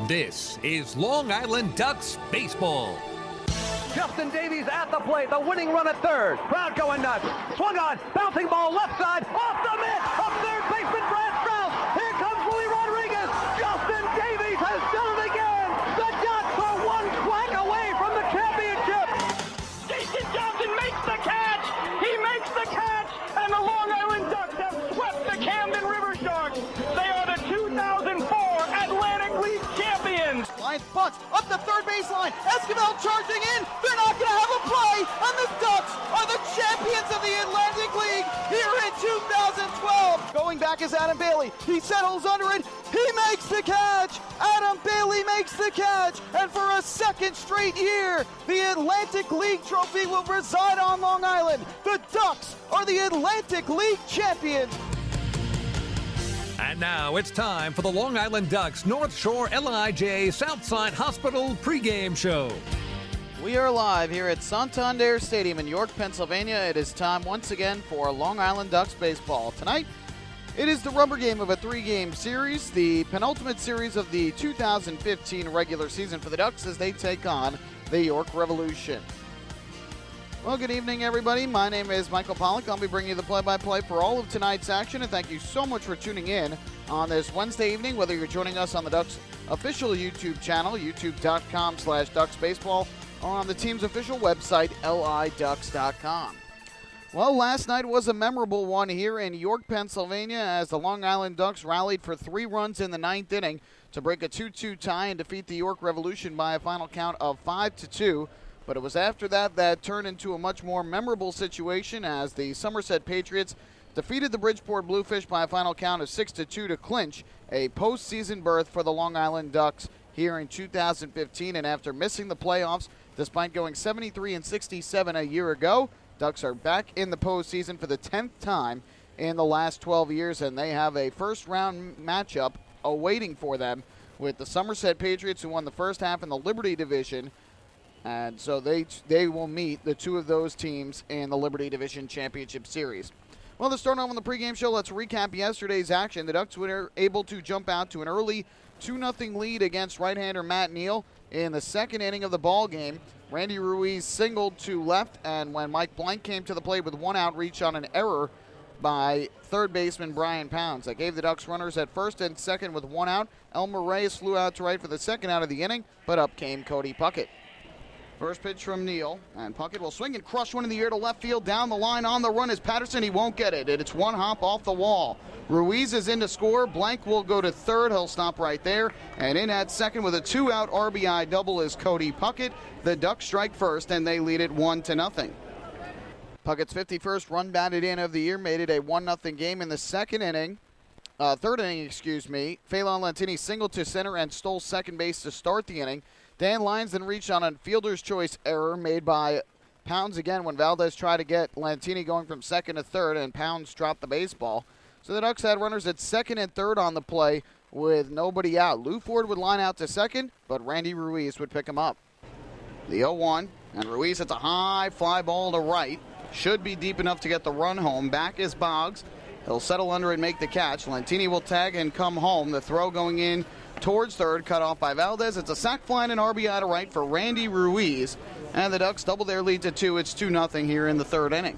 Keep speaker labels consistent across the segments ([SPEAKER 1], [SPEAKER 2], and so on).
[SPEAKER 1] This is Long Island Ducks baseball.
[SPEAKER 2] Justin Davies at the plate, the winning run at third. Crowd going nuts. Swung on, bouncing ball left side, off the mitt, up third baseman Brad Strauss. Here comes Willie Rodriguez. Justin Davies has done it again. The Ducks are one quack away from the championship. Jason Johnson makes the catch. He makes the catch, and the Long Island Ducks have swept the Camden River Sharks. They are the 2004 Atlantic League champions.
[SPEAKER 3] Lions bunts up the third baseline. Esquivel charging in. They're not going to have a play, and the Ducks are the champions of the Atlantic League here in 2012. Going back is Adam Bailey. He settles under it. He makes the catch. Adam Bailey makes the catch, and for a second straight year, the Atlantic League trophy will reside on Long Island. The Ducks are the Atlantic League champions.
[SPEAKER 1] And now it's time for the Long Island Ducks North Shore LIJ Southside Hospital pregame show.
[SPEAKER 3] We are live here at Santander Stadium in York, Pennsylvania. It is time once again for Long Island Ducks baseball. Tonight, it is the rubber game of a three-game series, the penultimate series of the 2015 regular season for the Ducks as they take on the York Revolution. Well, good evening, everybody. My name is Michael Pollack. I'll be bringing you the play-by-play for all of tonight's action, and thank you so much for tuning in on this Wednesday evening, whether you're joining us on the Ducks official YouTube channel, youtube.com/DucksBaseball, or on the team's official website, liducks.com. Well, last night was a memorable one here in York, Pennsylvania, as the Long Island Ducks rallied for 3 runs in the 9th inning to break a 2-2 tie and defeat the York Revolution by a final count of 5-2. But it was after that that turned into a much more memorable situation as the Somerset Patriots defeated the Bridgeport Bluefish by a final count of 6-2 to clinch a postseason berth for the Long Island Ducks here in 2015. And after missing the playoffs, despite going 73-67 a year ago, Ducks are back in the postseason for the 10th time in the last 12 years, and they have a first-round matchup awaiting for them with the Somerset Patriots, who won the first half in the Liberty Division. And so they will meet the two of those teams in the Liberty Division Championship Series. Well, to start off on the pregame show, let's recap yesterday's action. The Ducks were able to jump out to an early 2-0 lead against right-hander Matt Neal in the second inning of the ball game. Randy Ruiz singled to left, and when Mike Blank came to the plate with one out, reached on an error by third baseman Brian Pounds. That gave the Ducks runners at first and second with one out. Elmer Reyes flew out to right for the second out of the inning, but up came Cody Puckett. First pitch from Neal, and Puckett will swing and crush one in the air to left field. Down the line on the run is Patterson. He won't get it. It's one hop off the wall. Ruiz is in to score. Blank will go to third. He'll stop right there. And in at second with a 2-out RBI double is Cody Puckett. The Ducks strike first, and they lead it 1-0. Puckett's 51st run batted in of the year made it a 1-0 game in the third inning. Phelan Lantini singled to center and stole second base to start the inning. Dan Lyons then reached on a fielder's choice error made by Pounds again when Valdez tried to get Lantini going from second to third, and Pounds dropped the baseball. So the Ducks had runners at second and third on the play with nobody out. Lou Ford would line out to second, but Randy Ruiz would pick him up. The 0-1, and Ruiz hits a high fly ball to right. Should be deep enough to get the run home. Back is Boggs, He'll settle under and make the catch. Lentini will tag and come home. The throw going in towards third, cut off by Valdez. It's a sac fly and an RBI to right for Randy Ruiz. And the Ducks double their lead to 2. It's 2-0 here in the third inning.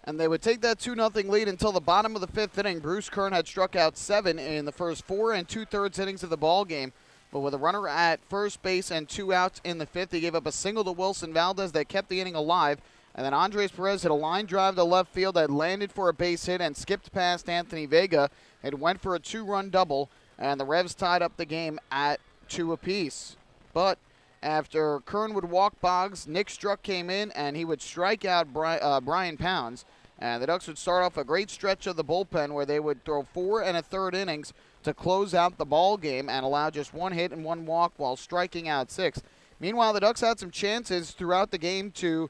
[SPEAKER 3] And they would take that 2-0 lead until the bottom of the fifth inning. Bruce Kern had struck out 7 in the first 4 2/3 innings of the ball game. But with a runner at first base and 2 outs in the fifth, he gave up a single to Wilson Valdez that kept the inning alive. And then Andres Perez hit a line drive to left field that landed for a base hit and skipped past Anthony Vega. It went for a 2-run double, and the Revs tied up the game at 2 apiece. But after Kern would walk Boggs, Nick Struck came in, and he would strike out Brian Pounds. And the Ducks would start off a great stretch of the bullpen where they would throw 4 1/3 innings to close out the ball game and allow just 1 hit and 1 walk while striking out 6. Meanwhile, the Ducks had some chances throughout the game to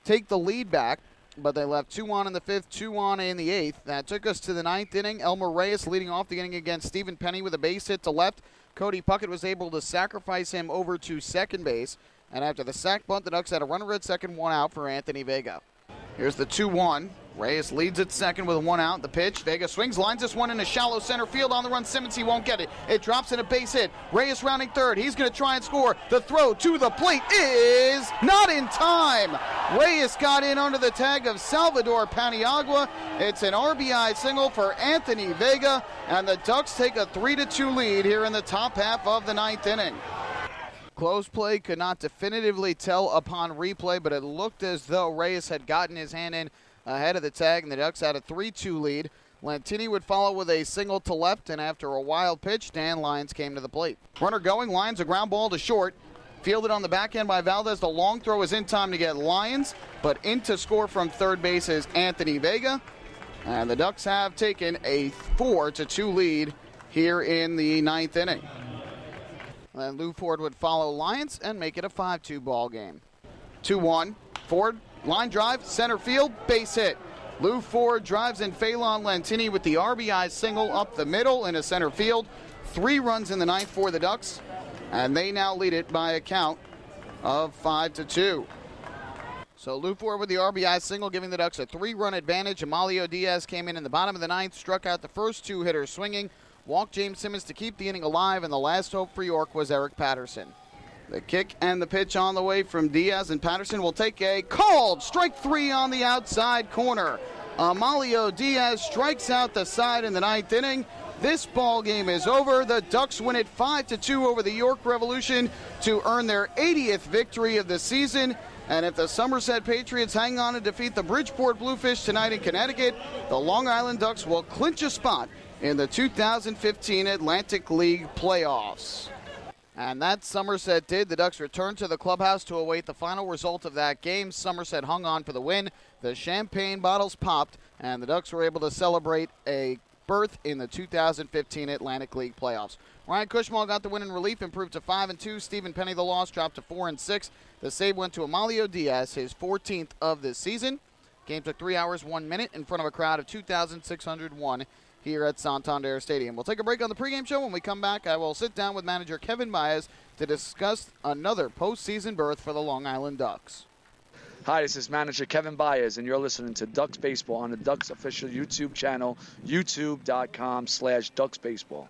[SPEAKER 3] take the lead back, but they left 2 on in the 5th, 2 on in the 8th. That took us to the 9th inning. Elmer Reyes leading off the inning against Stephen Penny with a base hit to left. Cody Puckett was able to sacrifice him over to second base, and after the sac bunt, the Ducks had a runner at second, 1 out for Anthony Vega. Here's the 2-1. Reyes leads at second with 1 out. The pitch. Vega swings, lines this one in a shallow center field. On the run, Simmons, he won't get it. It drops in a base hit. Reyes rounding third. He's going to try and score. The throw to the plate is not in time. Reyes got in under the tag of Salvador Paniagua. It's an RBI single for Anthony Vega, and the Ducks take a 3-2 lead here in the top half of the 9th inning. Close play, could not definitively tell upon replay, but it looked as though Reyes had gotten his hand in ahead of the tag, and the Ducks had a 3-2 lead. Lantini would follow with a single to left, and after a wild pitch, Dan Lyons came to the plate. Runner going, Lyons a ground ball to short. Fielded on the back end by Valdez. The long throw is in time to get Lyons, but in to score from third base is Anthony Vega. And the Ducks have taken a 4-2 lead here in the 9th inning. Then Lou Ford would follow Lyons and make it a 5-2 ball game. 2-1. Ford, line drive, center field, base hit. Lou Ford drives in Phelan Lantini with the RBI single up the middle into center field. 3 runs in the 9th for the Ducks, and they now lead it by a count of 5-2. So Lou Ford with the RBI single, giving the Ducks a 3-run advantage. Amalio Diaz came in the bottom of the 9th, struck out the first 2 hitters swinging. Walked James Simmons to keep the inning alive, and the last hope for York was Eric Patterson. The kick and the pitch on the way from Diaz, and Patterson will take a called strike 3 on the outside corner. Amalio Diaz strikes out the side in the 9th inning. This ball game is over. The Ducks win it 5-2 over the York Revolution to earn their 80th victory of the season. And if the Somerset Patriots hang on and defeat the Bridgeport Bluefish tonight in Connecticut, the Long Island Ducks will clinch a spot in the 2015 Atlantic League playoffs. And that Somerset did. The Ducks returned to the clubhouse to await the final result of that game. Somerset hung on for the win. The champagne bottles popped, and the Ducks were able to celebrate a berth in the 2015 Atlantic League playoffs. Ryan Cushmall got the win in relief, improved to 5-2. Stephen Penny, the loss, dropped to 4-6. The save went to Amalio Diaz, his 14th of this season. Game took 3 hours, 1 minute in front of a crowd of 2,601 here at Santander Stadium. We'll take a break on the pregame show. When we come back, I will sit down with manager Kevin Baez to discuss another postseason berth for the Long Island Ducks.
[SPEAKER 4] Hi, this is manager Kevin Baez, and you're listening to Ducks Baseball on the Ducks official YouTube channel, youtube.com/DucksBaseball.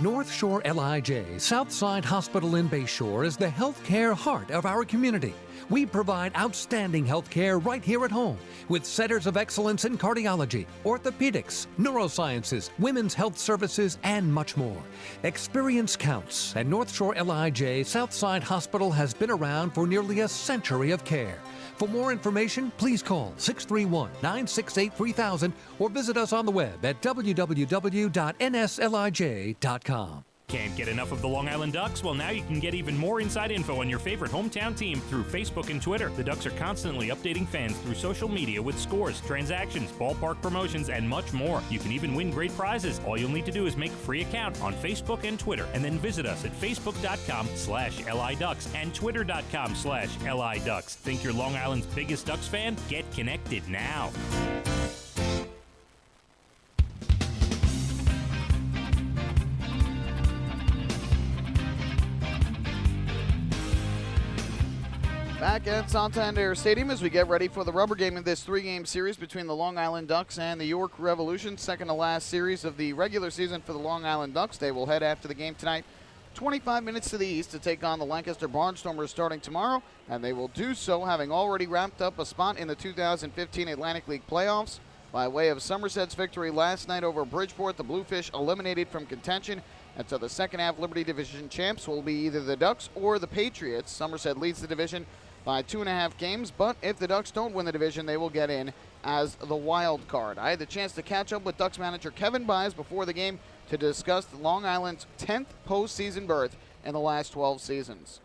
[SPEAKER 1] North Shore LIJ Southside Hospital in Bayshore is the healthcare heart of our community. We provide outstanding healthcare right here at home with centers of excellence in cardiology, orthopedics, neurosciences, women's health services, and much more. Experience counts, and North Shore LIJ Southside Hospital has been around for nearly a century of care. For more information, please call 631-968-3000 or visit us on the web at www.nslij.com.
[SPEAKER 5] Can't get enough of the Long Island Ducks? Well, now you can get even more inside info on your favorite hometown team through Facebook and Twitter. The Ducks are constantly updating fans through social media with scores, transactions, ballpark promotions, and much more. You can even win great prizes. All you'll need to do is make a free account on Facebook and Twitter, and then visit us at facebook.com/LIDucks and twitter.com/LIDucks. Think you're Long Island's biggest Ducks fan? Get connected now.
[SPEAKER 3] Back at Santander Stadium as we get ready for the rubber game in this three-game series between the Long Island Ducks and the York Revolution, second to last series of the regular season for the Long Island Ducks. They will head after the game tonight 25 minutes to the east to take on the Lancaster Barnstormers starting tomorrow, and they will do so having already wrapped up a spot in the 2015 Atlantic League playoffs. By way of Somerset's victory last night over Bridgeport, the Bluefish eliminated from contention, and so the second half Liberty Division champs will be either the Ducks or the Patriots. Somerset leads the division by 2.5 games, but if the Ducks don't win the division, they will get in as the wild card. I had the chance to catch up with Ducks manager Kevin Byers before the game to discuss Long Island's 10th postseason berth in the last 12 seasons.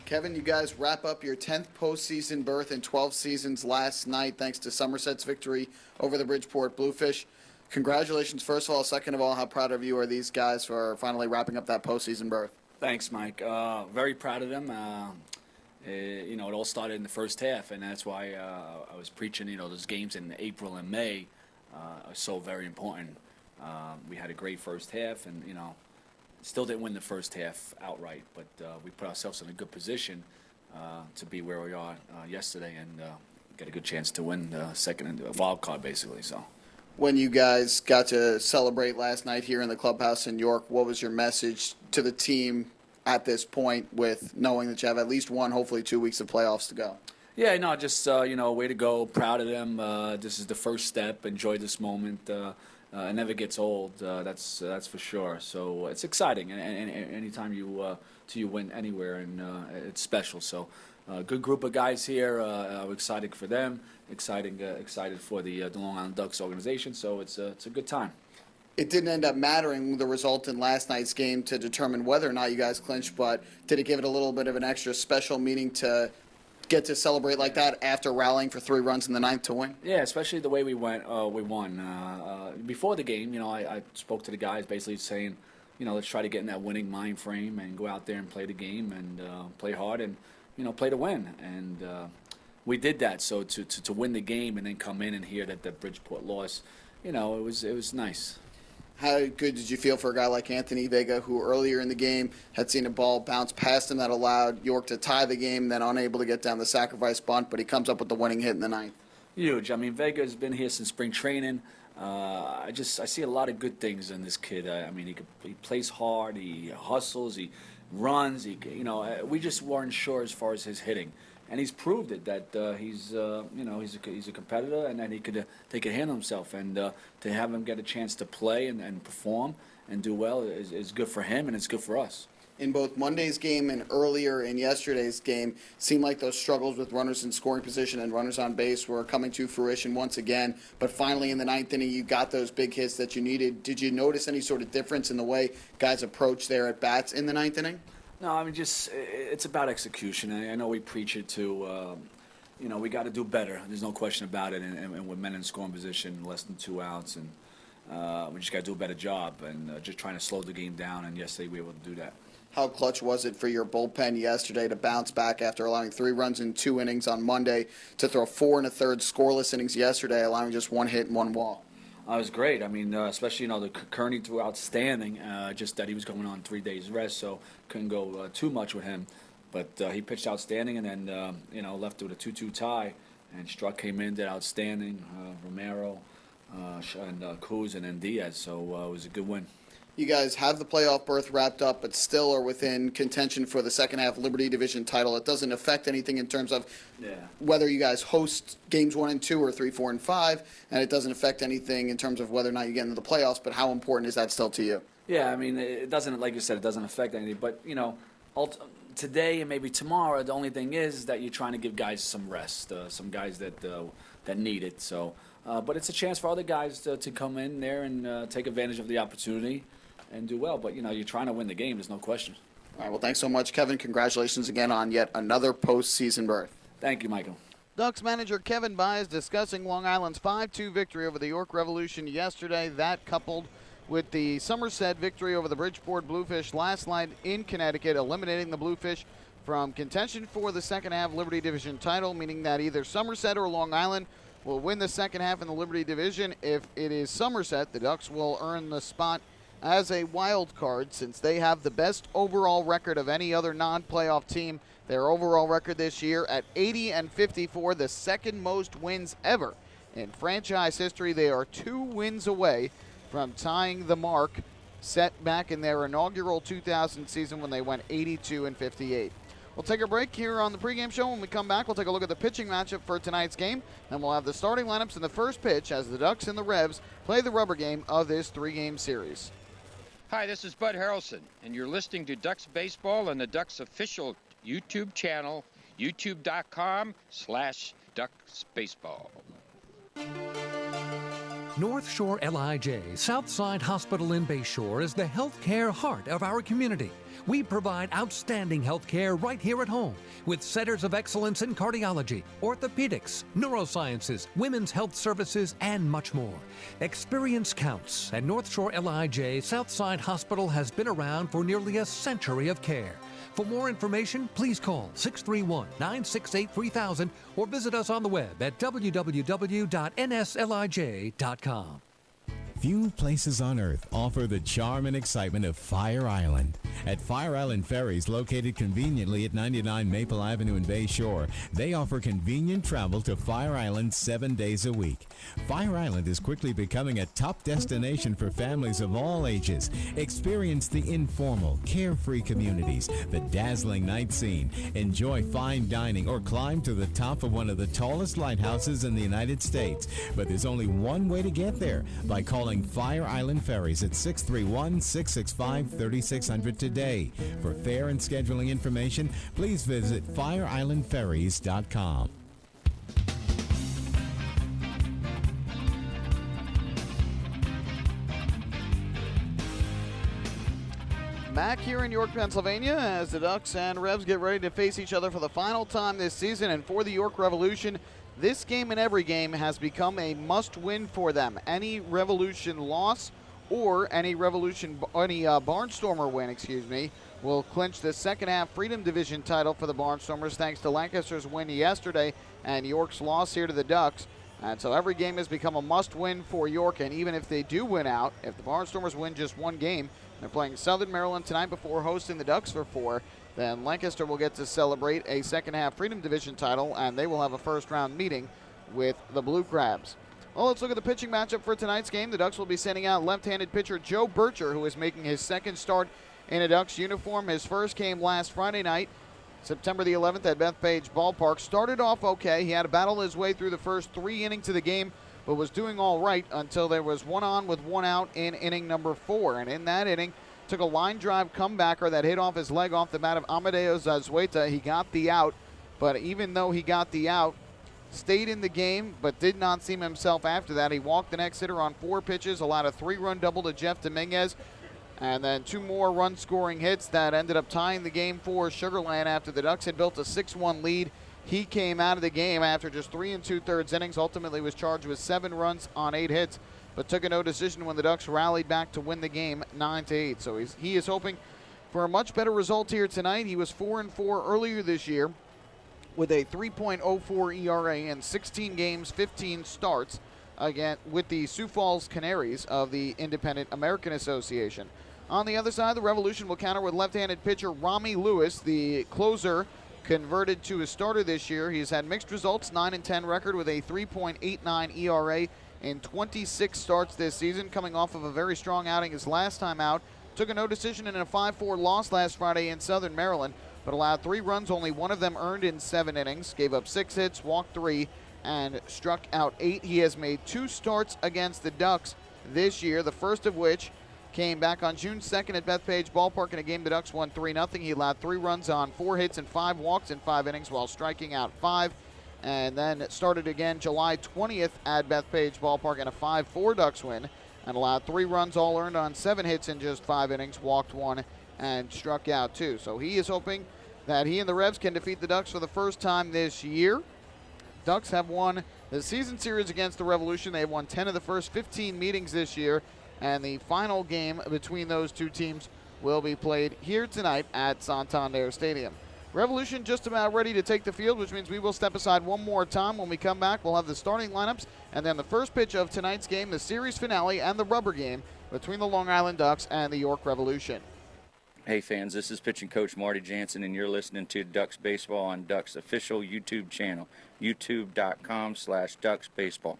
[SPEAKER 3] Kevin, you guys wrap up your 10th postseason berth in 12 seasons last night thanks to Somerset's victory over the Bridgeport Bluefish. Congratulations, first of all. Second of all, how proud of you are these guys for finally wrapping up that postseason berth?
[SPEAKER 6] Thanks, Mike. Very proud of them. It all started in the first half, and that's why I was preaching, those games in April and May are so very important. We had a great first half, and, still didn't win the first half outright, but we put ourselves in a good position to be where we are yesterday and get a good chance to win the second wild card, basically. So,
[SPEAKER 3] when you guys got to celebrate last night here in the clubhouse in York, what was your message to the team at this point with knowing that you have at least one, hopefully 2 weeks of playoffs to go?
[SPEAKER 6] Yeah, no, just, way to go. Proud of them. This is the first step. Enjoy this moment. It never gets old. That's for sure. So it's exciting. And anytime you win anywhere, and it's special. So good group of guys here. I'm excited for them. Excited for the Long Island Ducks organization. So it's a good time. It didn't end up mattering, the result in last night's game, to determine whether or not you guys clinched, but did it give it a little bit of an extra special meaning to get to celebrate like that after rallying for 3 runs in the ninth to win? Yeah, especially the way we won. Before the game, I spoke to the guys basically saying, let's try to get in that winning mind frame and go out there and play the game and play hard and, play to win. And we did that. So to win the game and then come in and hear that the Bridgeport lost, it was nice. How good did you feel for a guy like Anthony Vega, who earlier in the game had seen a ball bounce past him that allowed York to tie the game, then unable to get down the sacrifice bunt, but he comes up with the winning hit in the ninth? Huge. I mean, Vega's been here since spring training. I see a lot of good things in this kid. He plays hard, he hustles, he runs. We just weren't sure as far as his hitting. And he's proved it that he's a competitor and that he could handle himself, and to have him get a chance to play and perform and do well is good for him and it's good for us. In both Monday's game and earlier in yesterday's game, seemed like those struggles with runners in scoring position and runners on base were coming to fruition once again. But finally in the ninth inning, you got those big hits that you needed. Did you notice any sort of difference in the way guys approach their at bats in the ninth inning? No, it's about execution. I know we preach it too. We got to do better. There's no question about it. And with men in scoring position, less than 2 outs, and we just got to do a better job and just trying to slow the game down. And yesterday we were able to do that. How clutch was it for your bullpen yesterday to bounce back after allowing 3 runs in 2 innings on Monday, to throw 4 1/3 scoreless innings yesterday, allowing just 1 hit and 1 walk? It was great. Especially, the Kearney threw outstanding, just that he was going on 3 days rest, so couldn't go too much with him. But he pitched outstanding and then, left with a 2-2 tie. And Struck came in, did outstanding, Romero, and Kuz, and then Diaz. So it was a good win. You guys have the playoff berth wrapped up, but still are within contention for the second half Liberty Division title. It doesn't affect anything in terms of whether you guys host games 1 and 2 or 3, 4, and 5, and it doesn't affect anything in terms of whether or not you get into the playoffs. But how important is that still to you? Yeah, it doesn't, like you said, it doesn't affect anything. But today and maybe tomorrow, the only thing is that you're trying to give guys some rest, some guys that need it. So, but it's a chance for other guys to come in there and take advantage of the opportunity and do well. But, you're trying to win the game. There's no question. All right, well, thanks so much, Kevin. Congratulations again on yet another postseason berth. Thank you, Michael. Ducks manager Kevin Byers discussing Long Island's 5-2 victory over the York Revolution yesterday. That coupled with the Somerset victory over the Bridgeport Bluefish last night in Connecticut, eliminating the Bluefish from contention for the second half Liberty Division title, meaning that either Somerset or Long Island will win the second half in the Liberty Division. If it is Somerset, the Ducks will earn the spot
[SPEAKER 3] as a wild card since they have the best overall record of any other non-playoff team. Their overall record this year at 80-54, the second most wins ever in franchise history. They are 2 wins away from tying the mark set back in their inaugural 2000 season when they went 82-58. We'll take a break here on the pregame show. When we come back, we'll take a look at the pitching matchup for tonight's game. Then we'll have the starting lineups in the first pitch as the Ducks and the Revs play the rubber game of this 3-game series.
[SPEAKER 7] Hi, this is Bud Harrelson, and you're listening to Ducks Baseball on the Ducks official YouTube channel, youtube.com/DucksBaseball.
[SPEAKER 1] North Shore LIJ Southside Hospital in Bayshore is the healthcare heart of our community. We provide outstanding healthcare right here at home with centers of excellence in cardiology, orthopedics, neurosciences, women's health services, and much more. Experience counts, and North Shore LIJ Southside Hospital has been around for nearly a century of care. For more information, please call 631-968-3000 or visit us on the web at www.nslij.com.
[SPEAKER 8] Few places on earth offer the charm and excitement of Fire Island. At Fire Island Ferries, located conveniently at 99 Maple Avenue in Bayshore, they offer convenient travel to Fire Island 7 days a week. Fire Island is quickly becoming a top destination for families of all ages. Experience the informal, carefree communities, the dazzling night scene, enjoy fine dining, or climb to the top of one of the tallest lighthouses in the United States. But there's only one way to get there, by calling Fire Island Ferries at 631-665-3600 today. For fare and scheduling information, please visit fireislandferries.com.
[SPEAKER 3] Back here in York, Pennsylvania, as the Ducks and Revs get ready to face each other for the final time this season. And for the York Revolution, this game and every game has become a must-win for them. Any Revolution loss or any Barnstormer win, will clinch the second-half Freedom Division title for the Barnstormers, thanks to Lancaster's win yesterday and York's loss here to the Ducks. And so every game has become a must-win for York, and even if they do win out, if the Barnstormers win just one game, they're playing Southern Maryland tonight before hosting the Ducks for 4. Then Lancaster will get to celebrate a second-half Freedom Division title, and they will have a first-round meeting with the Blue Crabs. Well, let's look at the pitching matchup for tonight's game. The Ducks will be sending out left-handed pitcher Joe Bircher, who is making his second start in a Ducks uniform. His first came last Friday night, September the 11th at Bethpage Ballpark. Started off okay. He had to battle his way through the first 3 innings of the game, but was doing all right until there was 1 on with 1 out in inning number 4. And in that inning, took a line drive comebacker that hit off his leg off the bat of Amadeo Zazueta. He got the out, but even though he got the out, stayed in the game, but did not seem himself after that. He walked the next hitter on 4 pitches, allowed a 3-run double to Jeff Dominguez, and then 2 more run-scoring hits that ended up tying the game for Sugar Land after the Ducks had built a 6-1 lead. He came out of the game after just 3 2/3 innings, ultimately was charged with 7 runs on 8 hits, but took a no decision when the Ducks rallied back to win the game 9-8. So he is hoping for a much better result here tonight. He was 4-4 earlier this year with a 3.04 ERA in 16 games, 15 starts, again with the Sioux Falls Canaries of the Independent American Association. On the other side, the Revolution will counter with left-handed pitcher Rami Lewis, the closer converted to a starter this year. He's had mixed results, 9-10 record with a 3.89 ERA in 26 starts this season, coming off of a very strong outing his last time out. Took a no decision in a 5-4 loss last Friday in Southern Maryland, but allowed 3 runs, only 1 of them earned in 7 innings, gave up 6 hits, walked 3, and struck out 8. He has made 2 starts against the Ducks this year, the first of which came back on June 2nd at Bethpage Ballpark in a game the Ducks won 3-0. He allowed 3 runs on 4 hits and 5 walks in 5 innings while striking out 5. And then it started again July 20th at Bethpage Ballpark in a 5-4 Ducks win and allowed 3 runs all earned on 7 hits in just 5 innings, walked 1, and struck out 2. So he is hoping that he and the Revs can defeat the Ducks for the first time this year. Ducks have won the season series against the Revolution. They have won 10 of the first 15 meetings this year, and the final game between those 2 teams will be played here tonight at Santander Stadium. Revolution just about ready to take the field, which means we will step aside one more time. When we come back, we'll have the starting lineups and then the first pitch of tonight's game, the series finale, and the rubber game between the Long Island Ducks and the York Revolution.
[SPEAKER 9] Hey fans, this is pitching coach Marty Jansen, and you're listening to Ducks Baseball on Ducks official YouTube channel, youtube.com/DucksBaseball.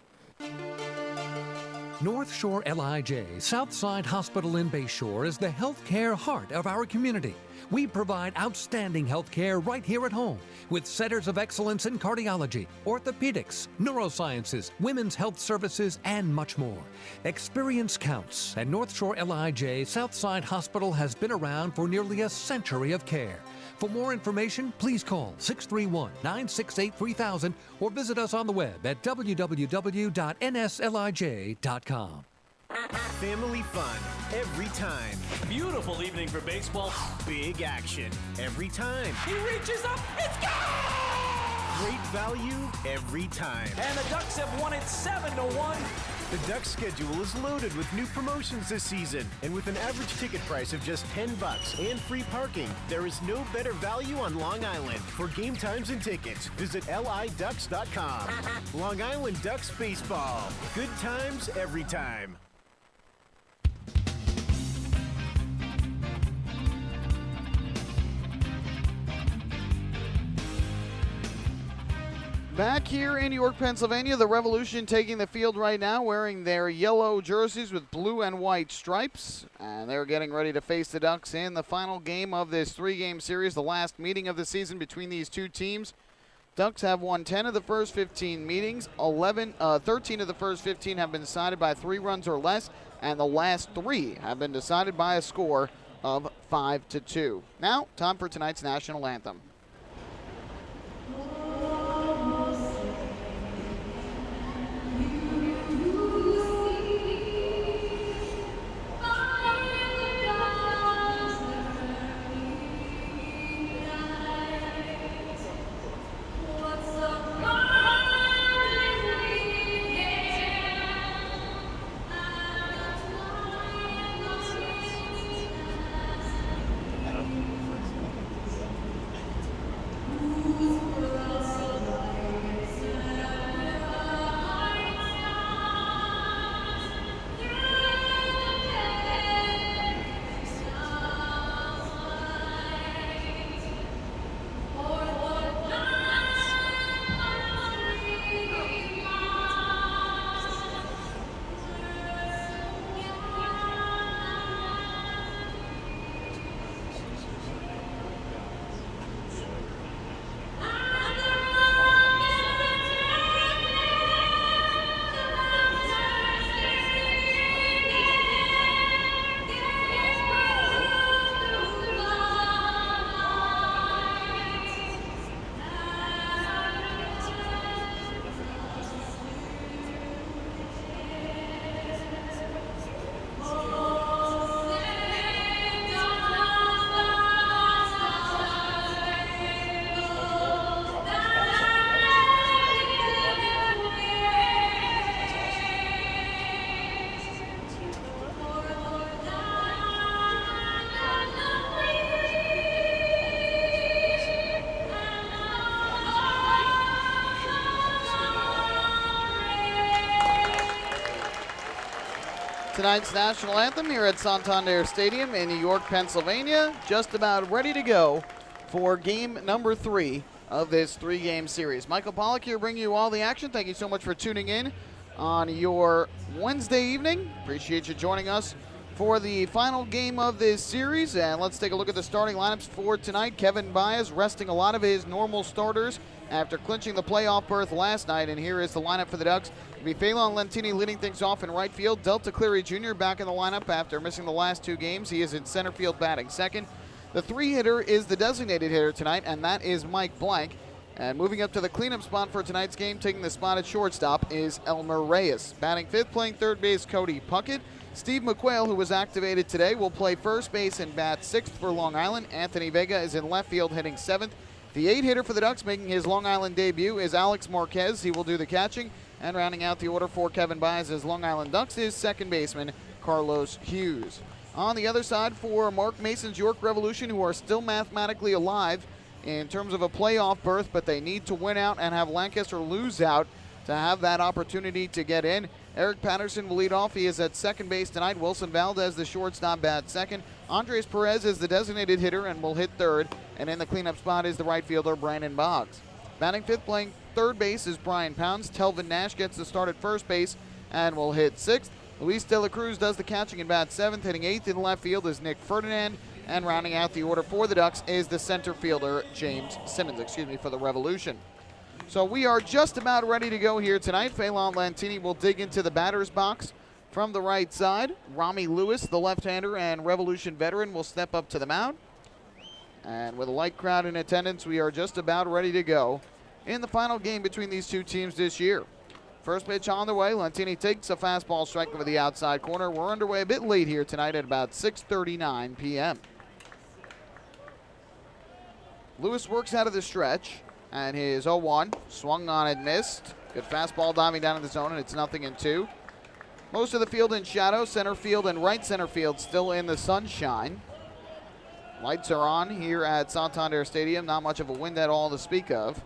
[SPEAKER 1] North Shore LIJ Southside Hospital in Bayshore is the healthcare heart of our community. We provide outstanding healthcare right here at home with centers of excellence in cardiology, orthopedics, neurosciences, women's health services, and much more. Experience counts, and North Shore LIJ Southside Hospital has been around for nearly a century of care. For more information, please call 631-968-3000 or visit us on the web at www.nslij.com.
[SPEAKER 10] Family fun every time.
[SPEAKER 11] Beautiful evening for baseball.
[SPEAKER 10] Big action every time.
[SPEAKER 11] He reaches up, it's gone!
[SPEAKER 10] Great value every time.
[SPEAKER 11] And the Ducks have won it 7-1.
[SPEAKER 10] The Ducks schedule is loaded with new promotions this season, and with an average ticket price of just $10 and free parking, there is no better value on Long Island. For game times and tickets, visit liducks.com. Long Island Ducks Baseball. Good times every time.
[SPEAKER 3] Back here in York, Pennsylvania, the Revolution taking the field right now wearing their yellow jerseys with blue and white stripes. And they're getting ready to face the Ducks in the final game of this three-game series, the last meeting of the season between these two teams. Ducks have won 10 of the first 15 meetings. 13 of the first 15 have been decided by 3 runs or less, and the last 3 have been decided by a score of 5-2. Now, time for tonight's national anthem. Tonight's national anthem here at Santander Stadium in New York, Pennsylvania. Just about ready to go for game number 3 of this 3-game series. Michael Pollock here bringing you all the action. Thank you so much for tuning in on your Wednesday evening. Appreciate you joining us for the final game of this series. And let's take a look at the starting lineups for tonight. Kevin Baez resting a lot of his normal starters after clinching the playoff berth last night. And here is the lineup for the Ducks. It'll be Phelan Lentini leading things off in right field. Delta Cleary Jr. back in the lineup after missing the last 2 games. He is in center field batting second. The 3-hitter is the designated hitter tonight, and that is Mike Blank. And moving up to the cleanup spot for tonight's game, taking the spot at shortstop, is Elmer Reyes. Batting fifth, playing third base, Cody Puckett. Steve McQuail, who was activated today, will play first base and bat sixth for Long Island. Anthony Vega is in left field hitting seventh. The 8-hitter for the Ducks making his Long Island debut is Alex Marquez. He will do the catching. And rounding out the order for Kevin Baez's Long Island Ducks is second baseman Carlos Hughes. On the other side for Mark Mason's York Revolution, who are still mathematically alive in terms of a playoff berth, but they need to win out and have Lancaster lose out to have that opportunity to get in. Eric Patterson will lead off. He is at second base tonight. Wilson Valdez, the shortstop, bats second. Andres Perez is the designated hitter and will hit third. And in the cleanup spot is the right fielder, Brandon Boggs. Batting fifth, playing third base is Brian Pounds. Telvin Nash gets the start at first base and will hit sixth. Luis De La Cruz does the catching and bats seventh. Hitting eighth in left field is Nick Ferdinand. And rounding out the order for the Ducks is the center fielder, James Simmons, for the Revolution. So we are just about ready to go here tonight. Phelan Lantini will dig into the batter's box from the right side. Rami Lewis, the left-hander and Revolution veteran, will step up to the mound. And with a light crowd in attendance, we are just about ready to go in the final game between these two teams this year. First pitch on the way. Lantini takes a fastball strike over the outside corner. We're underway a bit late here tonight at about 6:39 p.m. Lewis works out of the stretch. And his 0-1, swung on and missed. Good fastball diving down in the zone, and it's 0-2. Most of the field in shadow, center field and right center field still in the sunshine. Lights are on here at Santander Stadium. Not much of a wind at all to speak of.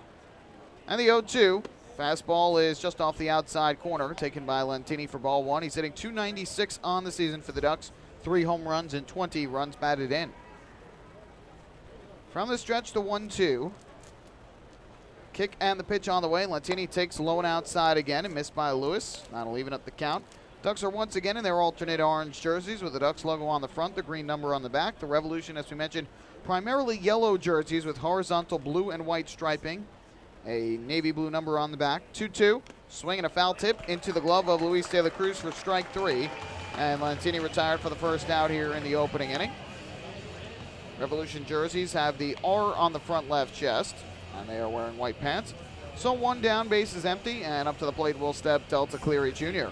[SPEAKER 3] And the 0-2, fastball is just off the outside corner, taken by Lantini for ball one. He's hitting .296 on the season for the Ducks. 3 home runs and 20 runs batted in. From the stretch, the 1-2. Kick and the pitch on the way. Lantini takes low and outside again and missed by Lewis. That'll even up the count. Ducks are once again in their alternate orange jerseys with the Ducks logo on the front, the green number on the back. The Revolution, as we mentioned, primarily yellow jerseys with horizontal blue and white striping. A navy blue number on the back. 2-2. Swinging a foul tip into the glove of Luis De La Cruz for strike 3. And Lantini retired for the first out here in the opening inning. Revolution jerseys have the R on the front left chest. And they are wearing white pants. So one down, base is empty, and up to the plate will step Delta Cleary Jr.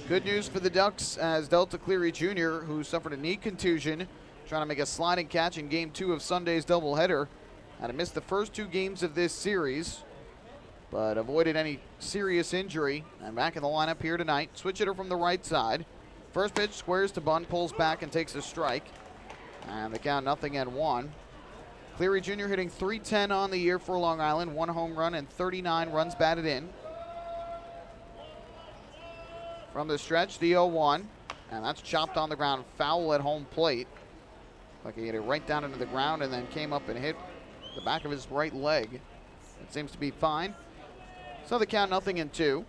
[SPEAKER 3] Good news for the Ducks as Delta Cleary Jr., who suffered a knee contusion, trying to make a sliding catch in Game 2 of Sunday's doubleheader, had to miss the first 2 games of this series, but avoided any serious injury, and back in the lineup here tonight. Switch hitter from the right side. First pitch squares to bunt, pulls back and takes a strike, and the count 0-1. Cleary Jr. hitting .310 on the year for Long Island, 1 home run and 39 runs batted in. From the stretch, the 0-1, and that's chopped on the ground, foul at home plate. Like he hit it right down into the ground and then came up and hit the back of his right leg. It seems to be fine. So the count 0-2.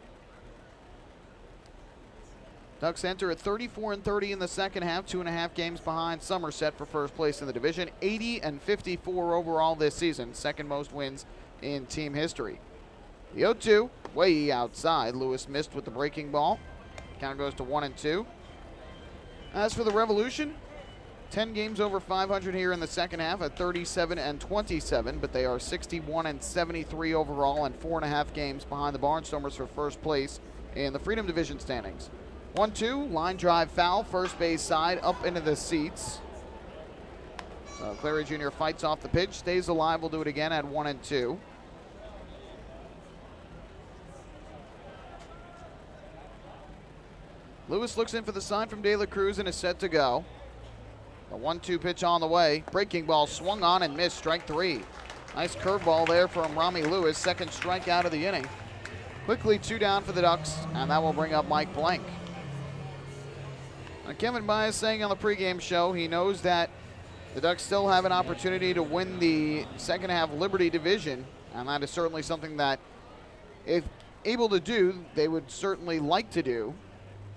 [SPEAKER 3] Ducks enter at 34-30 in the second half, 2.5 games behind Somerset for first place in the division. 80-54 overall this season, second most wins in team history. The 0-2, way outside. Lewis missed with the breaking ball. Count goes to 1-2. As for the Revolution, 10 games over 500 here in the second half at 37-27, but they are 61-73 overall and 4.5 games behind the Barnstormers for first place in the Freedom Division standings. 1-2, line drive foul, first base side, up into the seats. So Cleary Jr. fights off the pitch, stays alive, will do it again at 1-2. Lewis looks in for the sign from De La Cruz and is set to go. The 1-2 pitch on the way. Breaking ball swung on and missed, strike 3. Nice curveball there from Rami Lewis, second strikeout of the inning. Quickly 2 down for the Ducks, and that will bring up Mike Blank. Kevin Byas saying on the pregame show he knows that the Ducks still have an opportunity to win the second half Liberty division, and that is certainly something that, if able to do, they would certainly like to do.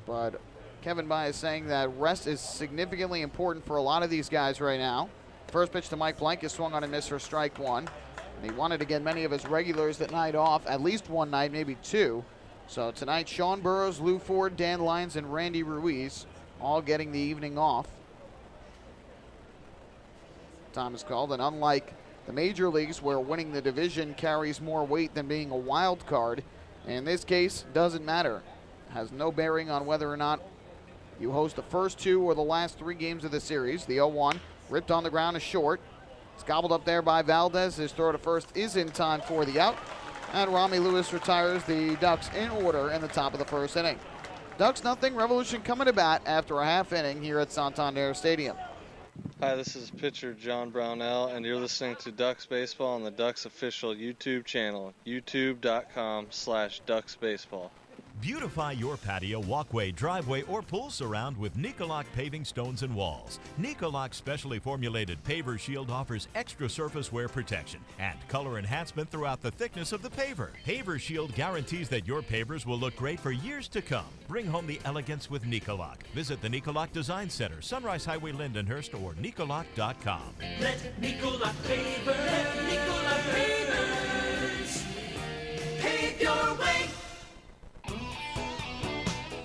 [SPEAKER 3] But Kevin Byas saying that rest is significantly important for a lot of these guys right now. First pitch to Mike Blank is swung on and missed for strike 1. And he wanted to get many of his regulars that night off, at least one night, maybe 2. So tonight, Sean Burrows, Lou Ford, Dan Lyons, and Randy Ruiz all getting the evening off. Time is called, and unlike the major leagues where winning the division carries more weight than being a wild card, in this case, doesn't matter. It has no bearing on whether or not you host the first 2 or the last 3 games of the series. The 0-1 ripped on the ground is short. It's gobbled up there by Valdez. His throw to first is in time for the out. And Rami Lewis retires the Ducks in order in the top of the first inning. Ducks nothing, Revolution coming to bat after a half inning here at Santander Stadium.
[SPEAKER 12] Hi, this is pitcher John Brownell, and you're listening to Ducks Baseball on the Ducks official YouTube channel, youtube.com/DucksBaseball.
[SPEAKER 13] Beautify your patio, walkway, driveway, or pool surround with Nicoloc paving stones and walls. Nicoloc's specially formulated Paver Shield offers extra surface wear protection and color enhancement throughout the thickness of the paver. Paver Shield guarantees that your pavers will look great for years to come. Bring home the elegance with Nicoloc. Visit the Nicoloc Design Center, Sunrise Highway, Lindenhurst, or Nicoloc.com.
[SPEAKER 11] Let Nicolac Pavers, let Nicolac Pavers pave your way.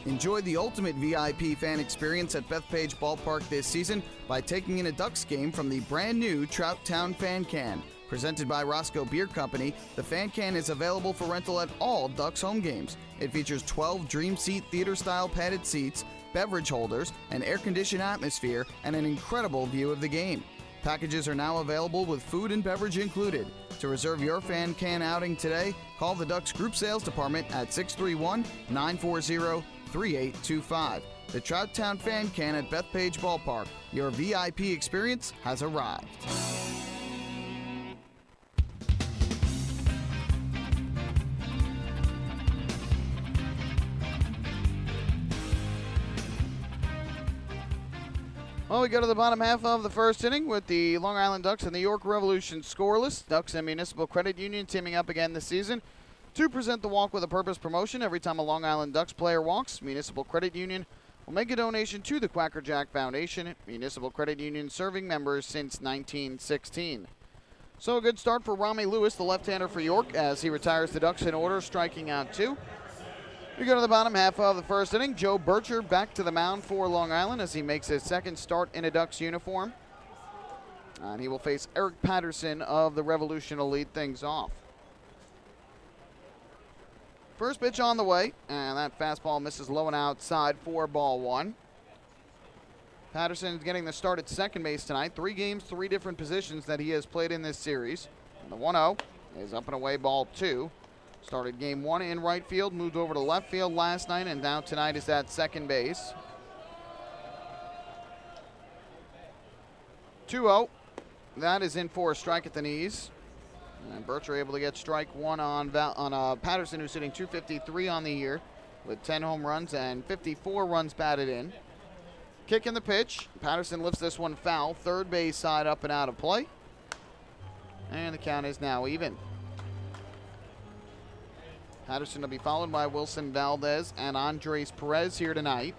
[SPEAKER 14] Enjoy the ultimate VIP fan experience at Bethpage Ballpark this season by taking in a Ducks game from the brand new Trout Town Fan Can. Presented by Roscoe Beer Company, the Fan Can is available for rental at all Ducks home games. It features 12 Dream Seat theater-style padded seats, beverage holders, an air-conditioned atmosphere, and an incredible view of the game. Packages are now available with food and beverage included. To reserve your Fan Can outing today, call the Ducks Group Sales Department at 631-940-3825. The Trout Town Fan Can at Bethpage Ballpark. Your VIP experience has arrived.
[SPEAKER 3] Well, we go to the bottom half of the first inning with the Long Island Ducks and the York Revolution scoreless. Ducks and Municipal Credit Union teaming up again this season to present the Walk with a Purpose promotion. Every time a Long Island Ducks player walks, Municipal Credit Union will make a donation to the Quacker Jack Foundation. Municipal Credit Union serving members since 1916. So a good start for Rami Lewis, the left-hander for York, as he retires the Ducks in order, striking out 2. We go to the bottom half of the first inning. Joe Bircher back to the mound for Long Island as he makes his second start in a Ducks uniform. And he will face Eric Patterson of the Revolution to lead things off. First pitch on the way, and that fastball misses low and outside for ball 1. Patterson is getting the start at second base tonight. 3 games, 3 different positions that he has played in this series. And the 1-0 is up and away, ball 2. Started game 1 in right field, moved over to left field last night, and now tonight is at second base. 2-0. That is in for a strike at the knees. And Bircher able to get strike 1 on Patterson, who's hitting .253 on the year with 10 home runs and 54 runs batted in. Kick in the pitch. Patterson lifts this one foul. Third base side up and out of play. And the count is now even. Patterson will be followed by Wilson Valdez and Andres Perez here tonight.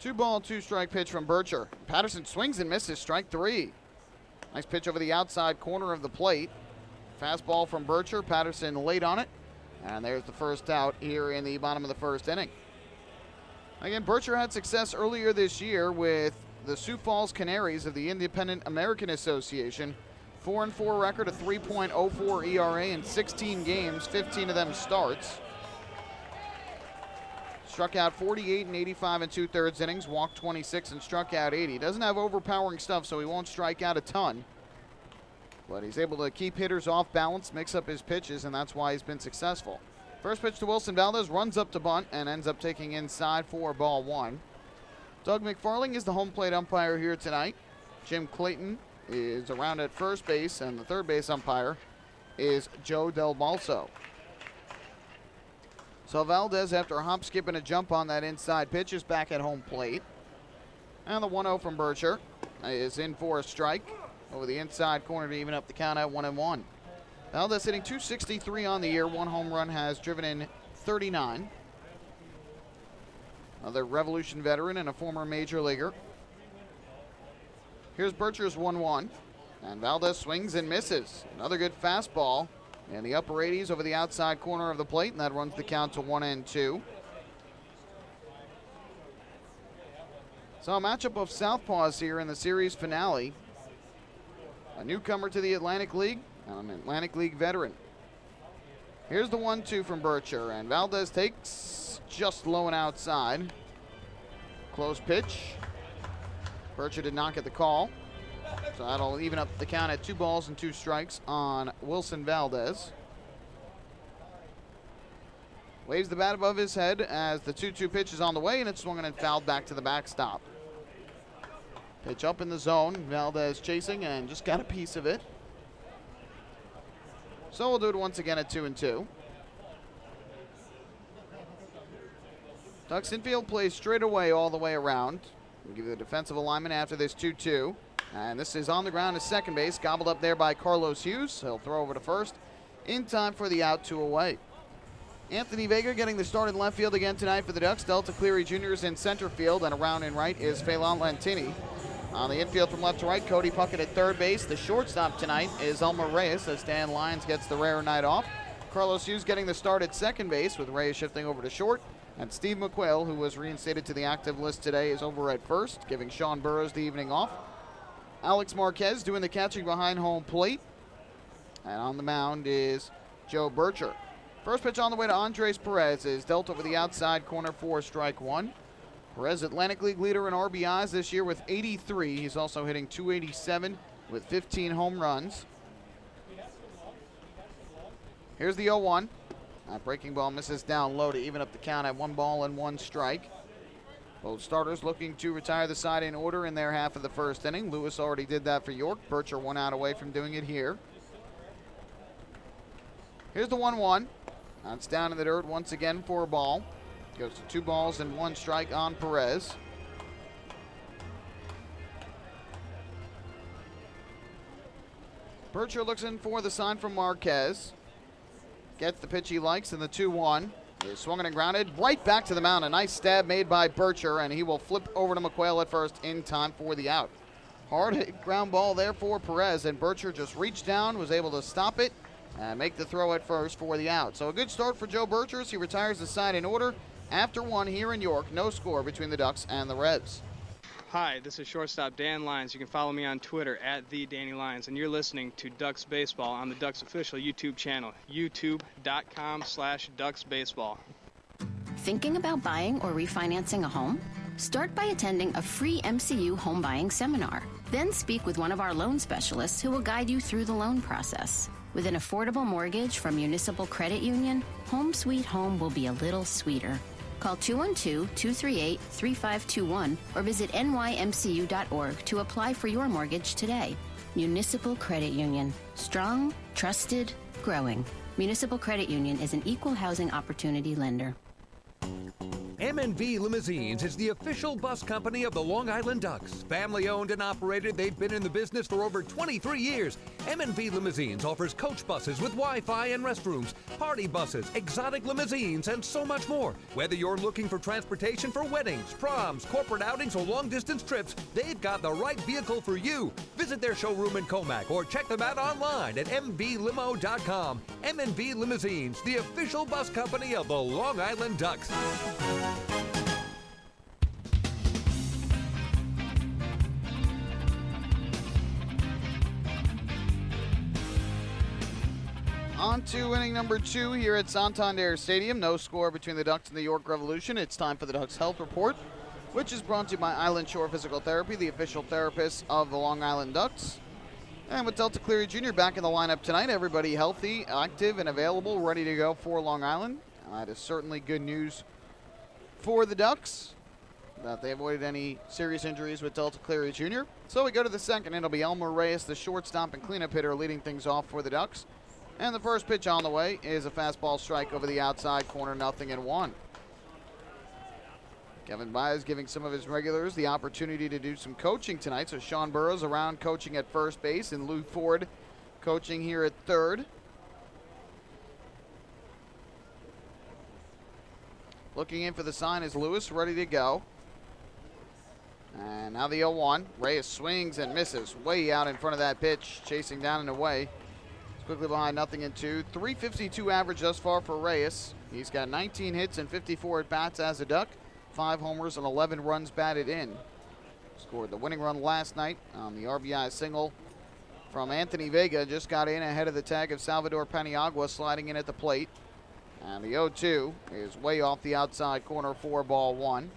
[SPEAKER 3] 2-ball, 2-strike pitch from Bircher. Patterson swings and misses, strike 3. Nice pitch over the outside corner of the plate. Fastball from Bircher, Patterson late on it. And there's the first out here in the bottom of the first inning. Again, Bircher had success earlier this year with the Sioux Falls Canaries of the Independent American Association. 4-4 record, a 3.04 ERA in 16 games, 15 of them starts. Struck out 48 and 85 in 2/3 innings, walked 26 and struck out 80. Doesn't have overpowering stuff, so he won't strike out a ton. But he's able to keep hitters off balance, mix up his pitches, and that's why he's been successful. First pitch to Wilson Valdez, runs up to bunt and ends up taking inside for ball 1. Doug McFarling is the home plate umpire here tonight. Jim Clayton is around at first base, and the third base umpire is Joe Del Balso. So Valdez, after a hop, skip, and a jump on that inside pitch, is back at home plate. And the 1-0 from Bircher is in for a strike over the inside corner to even up the count at 1-1. Valdez hitting .263 on the year. 1 home run, has driven in 39. Another Revolution veteran and a former major leaguer. Here's Bircher's 1-1, and Valdez swings and misses. Another good fastball in the upper 80s over the outside corner of the plate, and that runs the count to 1-2. So a matchup of southpaws here in the series finale. A newcomer to the Atlantic League and an Atlantic League veteran. Here's the 1-2 from Bircher, and Valdez takes just low and outside. Close pitch. Bircher did not get the call, so that'll even up the count at 2 balls and 2 strikes on Wilson Valdez. Waves the bat above his head as the 2-2 pitch is on the way, and it's swung and fouled back to the backstop. Pitch up in the zone. Valdez chasing and just got a piece of it. So we'll do it once again at 2-2. Ducks infield plays straight away all the way around. We'll give you the defensive alignment after this 2-2. And this is on the ground at second base, gobbled up there by Carlos Hughes. He'll throw over to first in time for the out, 2 away. Anthony Vega getting the start in left field again tonight for the Ducks. Delta Cleary Jr. is in center field, and around in right is Phelan Lantini. On the infield from left to right, Cody Puckett at third base. The shortstop tonight is Elmer Reyes as Dan Lyons gets the rare night off. Carlos Hughes getting the start at second base with Reyes shifting over to short. And Steve McQuail, who was reinstated to the active list today, is over at first, giving Sean Burrows the evening off. Alex Marquez doing the catching behind home plate. And on the mound is Joe Bircher. First pitch on the way to Andres Perez is dealt over the outside corner for strike 1. Perez, Atlantic League leader in RBIs this year with 83. He's also hitting .287 with 15 home runs. Here's the 0-1. That breaking ball misses down low to even up the count at 1 ball and 1 strike. Both starters looking to retire the side in order in their half of the first inning. Lewis already did that for York. Bircher 1 out away from doing it here. Here's the 1-1. That's down in the dirt once again for a ball. Goes to 2 balls and 1 strike on Perez. Bircher looks in for the sign from Marquez. Gets the pitch he likes in the 2-1. Is swung and grounded right back to the mound. A nice stab made by Bircher, and he will flip over to McQuail at first in time for the out. Hard hit ground ball there for Perez, and Bircher just reached down, was able to stop it, and make the throw at first for the out. So a good start for Joe Bircher as he retires the side in order. After 1 here in York, no score between the Ducks and the Revs.
[SPEAKER 15] Hi, this is shortstop Dan Lyons. You can follow me on Twitter at @TheDannyLyons, and you're listening to Ducks Baseball on the Ducks official YouTube channel, youtube.com/DucksBaseball.
[SPEAKER 16] Thinking about buying or refinancing a home? Start by attending a free MCU home buying seminar. Then speak with one of our loan specialists who will guide you through the loan process. With an affordable mortgage from Municipal Credit Union, Home Sweet Home will be a little sweeter. Call 212-238-3521 or visit nymcu.org to apply for your mortgage today. Municipal Credit Union. Strong, trusted, growing. Municipal Credit Union is an equal housing opportunity lender.
[SPEAKER 1] M&V Limousines is the official bus company of the Long Island Ducks. Family owned and operated, they've been in the business for over 23 years. M&V Limousines offers coach buses with Wi-Fi and restrooms, party buses, exotic limousines, and so much more. Whether you're looking for transportation for weddings, proms, corporate outings, or long-distance trips, they've got the right vehicle for you. Visit their showroom in Comac or check them out online at mvlimo.com. M&V Limousines, the official bus company of the Long Island Ducks.
[SPEAKER 3] On to inning number 2 here at Santander Stadium. No score between the Ducks and the York Revolution. It's time for the Ducks Health Report, which is brought to you by Island Shore Physical Therapy, the official therapist of the Long Island Ducks. And with Delta Cleary Jr. back in the lineup tonight, everybody healthy, active, and available, ready to go for Long Island. That is certainly good news for the Ducks, that they avoided any serious injuries with Delta Cleary Jr. So we go to the second. It'll be Elmer Reyes, the shortstop and cleanup hitter, leading things off for the Ducks. And the first pitch on the way is a fastball strike over the outside corner, 0-1. Kevin Baez giving some of his regulars the opportunity to do some coaching tonight. So Sean Burrows around coaching at first base, and Lou Ford coaching here at third. Looking in for the sign is Lewis, ready to go. And now the 0-1. Reyes swings and misses way out in front of that pitch, chasing down and away. Quickly behind, 0-2. 352 average thus far for Reyes. He's got 19 hits and 54 at-bats as a Duck. 5 homers and 11 runs batted in. Scored the winning run last night on the RBI single from Anthony Vega. Just got in ahead of the tag of Salvador Paniagua sliding in at the plate. And the 0-2 is way off the outside corner, 4-1.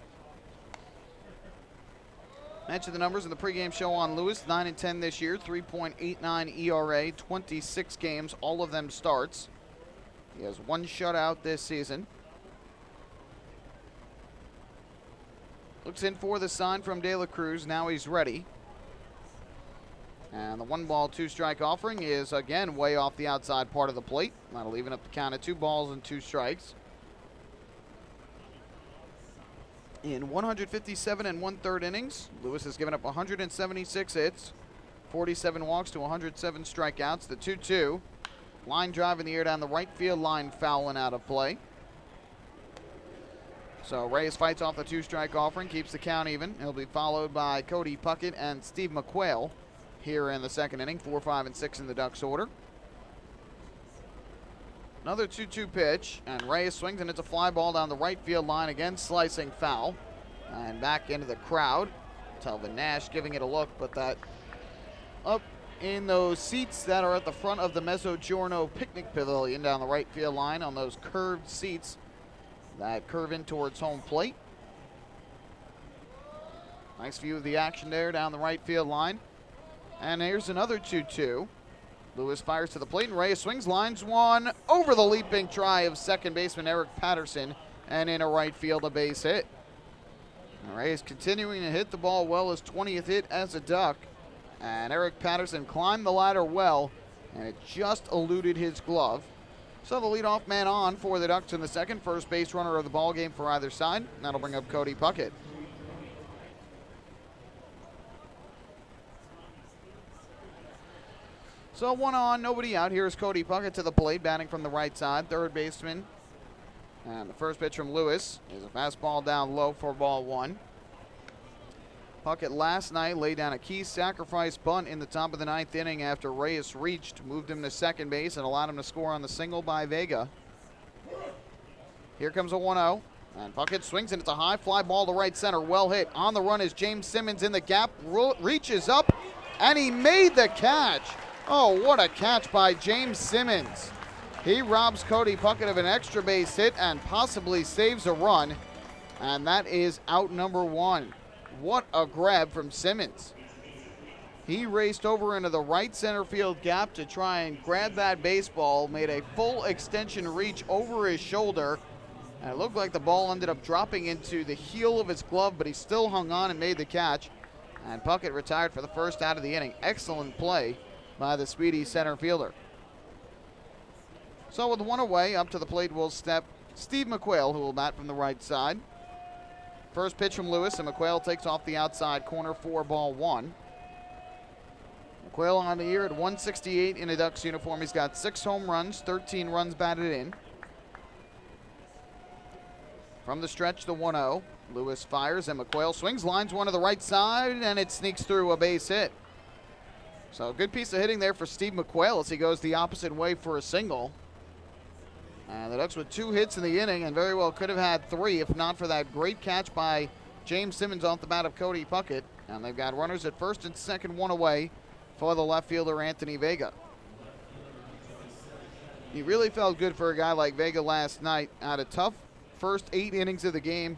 [SPEAKER 3] Mentioned the numbers in the pregame show on Lewis. 9-10 this year, 3.89 ERA, 26 games, all of them starts. He has 1 shutout this season. Looks in for the sign from De La Cruz. Now he's ready. And the 1-ball, 2-strike offering is again way off the outside part of the plate. That'll even up the count at 2 balls and 2 strikes. In 157 and 1/3 innings, Lewis has given up 176 hits, 47 walks to 107 strikeouts. The 2-2. Line drive in the air down the right field line, foul and out of play. So Reyes fights off the 2-strike offering, keeps the count even. He'll be followed by Cody Puckett and Steve McQuail here in the second inning. 4, 5, and 6 in the Ducks order. Another 2-2 pitch, and Reyes swings, and it's a fly ball down the right field line, again slicing foul. And back into the crowd. Telvin Nash giving it a look, but that up in those seats that are at the front of the Mezzogiorno Picnic Pavilion down the right field line on those curved seats that curve in towards home plate. Nice view of the action there down the right field line. And here's another 2-2. Lewis fires to the plate, and Reyes swings, lines one over the leaping try of second baseman Eric Patterson, and in a right field a base hit. And Reyes continuing to hit the ball well, his 20th hit as a Duck. And Eric Patterson climbed the ladder well, and it just eluded his glove. So the leadoff man on for the Ducks in the second, first base runner of the ball game for either side. And that'll bring up Cody Puckett. So 1 on, nobody out. Here's Cody Puckett to the plate, batting from the right side, third baseman. And the first pitch from Lewis is a fastball down low for ball 1. Puckett last night laid down a key sacrifice bunt in the top of the 9th inning after Reyes reached, moved him to second base, and allowed him to score on the single by Vega. Here comes a 1-0, and Puckett swings, and it's a high fly ball to right center, well hit. On the run is James Simmons in the gap, reaches up, and he made the catch. Oh, what a catch by James Simmons. He robs Cody Puckett of an extra base hit and possibly saves a run, and that is out number 1. What a grab from Simmons. He raced over into the right center field gap to try and grab that baseball, made a full extension reach over his shoulder, and it looked like the ball ended up dropping into the heel of his glove, but he still hung on and made the catch. And Puckett retired for the first out of the inning. Excellent play by the speedy center fielder. So with 1 away, up to the plate will step Steve McQuail, who will bat from the right side. First pitch from Lewis, and McQuail takes off the outside corner for ball 1. McQuail on the year at 168 in a Ducks uniform. He's got 6 home runs, 13 runs batted in. From the stretch, the 1-0. Lewis fires, and McQuail swings, lines one to the right side, and it sneaks through a base hit. So a good piece of hitting there for Steve McQuail as he goes the opposite way for a single. And the Ducks with 2 hits in the inning, and very well could have had 3 if not for that great catch by James Simmons off the bat of Cody Puckett. And they've got runners at first and second, 1 away for the left fielder Anthony Vega. He really felt good for a guy like Vega last night. Had a tough first 8 innings of the game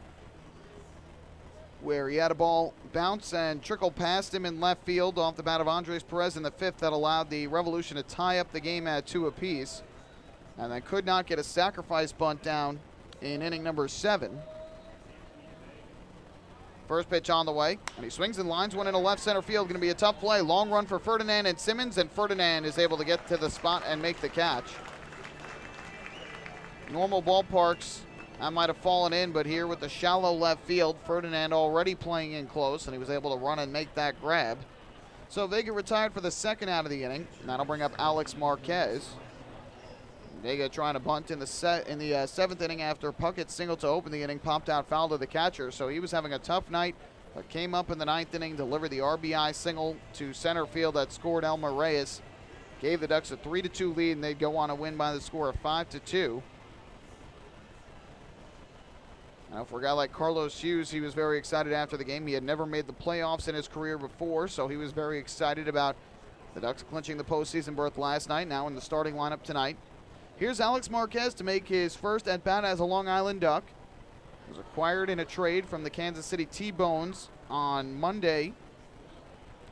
[SPEAKER 3] where he had a ball bounce and trickle past him in left field off the bat of Andres Perez in the 5th that allowed the Revolution to tie up the game at 2 apiece. And then could not get a sacrifice bunt down in inning number 7. First pitch on the way, and he swings and lines one into left center field. Going to be a tough play. Long run for Ferdinand and Simmons, and Ferdinand is able to get to the spot and make the catch. Normal ballparks, that might have fallen in, but here with the shallow left field, Ferdinand already playing in close, and he was able to run and make that grab. So Vega retired for the second out of the inning, and that'll bring up Alex Marquez. Vega trying to bunt in the 7th inning after Puckett singled to open the inning, popped out foul to the catcher. So he was having a tough night, but came up in the 9th inning, delivered the RBI single to center field that scored Elmer Reyes. Gave the Ducks a 3-2 lead, and they'd go on to win by the score of 5-2. Now, for a guy like Carlos Hughes, he was very excited after the game. He had never made the playoffs in his career before, so he was very excited about the Ducks clinching the postseason berth last night, now in the starting lineup tonight. Here's Alex Marquez to make his first at-bat as a Long Island Duck. He was acquired in a trade from the Kansas City T-Bones on Monday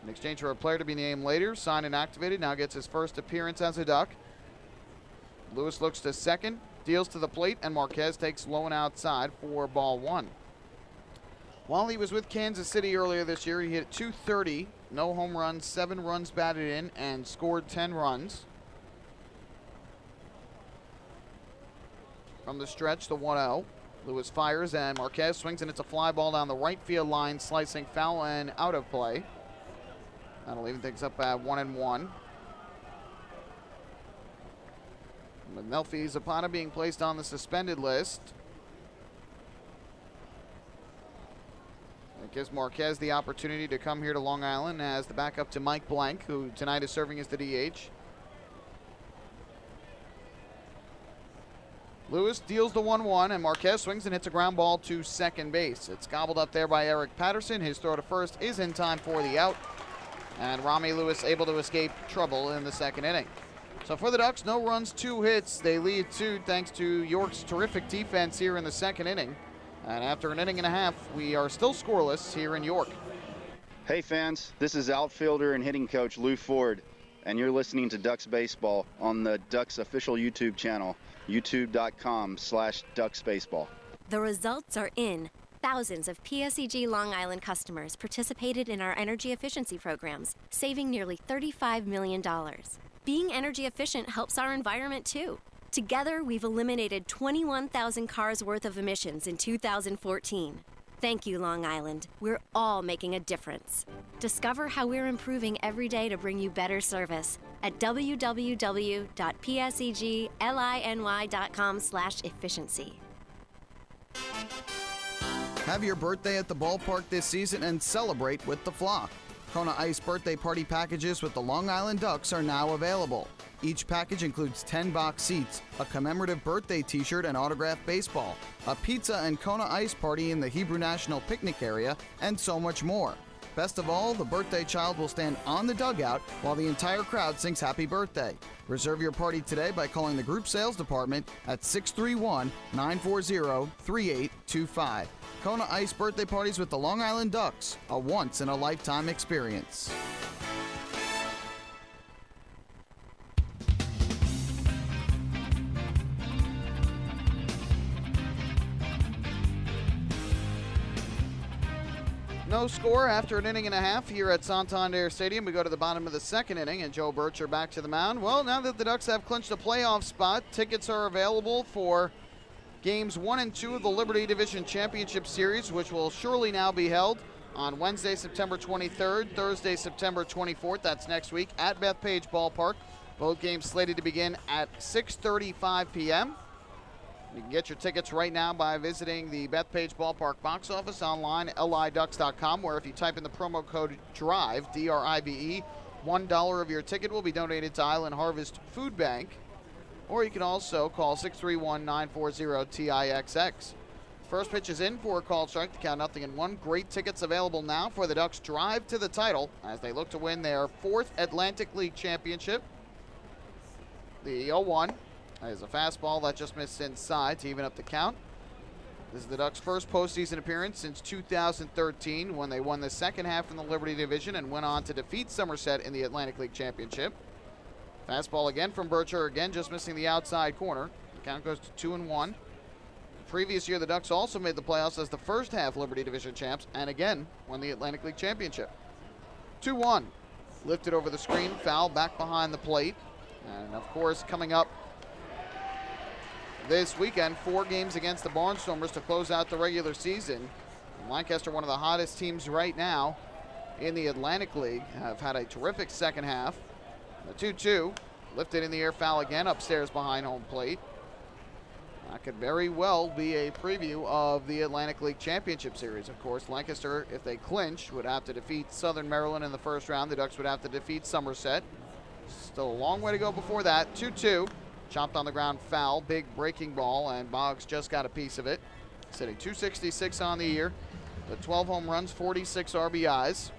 [SPEAKER 3] in exchange for a player to be named later. Signed and activated, now gets his first appearance as a Duck. Lewis looks to second, deals to the plate, and Marquez takes low and outside for ball 1. While he was with Kansas City earlier this year, he hit .230, no home runs, 7 runs batted in, and scored 10 runs. From the stretch, the 1-0. Lewis fires, and Marquez swings, and it's a fly ball down the right field line, slicing foul and out of play. That'll even things up at 1-1. With Melfi Zapata being placed on the suspended list. It gives Marquez the opportunity to come here to Long Island as the backup to Mike Blank, who tonight is serving as the DH. Lewis deals the 1-1, and Marquez swings and hits a ground ball to second base. It's gobbled up there by Eric Patterson. His throw to first is in time for the out. And Rami Lewis able to escape trouble in the second inning. So for the Ducks, no runs, 2 hits. They lead 2 thanks to York's terrific defense here in the second inning. And after an inning and a half, we are still scoreless here in York.
[SPEAKER 17] Hey fans, this is outfielder and hitting coach Lou Ford, and you're listening to Ducks Baseball on the Ducks official YouTube channel, youtube.com/DucksBaseball.
[SPEAKER 18] The results are in. Thousands of PSEG Long Island customers participated in our energy efficiency programs, saving nearly $35 million. Being energy efficient helps our environment too. Together, we've eliminated 21,000 cars worth of emissions in 2014. Thank you, Long Island. We're all making a difference. Discover how we're improving every day to bring you better service at www.pseglyny.com/efficiency.
[SPEAKER 14] Have your birthday at the ballpark this season and celebrate with the Flock. Kona Ice birthday party packages with the Long Island Ducks are now available. Each package includes 10 box seats, a commemorative birthday t-shirt and autographed baseball, a pizza and Kona Ice party in the Hebrew National Picnic area, and so much more. Best of all, the birthday child will stand on the dugout while the entire crowd sings happy birthday. Reserve your party today by calling the group sales department at 631-940-3825. Kona Ice birthday parties with the Long Island Ducks, a once-in-a-lifetime experience.
[SPEAKER 3] No score after an inning and a half here at Santander Stadium. We go to the bottom of the second inning, and Joe Bircher back to the mound. Well, now that the Ducks have clinched a playoff spot, tickets are available for Games 1 and 2 of the Liberty Division Championship Series, which will surely now be held on Wednesday, September 23rd, Thursday, September 24th. That's next week at Bethpage Ballpark. Both games slated to begin at 6:35 p.m. You can get your tickets right now by visiting the Bethpage Ballpark box office online, liducks.com, where if you type in the promo code DRIVE, D-R-I-V-E, $1 of your ticket will be donated to Island Harvest Food Bank. Or you can also call 631-940-TIXX. First pitch is in for a called strike to count 0-1. Great tickets available now for the Ducks' drive to the title as they look to win their 4th Atlantic League championship. The 0-1 is a fastball that just missed inside to even up the count. This is the Ducks' first postseason appearance since 2013 when they won the second half in the Liberty Division and went on to defeat Somerset in the Atlantic League Championship. Fastball again from Bircher, again just missing the outside corner. The count goes to 2-1. Previous year, the Ducks also made the playoffs as the first half Liberty Division champs and again won the Atlantic League Championship. 2-1. Lifted over the screen, foul back behind the plate. And of course, coming up this weekend, 4 games against the Barnstormers to close out the regular season. And Lancaster, one of the hottest teams right now in the Atlantic League, have had a terrific second half. The 2-2, lifted in the air, foul again, upstairs behind home plate. That could very well be a preview of the Atlantic League Championship Series. Of course, Lancaster, if they clinch, would have to defeat Southern Maryland in the first round. The Ducks would have to defeat Somerset. Still a long way to go before that. 2-2. Chopped on the ground, foul, big breaking ball, and Boggs just got a piece of it. Sitting 266 on the year, the 12 home runs, 46 RBIs.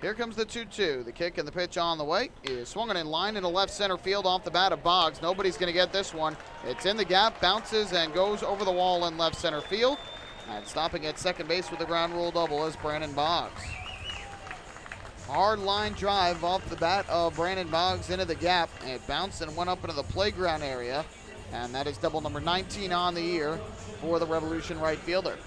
[SPEAKER 3] Here comes the 2-2. The kick and the pitch on the way is swung in line into left center field off the bat of Boggs. Nobody's going to get this one. It's in the gap, bounces, and goes over the wall in left center field. And stopping at second base with the ground rule double is Brandon Boggs. Hard line drive off the bat of Brandon Boggs into the gap. It bounced and went up into the playground area. And that is double number 19 on the year for the Revolution right fielder.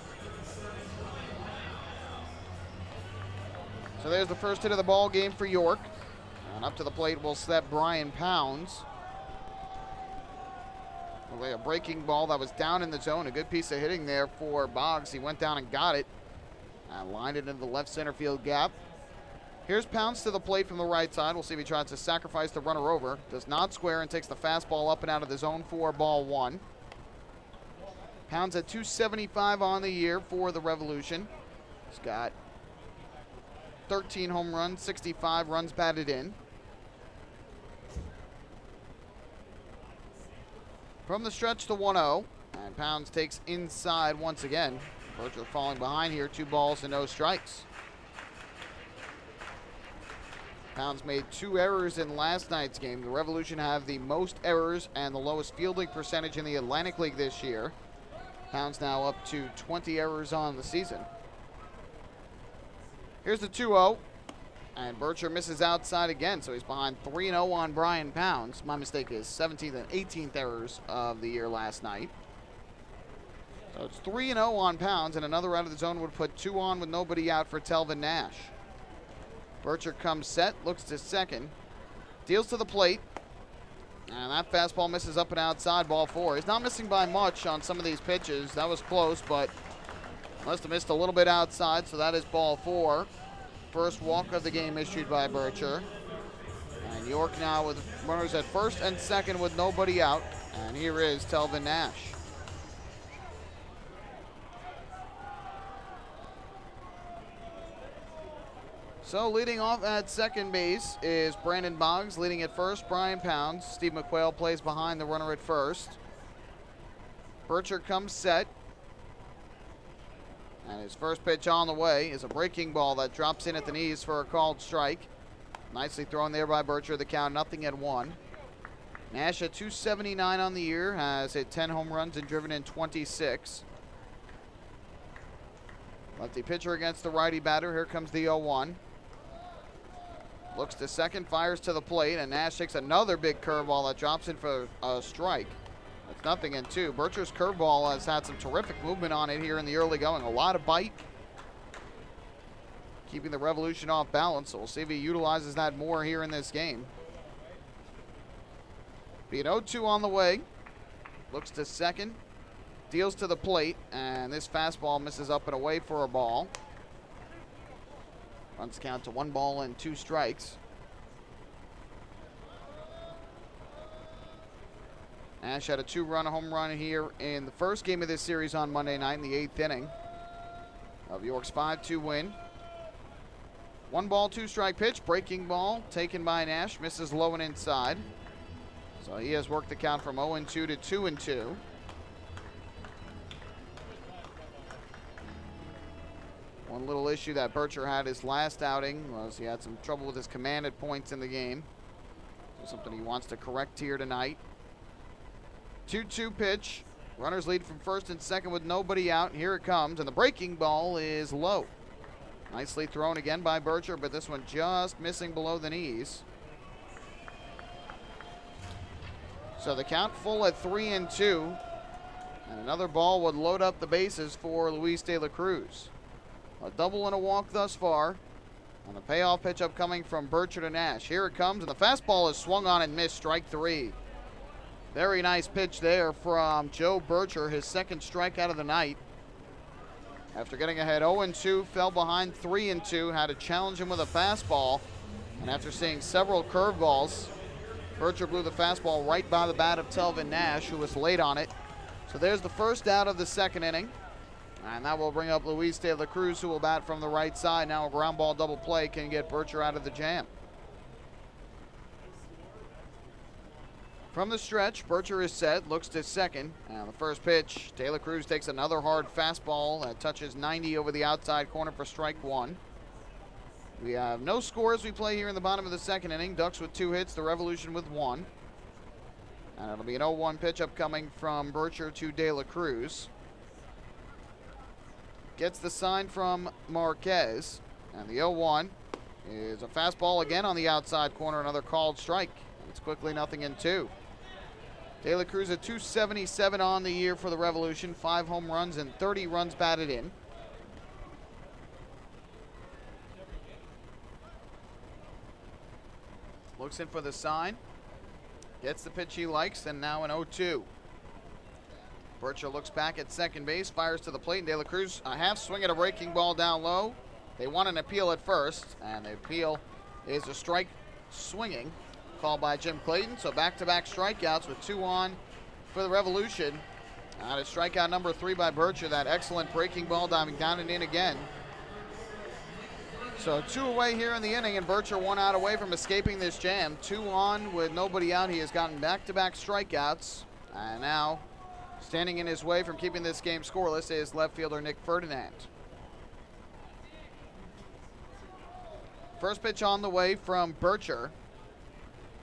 [SPEAKER 3] So there's the first hit of the ball game for York. And up to the plate will step Brian Pounds. Away a breaking ball that was down in the zone. A good piece of hitting there for Boggs. He went down and got it. And lined it into the left center field gap. Here's Pounds to the plate from the right side. We'll see if he tries to sacrifice the runner over. Does not square and takes the fastball up and out of the zone for ball one. Pounds at 275 on the year for the Revolution. He's got 13 home runs, 65 runs batted in. From the stretch to 1-0, and Pounds takes inside once again. Berger falling behind here, 2 balls and no strikes. Pounds made 2 errors in last night's game. The Revolution have the most errors and the lowest fielding percentage in the Atlantic League this year. Pounds now up to 20 errors on the season. Here's the 2-0, and Berger misses outside again, so he's behind 3-0 on Brian Pounds. My mistake is 17th and 18th errors of the year last night. So it's 3-0 on Pounds, and another out of the zone would put 2 on with nobody out for Telvin Nash. Berger comes set, looks to second, deals to the plate, and that fastball misses up and outside, ball 4. He's not missing by much on some of these pitches. That was close, but must have missed a little bit outside, so that is ball 4. First walk of the game issued by Berger. And York now with runners at first and second with nobody out. And here is Telvin Nash. So leading off at second base is Brandon Boggs. Leading at first, Brian Pounds. Steve McQuail plays behind the runner at first. Berger comes set. And his first pitch on the way is a breaking ball that drops in at the knees for a called strike. Nicely thrown there by Berger. The count 0-1. Nash at 279 on the year, has hit 10 home runs and driven in 26. Lefty pitcher against the righty batter. Here comes the 0-1. Looks to second, fires to the plate, and Nash takes another big curveball that drops in for a strike. That's 0-2. Berger's curveball has had some terrific movement on it here in the early going. A lot of bite, keeping the Revolution off balance. So we'll see if he utilizes that more here in this game. Be an 0-2 on the way. Looks to second, deals to the plate, and this fastball misses up and away for a ball. Runs count to 1 ball and 2 strikes. Nash had a 2-run home run here in the first game of this series on Monday night in the 8th inning of York's 5-2 win. 1 ball, 2 strike pitch, breaking ball taken by Nash, misses low and inside. So he has worked the count from 0-2 to 2-2. One little issue that Berger had his last outing was he had some trouble with his command at points in the game. So something he wants to correct here tonight. 2-2 pitch. Runners lead from first and second with nobody out. Here it comes, and the breaking ball is low. Nicely thrown again by Berger, but this one just missing below the knees. So the count full at 3-2. And another ball would load up the bases for Luis De La Cruz. A double and a walk thus far. And the payoff pitch up coming from Berger to Nash. Here it comes, and the fastball is swung on and missed, strike 3. Very nice pitch there from Joe Berger, his second strikeout of the night. After getting ahead 0-2, fell behind 3-2, had to challenge him with a fastball. And after seeing several curveballs, Berger blew the fastball right by the bat of Telvin Nash, who was late on it. So there's the first out of the second inning. And that will bring up Luis De La Cruz, who will bat from the right side. Now a ground ball double play can get Berger out of the jam. From the stretch, Berger is set, looks to second. And the first pitch, De La Cruz takes another hard fastball that touches 90 over the outside corner for strike 1. We have no score as we play here in the bottom of the second inning. Ducks with 2 hits, the Revolution with 1. And it'll be an 0-1 pitch upcoming from Berger to De La Cruz. Gets the sign from Marquez. And the 0-1 is a fastball again on the outside corner, another called strike. It's quickly 0-2. De La Cruz at .277 on the year for the Revolution. 5 home runs and 30 runs batted in. Looks in for the sign. Gets the pitch he likes, and now an 0-2. Bircher looks back at second base, fires to the plate, and De La Cruz a half swing at a breaking ball down low. They want an appeal at first, and the appeal is a strike swinging called by Jim Clayton. So back-to-back strikeouts with 2 on for the Revolution. And a strikeout number 3 by Bircher, that excellent breaking ball diving down and in again. So 2 away here in the inning, and Bircher 1 out away from escaping this jam. 2 on with nobody out. He has gotten back-to-back strikeouts, and now standing in his way from keeping this game scoreless is left fielder Nick Ferdinand. First pitch on the way from Bircher.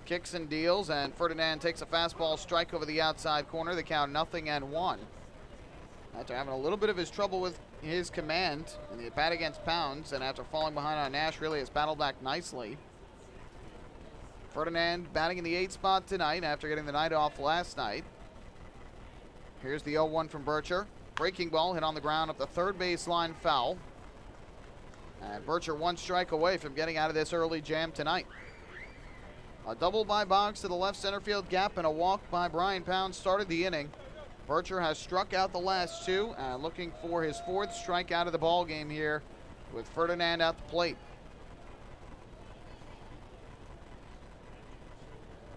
[SPEAKER 3] Kicks and deals, and Ferdinand takes a fastball strike over the outside corner. The count 0-1. After having a little bit of his trouble with his command in the at-bat against Pounds, and after falling behind on Nash, really has battled back nicely. Ferdinand batting in the 8th spot tonight after getting the night off last night. Here's the 0-1 from Bircher. Breaking ball hit on the ground up the third baseline, foul. And Bircher 1 strike away from getting out of this early jam tonight. A double by Boggs to the left center field gap and a walk by Brian Pounds started the inning. Bircher has struck out the last 2 and looking for his 4th strikeout of the ball game here with Ferdinand at the plate.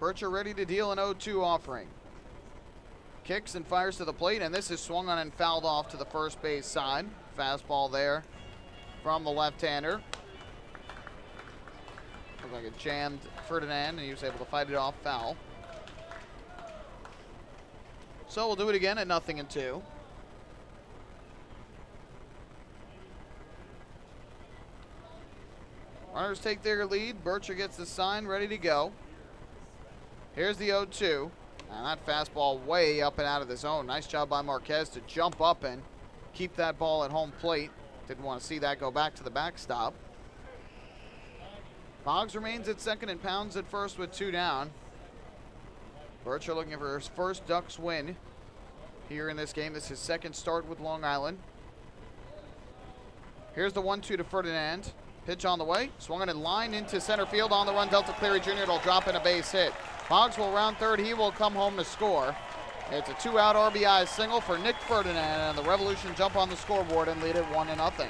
[SPEAKER 3] Bircher ready to deal an 0-2 offering. Kicks and fires to the plate, and this is swung on and fouled off to the first base side. Fastball there from the left-hander. Looked like it jammed Ferdinand, and he was able to fight it off foul. So we'll do it again at 0-2. Runners take their lead. Bircher gets the sign ready to go. Here's the 0-2. And that fastball way up and out of the zone. Nice job by Marquez to jump up and keep that ball at home plate. Didn't want to see that go back to the backstop. Boggs remains at second and Pounds at first with 2 down. Bircher looking for his first Ducks win here in this game. This is his second start with Long Island. Here's the 1-2 to Ferdinand. Pitch on the way. Swung on in line into center field. On the run, Delta Cleary Jr. It'll drop in a base hit. Boggs will round third. He will come home to score. It's a 2-out RBI single for Nick Ferdinand, and the Revolution jump on the scoreboard and lead it 1-0.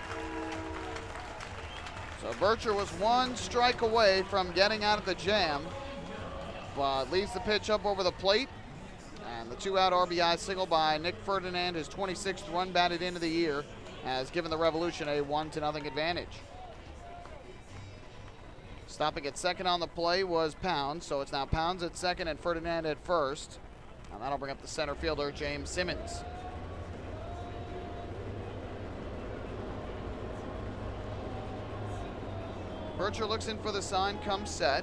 [SPEAKER 3] So Bircher was 1 strike away from getting out of the jam, but leaves the pitch up over the plate. And the 2-out RBI single by Nick Ferdinand, his 26th run batted into the year, has given the Revolution a 1-0 advantage. Stopping at second on the play was Pounds, so it's now Pounds at second and Ferdinand at first. And that'll bring up the center fielder, James Simmons. Bircher looks in for the sign, comes set.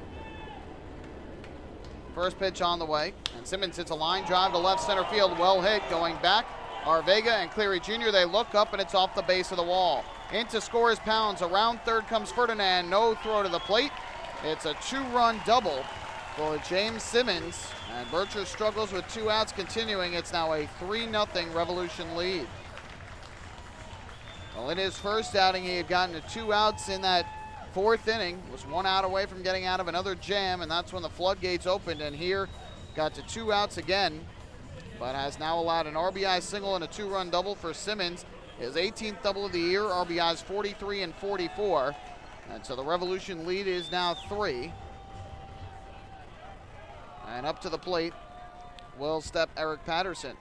[SPEAKER 3] First pitch on the way, and Simmons hits a line drive to left center field, well hit, going back. Arvega and Cleary Jr., they look up and it's off the base of the wall. In to score is Pounds. Around third comes Ferdinand. No throw to the plate. It's a 2-run double for James Simmons. And Bircher struggles with 2 outs continuing. It's now a 3-0 Revolution lead. Well, in his first outing, he had gotten to 2 outs in that 4th inning. Was 1 out away from getting out of another jam, and that's when the floodgates opened. And here, got to 2 outs again, but has now allowed an RBI single and a 2-run double for Simmons. His 18th double of the year, RBIs 43 and 44. And so the Revolution lead is now 3. And up to the plate will step Eric Patterson.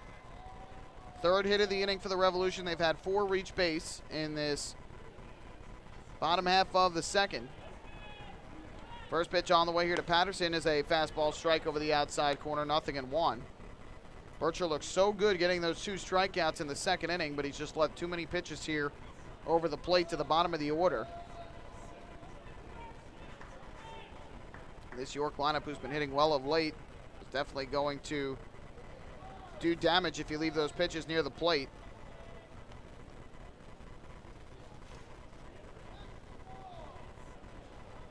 [SPEAKER 3] 3rd hit of the inning for the Revolution. They've had 4 reach base in this bottom half of the 2nd. First pitch on the way here to Patterson is a fastball strike over the outside corner, 0-1. Bircher looks so good getting those 2 strikeouts in the 2nd inning, but he's just left too many pitches here over the plate to the bottom of the order. This York lineup, who's been hitting well of late, is definitely going to do damage if you leave those pitches near the plate.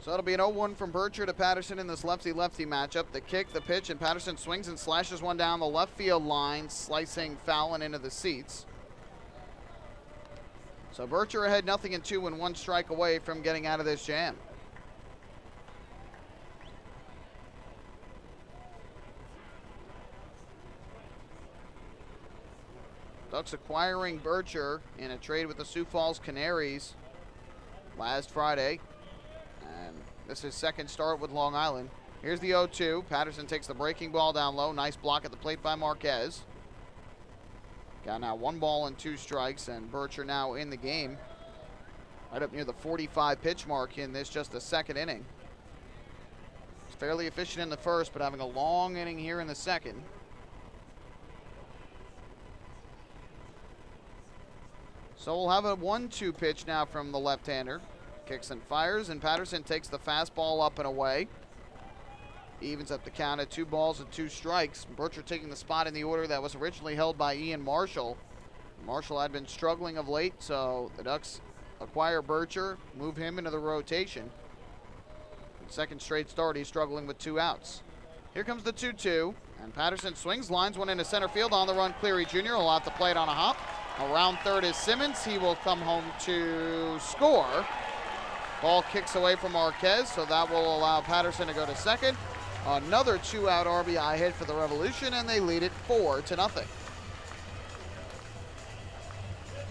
[SPEAKER 3] So it'll be an 0-1 from Bircher to Patterson in this lefty-lefty matchup. The kick, the pitch, and Patterson swings and slashes one down the left field line, slicing foul and into the seats. So Bircher ahead 0-2 and 1 strike away from getting out of this jam. Ducks acquiring Bircher in a trade with the Sioux Falls Canaries last Friday. And this is his second start with Long Island. Here's the 0-2. Patterson takes the breaking ball down low. Nice block at the plate by Marquez. Got now 1 ball and 2 strikes, and Bircher now in the game. Right up near the 45 pitch mark in this just the second inning. He's fairly efficient in the first, but having a long inning here in the second. So we'll have a 1-2 pitch now from the left-hander. Kicks and fires, and Patterson takes the fastball up and away. Evens up the count at 2 balls and 2 strikes. Bircher taking the spot in the order that was originally held by Ian Marshall. Marshall had been struggling of late, so the Ducks acquire Bircher, move him into the rotation. Second straight start, he's struggling with 2 outs. Here comes the 2-2, and Patterson swings, lines one into center field. On the run, Cleary Jr. will have to play it on a hop. Around third is Simmons. He will come home to score. Ball kicks away from Marquez, so that will allow Patterson to go to second. Another 2-out RBI hit for the Revolution, and they lead it 4-0.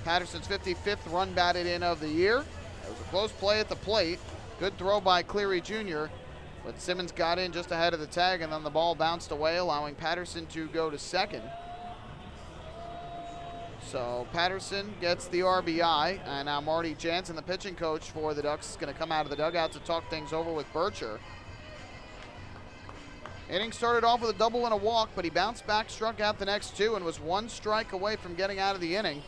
[SPEAKER 3] Patterson's 55th run batted in of the year. It was a close play at the plate. Good throw by Cleary Jr., but Simmons got in just ahead of the tag, and then the ball bounced away, allowing Patterson to go to second. So Patterson gets the RBI, and now Marty Jansen, the pitching coach for the Ducks, is going to come out of the dugout to talk things over with Bircher. Inning started off with a double and a walk, but he bounced back, struck out the next 2, and was 1 strike away from getting out of the inning.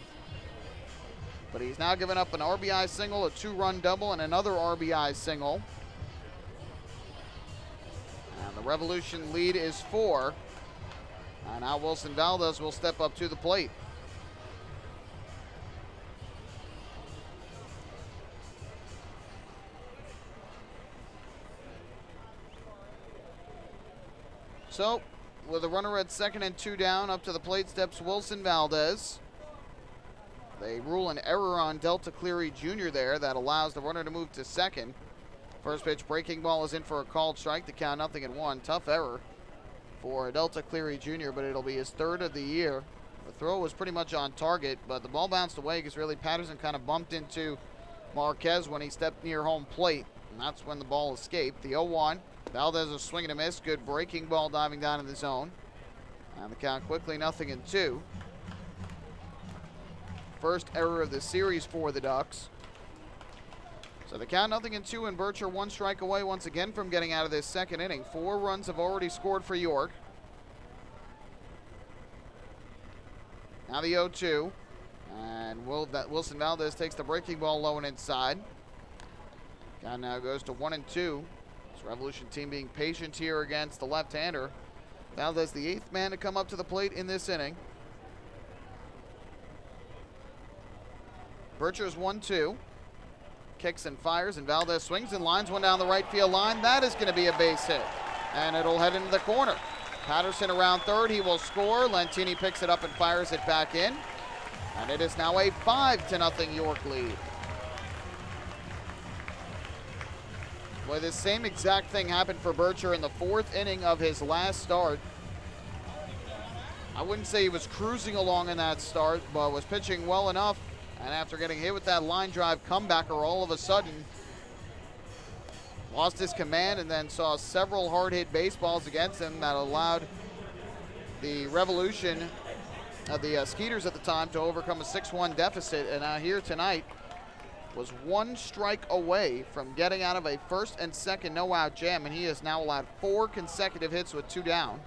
[SPEAKER 3] But he's now given up an RBI single, a 2-run double, and another RBI single. And the Revolution lead is 4. And now Wilson Valdez will step up to the plate. So, with a runner at second and 2 down, up to the plate steps Wilson Valdez. They rule an error on Delta Cleary Jr. there that allows the runner to move to second. First pitch breaking ball is in for a called strike. The count 0-1. Tough error for Delta Cleary Jr., but it'll be his 3rd of the year. The throw was pretty much on target, but the ball bounced away because really Patterson kind of bumped into Marquez when he stepped near home plate, and that's when the ball escaped. The 0-1. Valdez is swinging a miss. Good breaking ball diving down in the zone. And the count quickly 0-2. First error of the series for the Ducks. So the count 0-2, and Bircher 1 strike away once again from getting out of this second inning. 4 runs have already scored for York. Now the 0-2. And Wilson Valdez takes the breaking ball low and inside. Count now goes to 1-2. Revolution team being patient here against the left-hander. Valdez, the 8th man to come up to the plate in this inning. Bircher's 1-2. Kicks and fires, and Valdez swings and lines one down the right field line. That is going to be a base hit, and it'll head into the corner. Patterson around third. He will score. Lentini picks it up and fires it back in. And it is now a 5-0 York lead. Boy, this same exact thing happened for Bircher in the 4th inning of his last start. I wouldn't say he was cruising along in that start, but was pitching well enough. And after getting hit with that line drive comebacker, all of a sudden lost his command and then saw several hard-hit baseballs against him that allowed the Revolution, the Skeeters at the time, to overcome a 6-1 deficit. And now here tonight, was 1 strike away from getting out of a first and second no-out jam, and he has now allowed 4 consecutive hits with 2 down.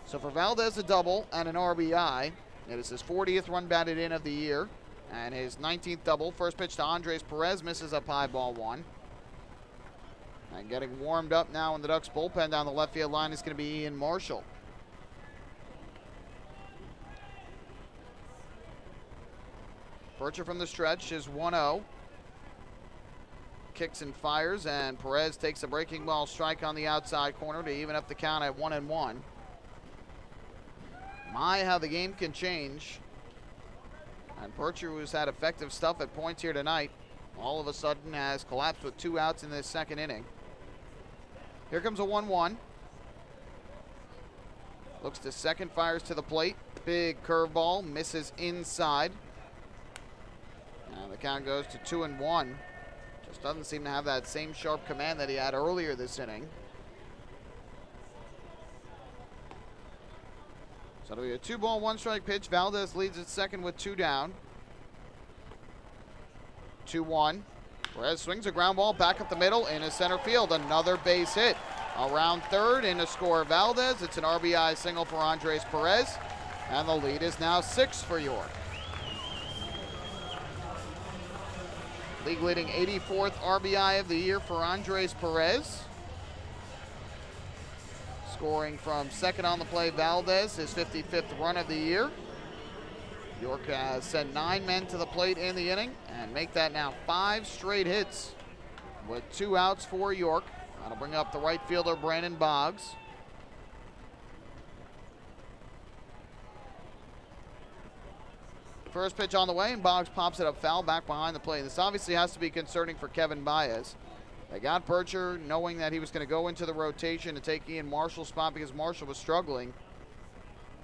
[SPEAKER 3] So for Valdez, a double and an RBI. It is his 40th run batted in of the year, and his 19th double. First pitch to Andres Perez, misses up high, ball 1. And getting warmed up now in the Ducks bullpen down the left field line is going to be Ian Marshall. Bircher from the stretch is 1-0. kicks and fires, and Perez takes a breaking ball strike on the outside corner to even up the count at 1-1. My, how the game can change. And Bircher, who's had effective stuff at points here tonight, all of a sudden has collapsed with 2 outs in this second inning. Here comes a 1-1. Looks to second, fires to the plate. Big curveball, misses inside. And the count goes to 2-1. Just doesn't seem to have that same sharp command that he had earlier this inning. So it'll be a 2-ball, 1-strike pitch. Valdez leads at second with 2 down. 2-1. Perez swings a ground ball back up the middle into center field. Another base hit. Around third in to score Valdez. It's an RBI single for Andres Perez. And the lead is now 6 for York. League leading 84th RBI of the year for Andres Perez. Scoring from second on the play, Valdez, his 55th run of the year. York has sent 9 men to the plate in the inning and make that now 5 straight hits with 2 outs for York. That'll bring up the right fielder, Brandon Boggs. First pitch on the way, and Boggs pops it up foul back behind the plate. This obviously has to be concerning for Kevin Baez. They got Bircher knowing that he was going to go into the rotation to take Ian Marshall's spot because Marshall was struggling.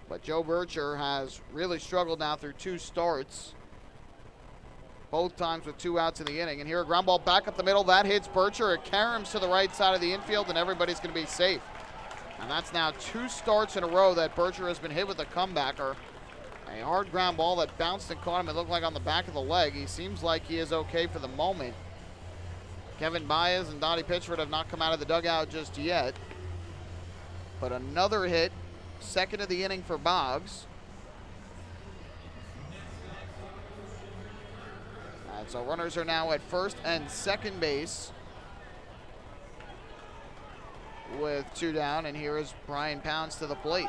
[SPEAKER 3] But Joe Bircher has really struggled now through 2 starts. Both times with 2 outs in the inning. And here a ground ball back up the middle. That hits Bircher. It caroms to the right side of the infield, and everybody's going to be safe. And that's now 2 starts in a row that Bircher has been hit with a comebacker. A hard ground ball that bounced and caught him. It looked like on the back of the leg. He seems like he is okay for the moment. Kevin Baez and Dottie Pitchford have not come out of the dugout just yet. But another hit, second of the inning for Boggs. And so runners are now at first and second base with 2 down. And here is Brian Pounds to the plate.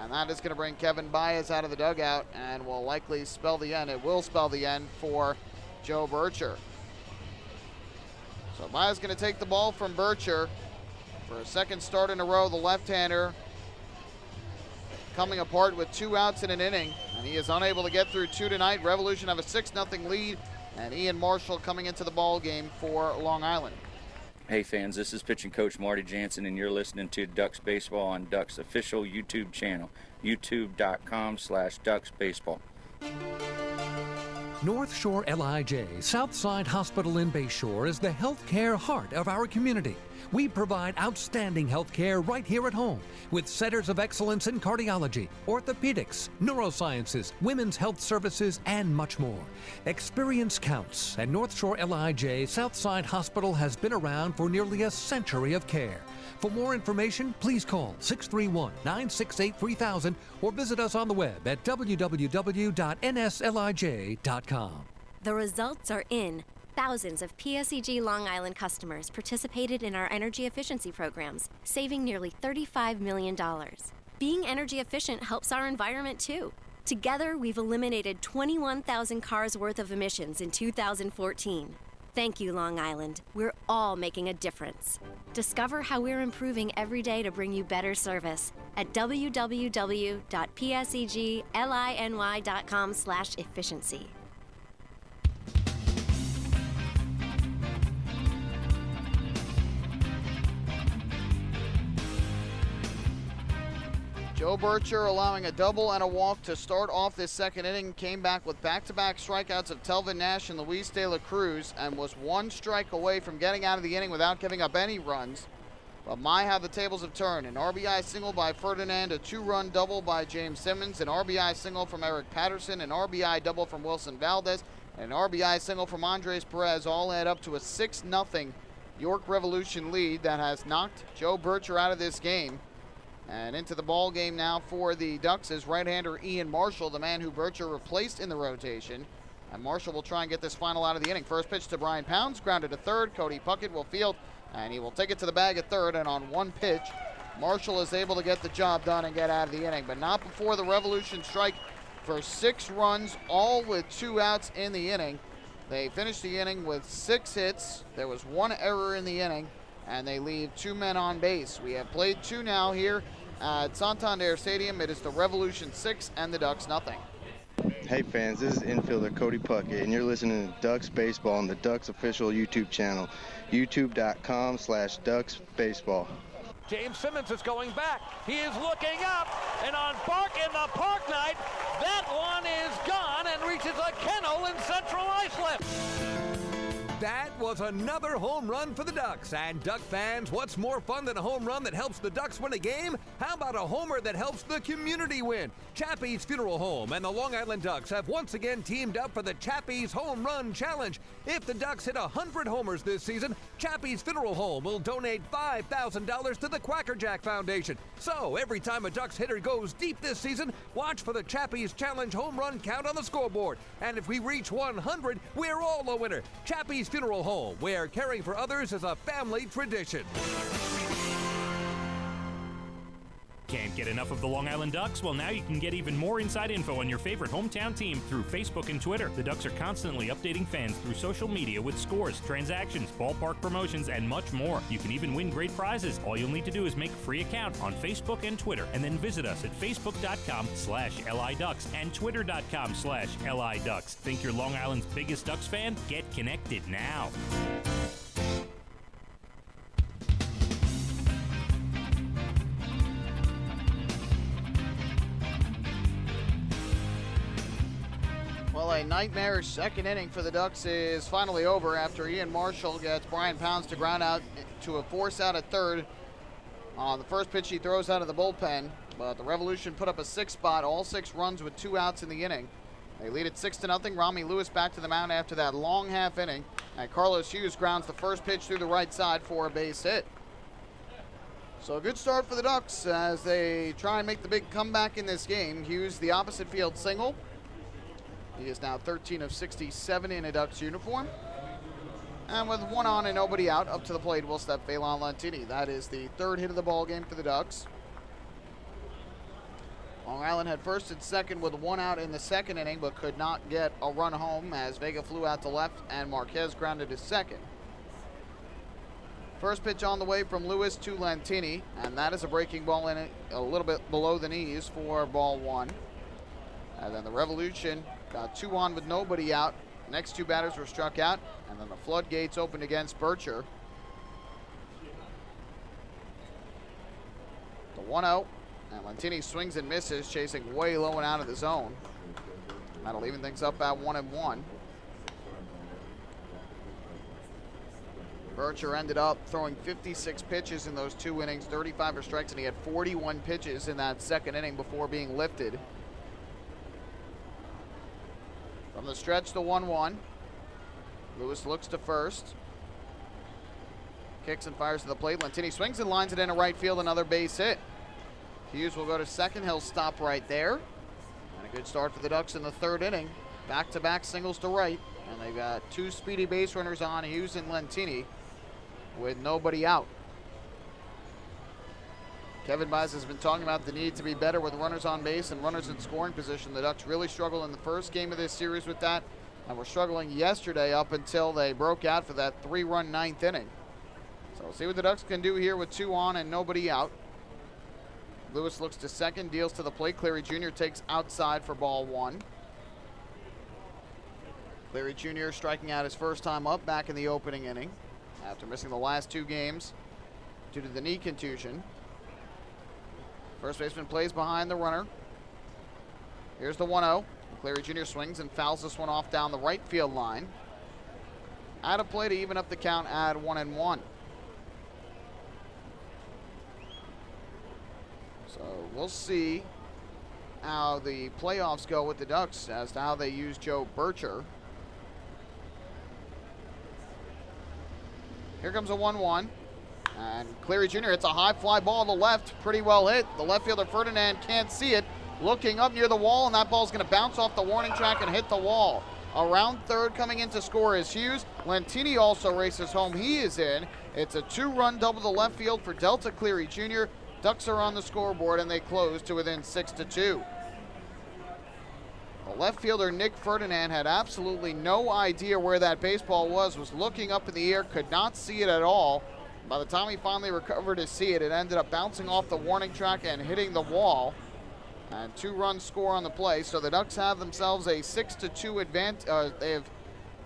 [SPEAKER 3] And that is going to bring Kevin Baez out of the dugout and will likely spell the end. It will spell the end for Joe Bircher. So Baez going to take the ball from Bircher for a second start in a row. The left-hander coming apart with 2 outs in an inning, and he is unable to get through 2 tonight. Revolution have a 6-0 lead, and Ian Marshall coming into the ball game for Long Island.
[SPEAKER 9] Hey fans, this is pitching coach Marty Jansen, and you're listening to Ducks Baseball on Ducks official YouTube channel, youtube.com/DucksBaseball.
[SPEAKER 1] North Shore LIJ Southside Hospital in Bayshore is the healthcare heart of our community. We provide outstanding healthcare right here at home with centers of excellence in cardiology, orthopedics, neurosciences, women's health services, and much more. Experience counts, and North Shore LIJ Southside Hospital has been around for nearly a century of care. For more information, please call 631-968-3000 or visit us on the web at www.nslij.com.
[SPEAKER 18] The results are in. Thousands of PSEG Long Island customers participated in our energy efficiency programs, saving nearly $35 million. Being energy efficient helps our environment too. Together, we've eliminated 21,000 cars worth of emissions in 2014. Thank you, Long Island. We're all making a difference. Discover how we're improving every day to bring you better service at www.pseglyny.com/efficiency.
[SPEAKER 3] Joe Bircher allowing a double and a walk to start off this second inning. Came back with back-to-back strikeouts of Telvin Nash and Luis De La Cruz and was 1 strike away from getting out of the inning without giving up any runs. But my, how the tables have turned. An RBI single by Ferdinand, a 2-run double by James Simmons, an RBI single from Eric Patterson, an RBI double from Wilson Valdez, and an RBI single from Andres Perez all add up to a 6-0 York Revolution lead that has knocked Joe Bircher out of this game. And into the ball game now for the Ducks is right-hander Ian Marshall, the man who Bircher replaced in the rotation. And Marshall will try and get this final out of the inning. First pitch to Brian Pounds, grounded to third. Cody Puckett will field, and he will take it to the bag at third. And on 1 pitch, Marshall is able to get the job done and get out of the inning. But not before the Revolution strike for 6 runs, all with 2 outs in the inning. They finished the inning with 6 hits. There was 1 error in the inning, and they leave 2 men on base. We have played 2 now here at Santander Stadium. It is the Revolution 6 and the Ducks nothing.
[SPEAKER 19] Hey fans, this is infielder Cody Puckett, and you're listening to Ducks Baseball on the Ducks official YouTube channel, youtube.com/DucksBaseball.
[SPEAKER 2] James Simmons is going back. He is looking up, and on Park in the Park Night, that one is gone and reaches a kennel in Central Islip.
[SPEAKER 1] That was another home run for the Ducks. And Duck fans, what's more fun than a home run that helps the Ducks win a game? How about a homer that helps the community win? Chappie's Funeral Home and the Long Island Ducks have once again teamed up for the Chappie's Home Run Challenge. If the Ducks hit 100 homers this season, Chappie's Funeral Home will donate $5,000 to the Quackerjack Foundation. So every time a Ducks hitter goes deep this season, watch for the Chappie's Challenge home run count on the scoreboard. And if we reach 100, we're all a winner. Chappie's Funeral Home, where caring for others is a family tradition.
[SPEAKER 5] Can't get enough of the Long Island Ducks? Well, now you can get even more inside info on your favorite hometown team through Facebook and Twitter. The Ducks are constantly updating fans through social media with scores, transactions, ballpark promotions, and much more. You can even win great prizes. All you'll need to do is make a free account on Facebook and Twitter, and then visit us at facebook.com/LIDucks and twitter.com/LIDucks. Think you're Long Island's biggest Ducks fan? Get connected now.
[SPEAKER 3] Well, a nightmarish second inning for the Ducks is finally over after Ian Marshall gets Brian Pounds to ground out to a force out at third. On the first pitch, he throws out of the bullpen, but the Revolution put up a 6 spot, all 6 runs with 2 outs in the inning. They lead it 6-0. Rami Lewis back to the mound after that long half inning, and Carlos Hughes grounds the first pitch through the right side for a base hit. So a good start for the Ducks as they try and make the big comeback in this game. Hughes, the opposite field single. He is now 13 of 67 in a Ducks uniform. And with 1 on and nobody out, up to the plate will step Phelan Lentini. That is the 3rd hit of the ball game for the Ducks. Long Island had first and second with 1 out in the second inning, but could not get a run home as Vega flew out to left and Marquez grounded to second. First pitch on the way from Lewis to Lentini, and that is a breaking ball in it, a little bit below the knees for ball 1. And then the Revolution got 2 on with nobody out. Next 2 batters were struck out, and then the floodgates opened against Bircher. The 1-0, and Lentini swings and misses, chasing way low and out of the zone. That'll even things up at 1-1. Bircher ended up throwing 56 pitches in those 2 innings, 35 are strikes, and he had 41 pitches in that second inning before being lifted. From the stretch, the 1-1. Lewis looks to first. Kicks and fires to the plate. Lentini swings and lines it into right field, another base hit. Hughes will go to second. He'll stop right there. And a good start for the Ducks in the 3rd inning. Back-to-back singles to right. And they've got 2 speedy base runners on, Hughes and Lentini, with nobody out. Kevin Baez has been talking about the need to be better with runners on base and runners in scoring position. The Ducks really struggled in the first game of this series with that, and were struggling yesterday up until they broke out for that 3-run 9th inning. So we'll see what the Ducks can do here with 2 on and nobody out. Lewis looks to second, deals to the plate. Cleary Jr. takes outside for ball 1. Cleary Jr. striking out his first time up back in the opening inning after missing the last 2 games due to the knee contusion. First baseman plays behind the runner. Here's the 1-0. Cleary Jr. swings and fouls this one off down the right field line. Out of play to even up the count at 1-1. So we'll see how the playoffs go with the Ducks as to how they use Joe Bircher. Here comes a 1-1. And Cleary Jr. hits a high fly ball to left, pretty well hit. The left fielder Ferdinand can't see it. Looking up near the wall, and that ball's going to bounce off the warning track and hit the wall. Around third coming in to score is Hughes. Lentini also races home. He is in. It's a 2-run double to left field for Delta Cleary Jr. Ducks are on the scoreboard, and they close to within 6-2. The left fielder Nick Ferdinand had absolutely no idea where that baseball was looking up in the air, could not see it at all. By the time he finally recovered to see it, it ended up bouncing off the warning track and hitting the wall. And 2-run score on the play, so the Ducks have themselves a 6-2 advantage. They have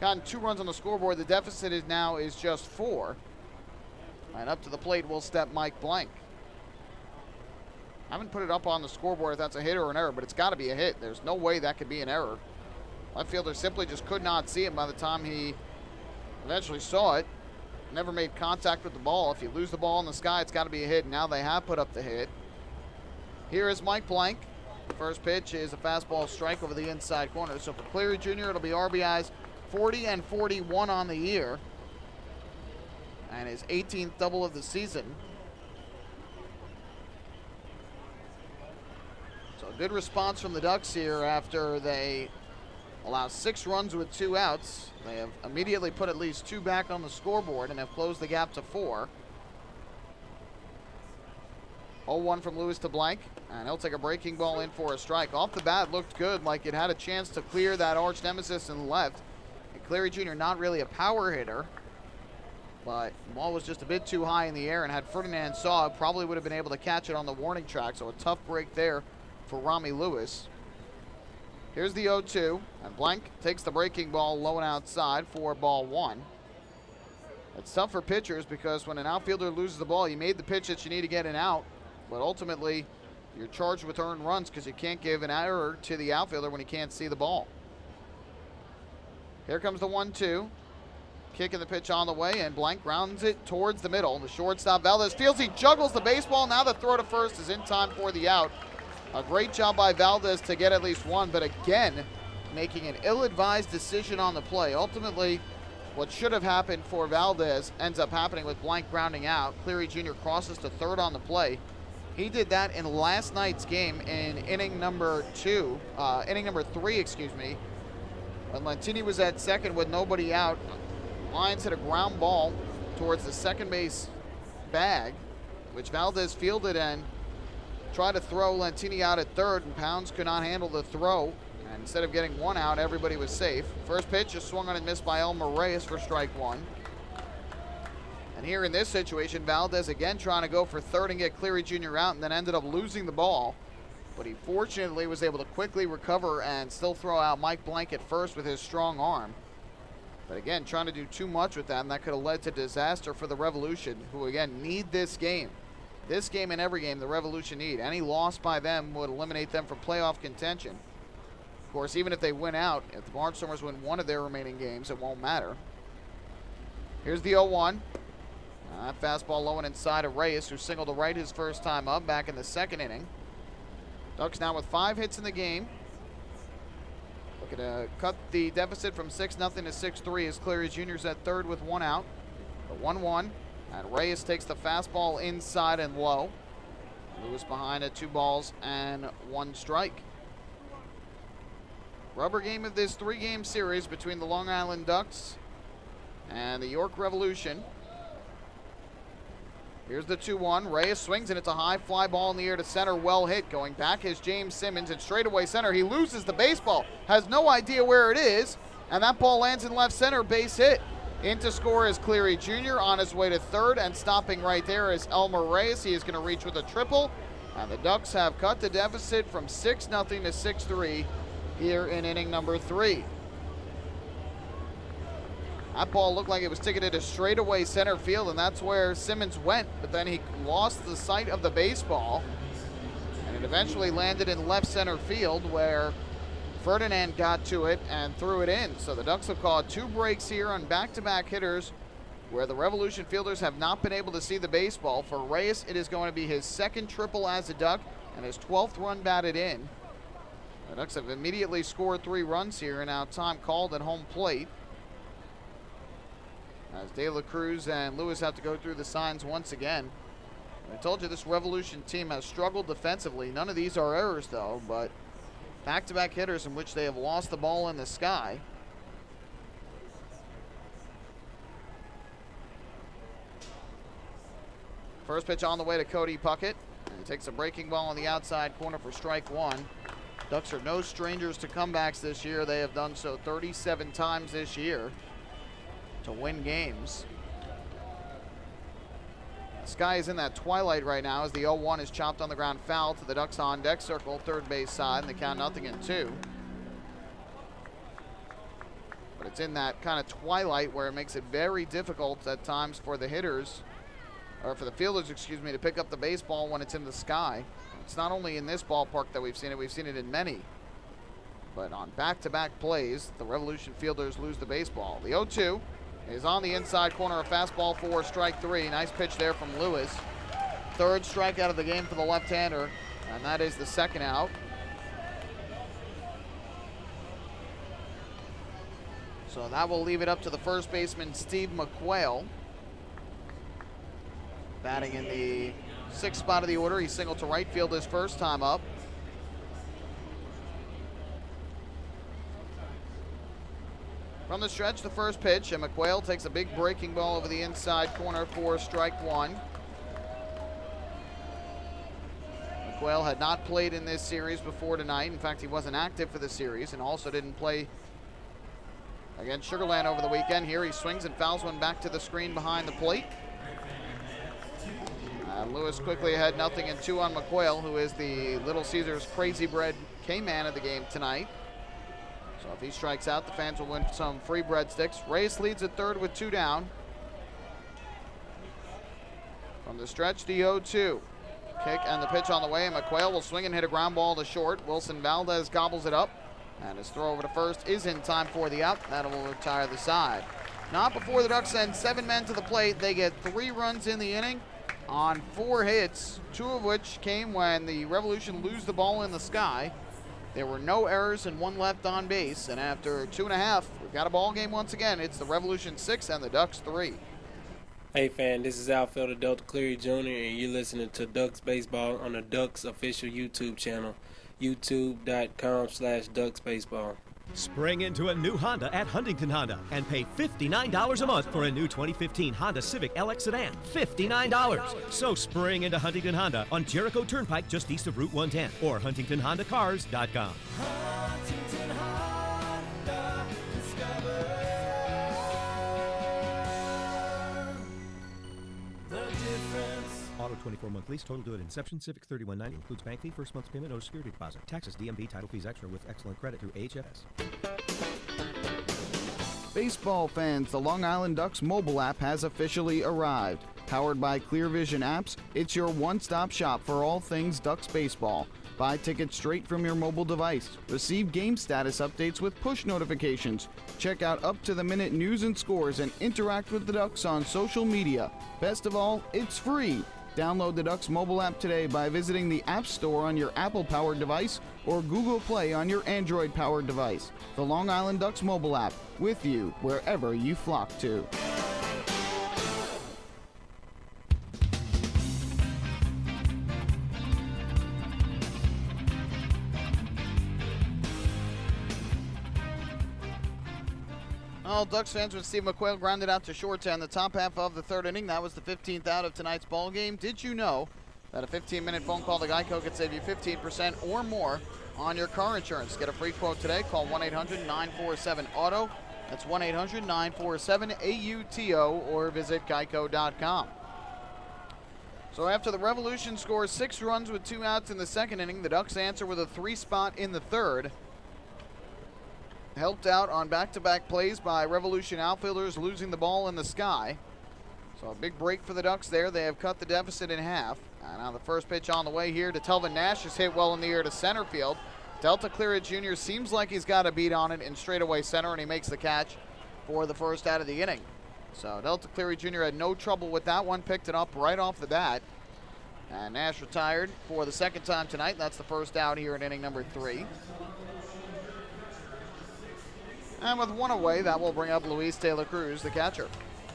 [SPEAKER 3] gotten 2 runs on the scoreboard. The deficit is just 4. And up to the plate will step Mike Blank. I haven't put it up on the scoreboard if that's a hit or an error, but it's got to be a hit. There's no way that could be an error. Left fielder simply just could not see it by the time he eventually saw it. Never made contact with the ball. If you lose the ball in the sky, it's got to be a hit. Now they have put up the hit. Here is Mike Blank. First pitch is a fastball strike over the inside corner. So for Cleary Jr., it'll be RBIs 40 and 41 on the year. And his 18th double of the season. So a good response from the Ducks here after they allow 6 runs with 2 outs. They have immediately put at least 2 back on the scoreboard and have closed the gap to 4. 0-1 from Lewis to Blank, and he'll take a breaking ball in for a strike. Off the bat, looked good, like it had a chance to clear that arch nemesis in the left. And Cleary Jr. not really a power hitter, but the ball was just a bit too high in the air, and had Ferdinand saw it, probably would have been able to catch it on the warning track, so a tough break there for Rami Lewis. Here's the 0-2, and Blank takes the breaking ball low and outside for ball 1. It's tough for pitchers because when an outfielder loses the ball, you made the pitch that you need to get an out, but ultimately you're charged with earned runs because you can't give an error to the outfielder when he can't see the ball. Here comes the 1-2. Kicking the pitch on the way, and Blank grounds it towards the middle. The shortstop Valdez fields, he juggles the baseball. Now the throw to first is in time for the out. A great job by Valdez to get at least 1, but again, making an ill-advised decision on the play. Ultimately, what should have happened for Valdez ends up happening with Blank grounding out. Cleary Jr. crosses to third on the play. He did that in last night's game in inning number 3, when Lentini was at second with nobody out. Lions hit a ground ball towards the second base bag, which Valdez fielded and tried to throw Lentini out at third, and Pounds could not handle the throw. And instead of getting 1 out, everybody was safe. First pitch is swung on and missed by Elmer Reyes for strike 1. And here in this situation, Valdez again trying to go for third and get Cleary Jr. out, and then ended up losing the ball. But he fortunately was able to quickly recover and still throw out Mike Blank at first with his strong arm. But again, trying to do too much with that, and that could have led to disaster for the Revolution, who again need this game. This game and every game the Revolution need. Any loss by them would eliminate them from playoff contention. Of course, even if they win out, if the Barnstormers win one of their remaining games, it won't matter. Here's the 0-1. Fastball low and inside of Reyes, who singled to right his first time up back in the second inning. Ducks now with 5 hits in the game. Looking to cut the deficit from 6-0 to 6-3 as Cleary Jr.'s at third with 1 out. The 1-1. And Reyes takes the fastball inside and low. Lewis behind at 2 balls and 1 strike. Rubber game of this 3-game series between the Long Island Ducks and the York Revolution. Here's the 2-1. Reyes swings, and it's a high fly ball in the air to center. Well hit. Going back is James Simmons, and straightaway center. He loses the baseball. Has no idea where it is, and that ball lands in left center. Base hit. In to score is Cleary Jr. on his way to third, and stopping right there is Elmer Reyes. He is going to reach with a triple, and the Ducks have cut the deficit from 6-0 to 6-3 here in inning number 3. That ball looked like it was ticketed to straightaway center field, and that's where Simmons went, but then he lost the sight of the baseball, and it eventually landed in left center field where Ferdinand got to it and threw it in. So the Ducks have called 2 breaks here on back-to-back hitters where the Revolution fielders have not been able to see the baseball. For Reyes, it is going to be his 2nd triple as a Duck and his 12th run batted in. The Ducks have immediately scored 3 runs here, and now time called at home plate, as De La Cruz and Lewis have to go through the signs once again. I told you this Revolution team has struggled defensively. None of these are errors, though, but back-to-back hitters in which they have lost the ball in the sky. First pitch on the way to Cody Puckett. And he takes a breaking ball on the outside corner for strike 1. Ducks are no strangers to comebacks this year. They have done so 37 times this year to win games. Sky is in that twilight right now as the 0-1 is chopped on the ground foul to the Ducks on deck circle, third base side, and they count 0-2. But it's in that kind of twilight where it makes it very difficult at times for the hitters, or for the fielders, excuse me, to pick up the baseball when it's in the sky. It's not only in this ballpark that we've seen it in many. But on back-to-back plays, the Revolution fielders lose the baseball. The 0-2 is on the inside corner, a fastball for strike three. Nice pitch there from Lewis. Third strikeout of the game for the left-hander, and that is the second out. So that will leave it up to the first baseman, Steve McQuail. Batting in the sixth spot of the order. He singled to right field his first time up. From the stretch, the first pitch, and McQuail takes a big breaking ball over the inside corner for strike one. McQuail had not played in this series before tonight. In fact, he wasn't active for the series and also didn't play against Sugar Land over the weekend. Here he swings and fouls one back to the screen behind the plate. Lewis quickly ahead, 0-2 on McQuail, who is the Little Caesars Crazy Bread K-Man of the game tonight. So if he strikes out, the fans will win some free breadsticks. Reyes leads at third with 2 down. From the stretch, the 0-2. Kick and the pitch on the way, and McQuail will swing and hit a ground ball to short. Wilson Valdez gobbles it up, and his throw over to first is in time for the out. That will retire the side. Not before the Ducks send 7 men to the plate. They get 3 runs in the inning on 4 hits, 2 of which came when the Revolution lose the ball in the sky. There were no errors and 1 left on base, and after 2.5, we've got a ball game once again. It's the Revolution 6 and the Ducks 3.
[SPEAKER 20] Hey fan, this is outfielder Delta Cleary Jr. and you're listening to Ducks Baseball on the Ducks official YouTube channel, youtube.com/DucksBaseball.
[SPEAKER 21] Spring into a new Honda at Huntington Honda and pay $59 a month for a new 2015 Honda Civic LX sedan. $59. So spring into Huntington Honda on Jericho Turnpike just east of Route 110 or HuntingtonHondaCars.com.
[SPEAKER 11] Huntington Honda, discover the difference.
[SPEAKER 22] Auto 24-month lease, total due at inception. Civic $31.90 includes bank fee, first month's payment, no security deposit. Taxes, DMV, title fees extra with excellent credit through HFS.
[SPEAKER 14] Baseball fans, the Long Island Ducks mobile app has officially arrived. Powered by Clear Vision Apps, it's your one-stop shop for all things Ducks baseball. Buy tickets straight from your mobile device. Receive game status updates with push notifications. Check out up-to-the-minute news and scores and interact with the Ducks on social media. Best of all, it's free. Download the Ducks mobile app today by visiting the App Store on your Apple-powered device or Google Play on your Android-powered device. The Long Island Ducks mobile app, with you wherever you flock to.
[SPEAKER 3] Well, Ducks fans, with Steve McQuail grounded out to short in the top half of the third inning. That was the 15th out of tonight's ball game. Did you know that a 15-minute phone call to Geico could save you 15% or more on your car insurance? Get a free quote today. Call 1-800-947-AUTO. That's 1-800-947-AUTO or visit geico.com. So after the Revolution scores 6 runs with 2 outs in the second inning, the Ducks answer with a 3 spot in the third. Helped out on back-to-back plays by Revolution outfielders losing the ball in the sky. So a big break for the Ducks there. They have cut the deficit in half. And now the first pitch on the way here to Telvin Nash is hit well in the air to center field. Delta Cleary Jr. seems like he's got a beat on it in straightaway center, and he makes the catch for the first out of the inning. So Delta Cleary Jr. had no trouble with that one, picked it up right off the bat. And Nash retired for the second time tonight. That's the first out here in inning number 3. And with 1 away, that will bring up Luis Taylor Cruz, the catcher.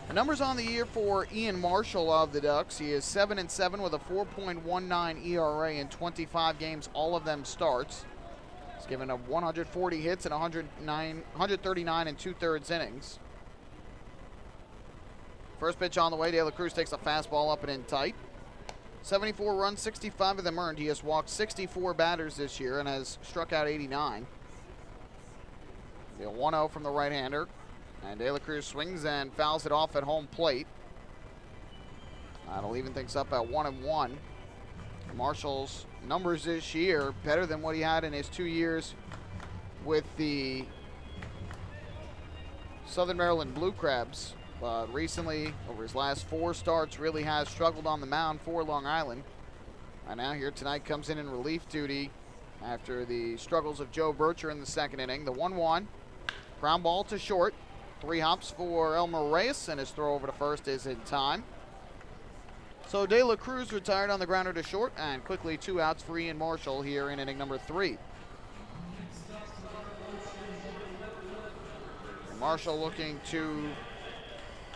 [SPEAKER 3] The numbers on the year for Ian Marshall of the Ducks. He is 7-7 with a 4.19 ERA in 25 games, all of them starts. He's given up 140 hits in 139 and 2/3 innings. First pitch on the way, Taylor Cruz takes a fastball up and in tight. 74 runs, 65 of them earned. He has walked 64 batters this year and has struck out 89. The 1-0 from the right-hander. And De La Cruz swings and fouls it off at home plate. That'll even things up at 1-1. Marshall's numbers this year better than what he had in his 2 years with the Southern Maryland Blue Crabs. But recently, over his last 4 starts, really has struggled on the mound for Long Island. And now here tonight comes in relief duty after the struggles of Joe Bircher in the second inning. The 1-1, ground ball to short. 3 hops for Elmer Reyes, and his throw over to first is in time. So De La Cruz retired on the grounder to short, and quickly 2 outs for Ian Marshall here in inning number 3. Marshall looking to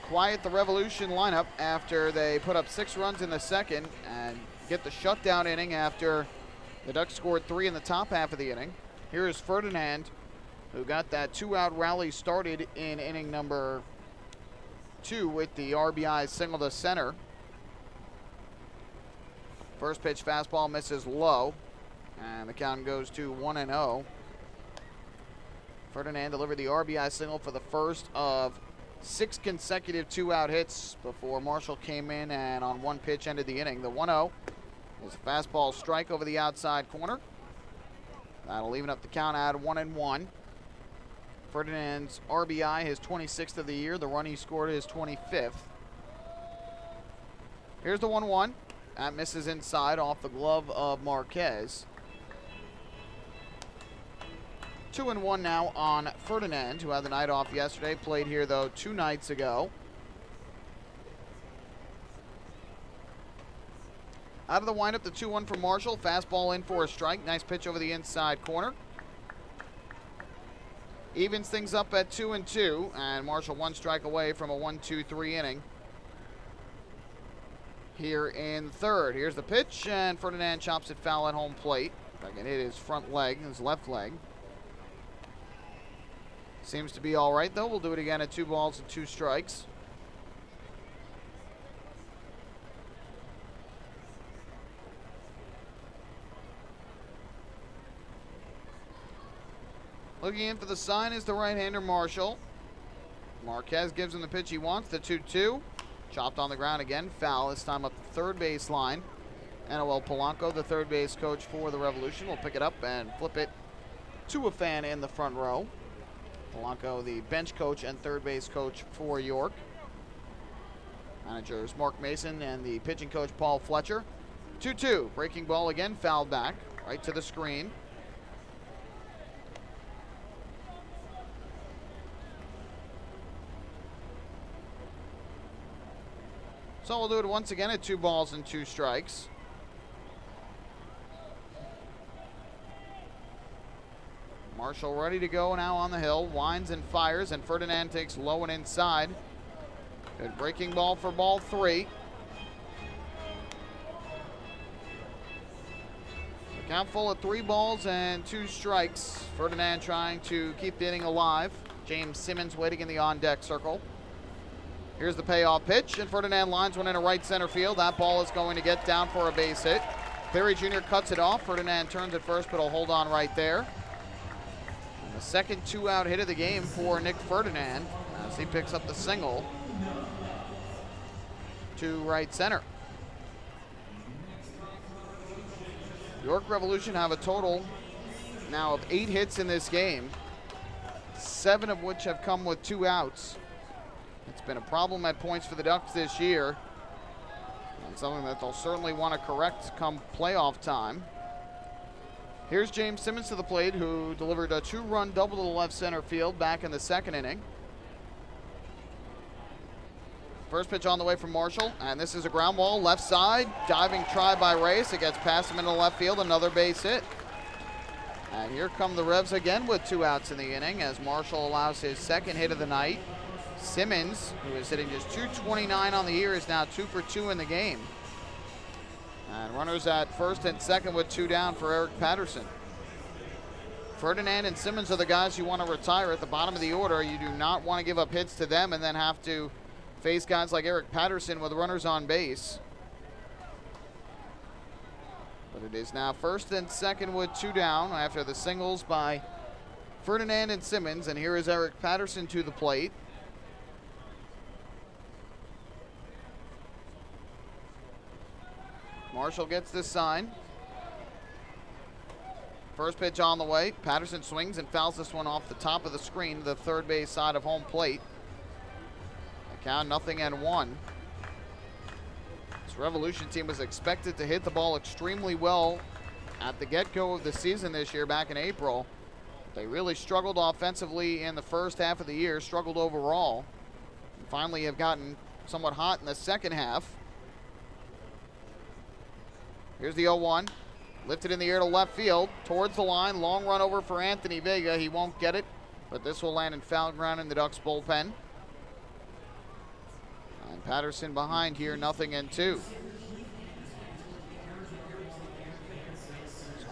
[SPEAKER 3] quiet the Revolution lineup after they put up 6 runs in the second and get the shutdown inning after the Ducks scored 3 in the top half of the inning. Here is Ferdinand, who got that 2-out rally started in inning number 2 with the RBI single to center. First pitch fastball misses low, and the count goes to 1-0. Ferdinand delivered the RBI single for the first of 6 consecutive 2-out hits before Marshall came in and on 1 pitch ended the inning. The 1-0 is a fastball strike over the outside corner. That'll even up the count at 1-1. Ferdinand's RBI, his 26th of the year. The run he scored is 25th. Here's the 1-1. That misses inside off the glove of Marquez. 2-1 now on Ferdinand, who had the night off yesterday. Played here, though, 2 nights ago. Out of the windup, the 2-1 from Marshall. Fastball in for a strike. Nice pitch over the inside corner. Evens things up at 2-2, and Marshall 1 strike away from a 1-2-3 inning here in third. Here's the pitch, and Ferdinand chops it foul at home plate. If I can hit his front leg, his left leg. Seems to be all right, though. We'll do it again at 2 balls and 2 strikes. Looking in for the sign is the right-hander Marshall. Marquez gives him the pitch he wants, the 2-2. Chopped on the ground again, foul, this time up the third base line. Noel Polanco, the third base coach for the Revolution, will pick it up and flip it to a fan in the front row. Polanco, the bench coach and third base coach for York. Managers Mark Mason and the pitching coach Paul Fletcher. 2-2, breaking ball again, fouled back, right to the screen. So we'll do it once again at 2 balls and 2 strikes. Marshall ready to go now on the hill. Winds and fires, and Ferdinand takes low and inside. Good breaking ball for ball 3. The count full at 3 balls and 2 strikes. Ferdinand trying to keep the inning alive. James Simmons waiting in the on-deck circle. Here's the payoff pitch, and Ferdinand lines one into right center field. That ball is going to get down for a base hit. Cleary Jr. cuts it off. Ferdinand turns at first, but he'll hold on right there. And the second 2-out hit of the game for Nick Ferdinand as he picks up the single to right center. York Revolution have a total now of 8 hits in this game, 7 of which have come with 2 outs. It's been a problem at points for the Ducks this year, and something that they'll certainly want to correct come playoff time. Here's James Simmons to the plate, who delivered a 2-run double to the left center field back in the second inning. First pitch on the way from Marshall, and this is a ground ball, left side, diving try by Reyes. It gets past him into left field, another base hit. And here come the Revs again with 2 outs in the inning as Marshall allows his second hit of the night. Simmons, who is hitting just .229 on the year, is now 2 for 2 in the game. And runners at first and second with 2 down for Eric Patterson. Ferdinand and Simmons are the guys you want to retire at the bottom of the order. You do not want to give up hits to them and then have to face guys like Eric Patterson with runners on base. But it is now first and second with 2 down after the singles by Ferdinand and Simmons. And here is Eric Patterson to the plate. Marshall gets this sign. First pitch on the way. Patterson swings and fouls this one off the top of the screen to the third base side of home plate. The count 0-1. This Revolution team was expected to hit the ball extremely well at the get-go of the season this year back in April. They really struggled offensively in the first half of the year, struggled overall, and finally have gotten somewhat hot in the second half. Here's the 0-1. Lifted in the air to left field, towards the line. Long run over for Anthony Vega. He won't get it, but this will land in foul ground in the Ducks bullpen. And Patterson behind here, 0-2. So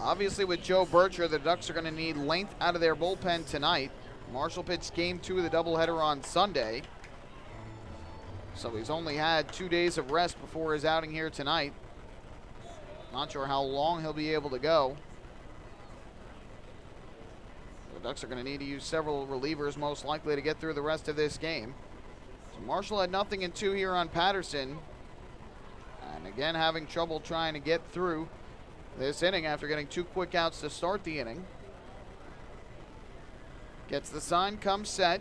[SPEAKER 3] obviously with Joe Bircher, the Ducks are going to need length out of their bullpen tonight. Marshall pitched game 2 of the doubleheader on Sunday. So he's only had 2 days of rest before his outing here tonight. Not sure how long he'll be able to go. The Ducks are going to need to use several relievers most likely to get through the rest of this game. So Marshall had 0-2 here on Patterson. And again having trouble trying to get through this inning after getting 2 quick outs to start the inning. Gets the sign, comes set.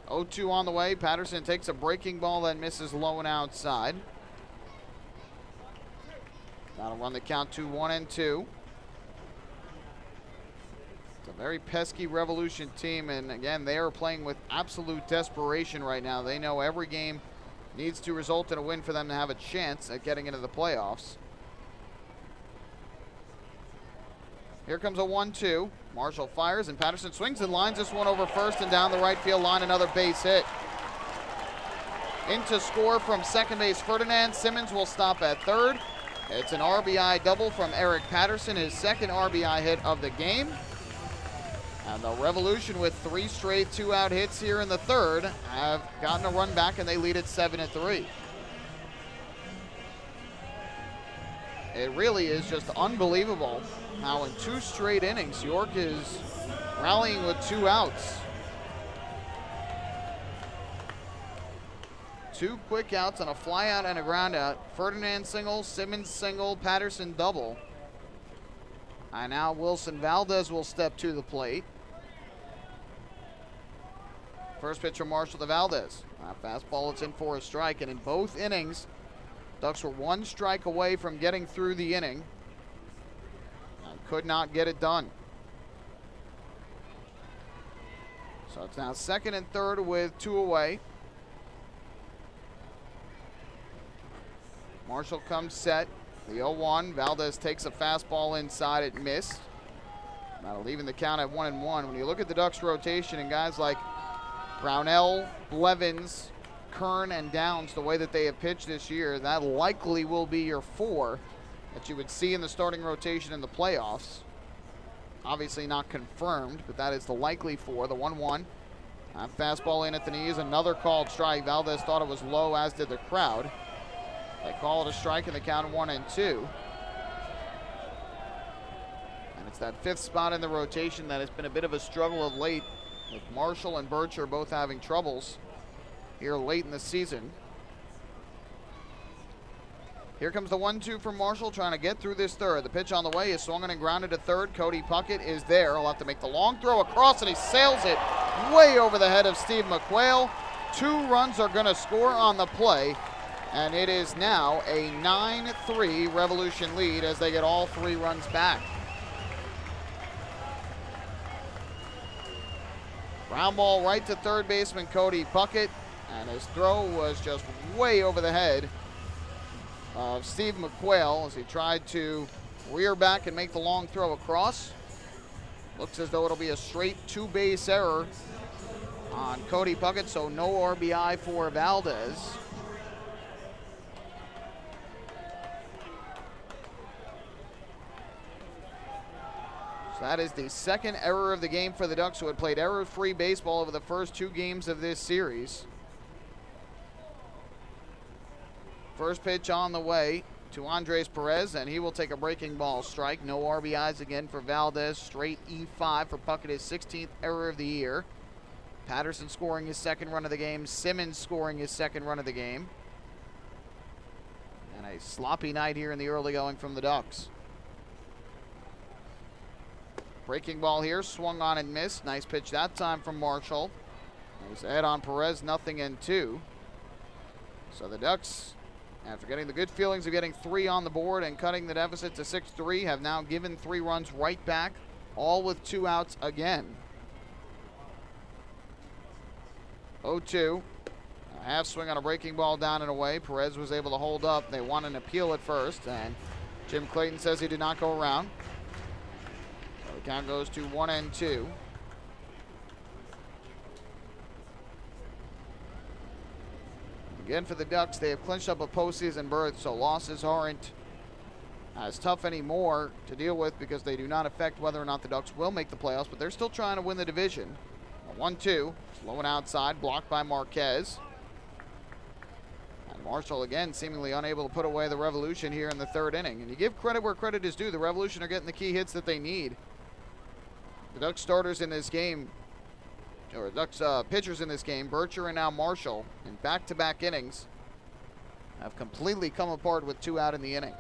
[SPEAKER 3] 0-2 on the way. Patterson takes a breaking ball that misses low and outside. That'll run the count to 1-2. It's a very pesky Revolution team, and again, they are playing with absolute desperation right now. They know every game needs to result in a win for them to have a chance at getting into the playoffs. Here comes a 1-2. Marshall fires, and Patterson swings and lines this one over first and down the right field line. Another base hit. In to score from second base, Ferdinand. Simmons will stop at third. It's an RBI double from Eric Patterson, his second RBI hit of the game. And the Revolution, with 3 straight 2-out hits here in the third, have gotten a run back, and they lead at 7-3. It really is just unbelievable how in 2 straight innings York is rallying with 2 outs. 2 quick outs on a fly out and a ground out. Ferdinand single, Simmons single, Patterson double. And now Wilson Valdez will step to the plate. First pitch from Marshall to Valdez. Fastball, it's in for a strike, and in both innings, Ducks were 1 strike away from getting through the inning. And could not get it done. So it's now second and third with 2 away. Marshall comes set. The 0-1. Valdez takes a fastball inside. It missed. That'll leaving the count at 1-1. When you look at the Ducks rotation and guys like Brownell, Blevins, Kern, and Downs, the way that they have pitched this year, that likely will be your 4 that you would see in the starting rotation in the playoffs. Obviously not confirmed, but that is the likely 4. The 1-1. Fastball in at the knees. Another called strike. Valdez thought it was low, as did the crowd. They call it a strike in the count of 1-2. And it's that 5th spot in the rotation that has been a bit of a struggle of late, with Marshall and Bircher both having troubles here late in the season. Here comes the 1-2 from Marshall, trying to get through this third. The pitch on the way is swung and grounded to third. Cody Puckett is there. He'll have to make the long throw across, and he sails it way over the head of Steve McQuail. 2 runs are going to score on the play. And it is now a 9-3 Revolution lead as they get all 3 runs back. Ground ball right to third baseman Cody Puckett, and his throw was just way over the head of Steve McQuail as he tried to rear back and make the long throw across. Looks as though it'll be a straight 2-base error on Cody Puckett, so no RBI for Valdez. So that is the second error of the game for the Ducks, who had played error-free baseball over the first 2 games of this series. First pitch on the way to Andres Perez, and he will take a breaking ball strike. No RBIs again for Valdez. Straight E5 for Puckett, his 16th error of the year. Patterson scoring his second run of the game. Simmons scoring his second run of the game. And a sloppy night here in the early going from the Ducks. Breaking ball here, swung on and missed. Nice pitch that time from Marshall. There's Ed on Perez, 0-2. So the Ducks, after getting the good feelings of getting 3 on the board and cutting the deficit to 6-3, have now given 3 runs right back, all with 2 outs again. 0-2. A half swing on a breaking ball down and away. Perez was able to hold up. They won an appeal at first, and Jim Clayton says he did not go around. So the count goes to 1-2. Again, for the Ducks, they have clinched up a postseason berth, so losses aren't as tough anymore to deal with because they do not affect whether or not the Ducks will make the playoffs, but they're still trying to win the division. 1-2, slow and outside, blocked by Marquez. And Marshall, again, seemingly unable to put away the Revolution here in the 3rd inning. And you give credit where credit is due. The Revolution are getting the key hits that they need. The Ducks starters in this game, or Ducks pitchers in this game, Bircher and now Marshall, in back-to-back innings, have completely come apart with 2 out in the inning.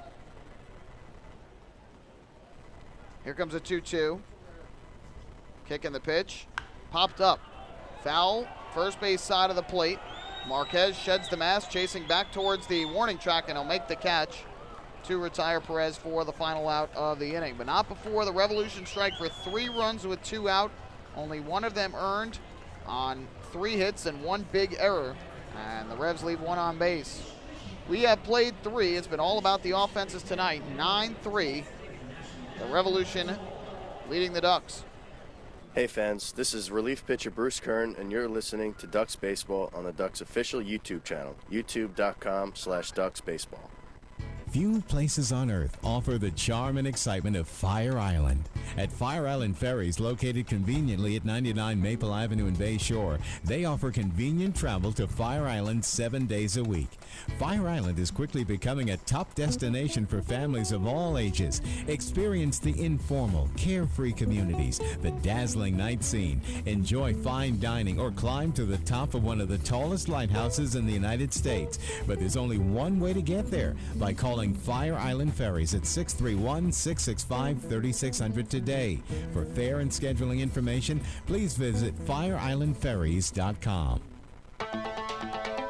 [SPEAKER 3] Here comes a 2-2. Kicking the pitch. Popped up. Foul, first base side of the plate. Marquez sheds the mask, chasing back towards the warning track, and he'll make the catch to retire Perez for the final out of the inning. But not before the Revolution strike for 3 runs with 2 out. Only 1 of them earned on 3 hits and 1 big error. And the Revs leave 1 on base. We have played 3. It's been all about the offenses tonight. 9-3. The Revolution leading the Ducks.
[SPEAKER 4] Hey fans, this is relief pitcher Bruce Kern, and you're listening to Ducks Baseball on the Ducks official YouTube channel, youtube.com/DucksBaseball.
[SPEAKER 8] Few places on earth offer the charm and excitement of Fire Island. At Fire Island Ferries, located conveniently at 99 Maple Avenue in Bay Shore, they offer convenient travel to Fire Island 7 days a week. Fire Island is quickly becoming a top destination for families of all ages. Experience the informal, carefree communities, the dazzling night scene, enjoy fine dining, or climb to the top of one of the tallest lighthouses in the United States. But there's only one way to get there, by calling Fire Island Ferries at 631-665-3600 today. For fare and scheduling information, please visit fireislandferries.com.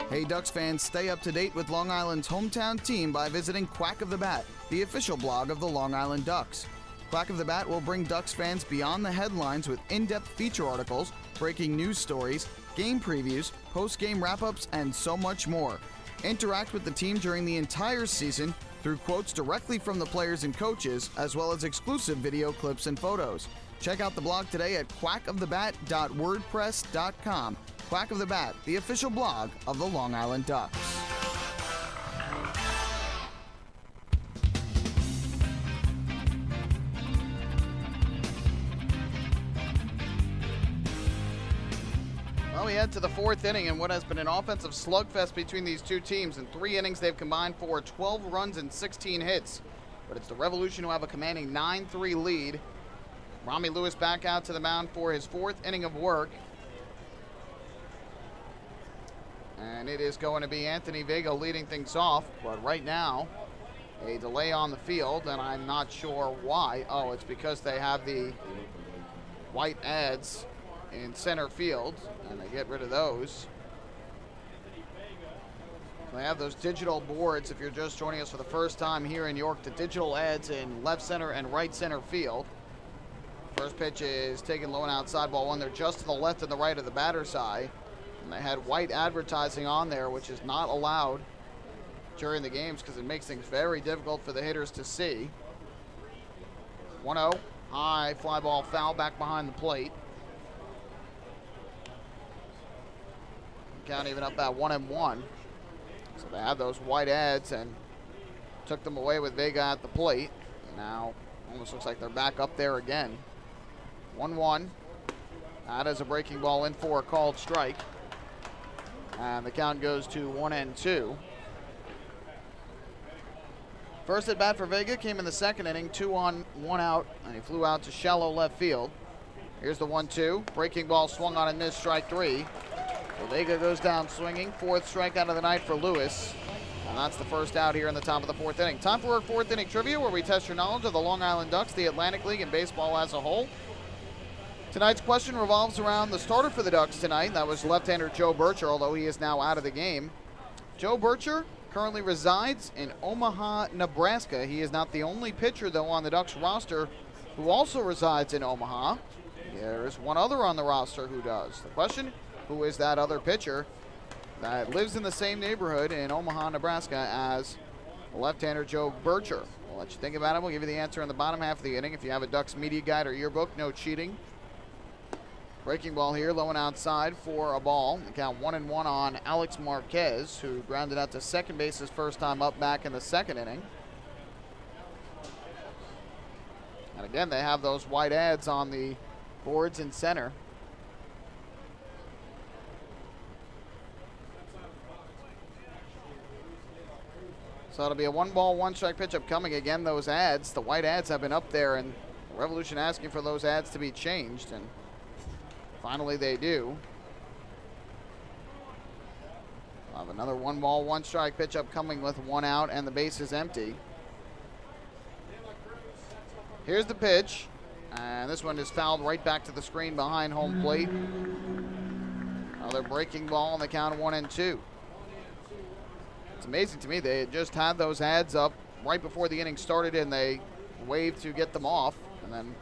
[SPEAKER 14] Hey Ducks fans, stay up to date with Long Island's hometown team by visiting Quack of the Bat, the official blog of the Long Island Ducks. Quack of the Bat will bring Ducks fans beyond the headlines with in-depth feature articles, breaking news stories, game previews, post-game wrap-ups, and so much more. Interact with the team during the entire season through quotes directly from the players and coaches, as well as exclusive video clips and photos. Check out the blog today at quackofthebat.wordpress.com. Quack of the Bat, the official blog of the Long Island Ducks.
[SPEAKER 3] Well, we head to the 4th inning in what has been an offensive slugfest between these two teams. In 3 innings, they've combined for 12 runs and 16 hits. But it's the Revolution who have a commanding 9-3 lead. Rami Lewis back out to the mound for his 4th inning of work. And it is going to be Anthony Vega leading things off. But right now, a delay on the field, and I'm not sure why. Oh, it's because they have the white ads in center field, and they get rid of those. They have those digital boards, if you're just joining us for the first time here in York, the digital ads in left center and right center field. First pitch is taken low and outside, ball 1. They're just to the left and the right of the batter's eye. And they had white advertising on there, which is not allowed during the games because it makes things very difficult for the hitters to see. 1-0, high fly ball foul back behind the plate. Count even up at 1-1. So they had those white ads and took them away with Vega at the plate. Now almost looks like they're back up there again. 1-1. That is a breaking ball in for a called strike. And the count goes to 1-2. First at bat for Vega came in the second inning, 2 on, 1 out, and he flew out to shallow left field. Here's the 1-2. Breaking ball swung on and missed, strike 3. So Vega goes down swinging. 4th strikeout of the night for Lewis. And that's the first out here in the top of the 4th inning. Time for our 4th inning trivia, where we test your knowledge of the Long Island Ducks, the Atlantic League, and baseball as a whole. Tonight's question revolves around the starter for the Ducks tonight. That was left-hander Joe Bircher, although he is now out of the game. Joe Bircher currently resides in Omaha, Nebraska. He is not the only pitcher, though, on the Ducks roster who also resides in Omaha. There's one other on the roster who does. The question, who is that other pitcher that lives in the same neighborhood in Omaha, Nebraska as left-hander Joe Bircher? We'll let you think about it. We'll give you the answer in the bottom half of the inning. If you have a Ducks media guide or yearbook, no cheating. Breaking ball here, low and outside for a ball. The count 1-1 on Alex Marquez, who grounded out to second base his first time up back in the second inning. And again, they have those white ads on the boards in center. So it'll be a 1-ball, 1-strike pitch upcoming. Again, those ads, the white ads have been up there, and Revolution asking for those ads to be changed, and finally they do. We'll have another 1-ball, 1-strike pitch upcoming with 1 out and the base is empty. Here's the pitch, and this one is fouled right back to the screen behind home plate. Another breaking ball on the count of 1-2. It's amazing to me, they had just had those ads up right before the inning started, and they waved to get them off, and then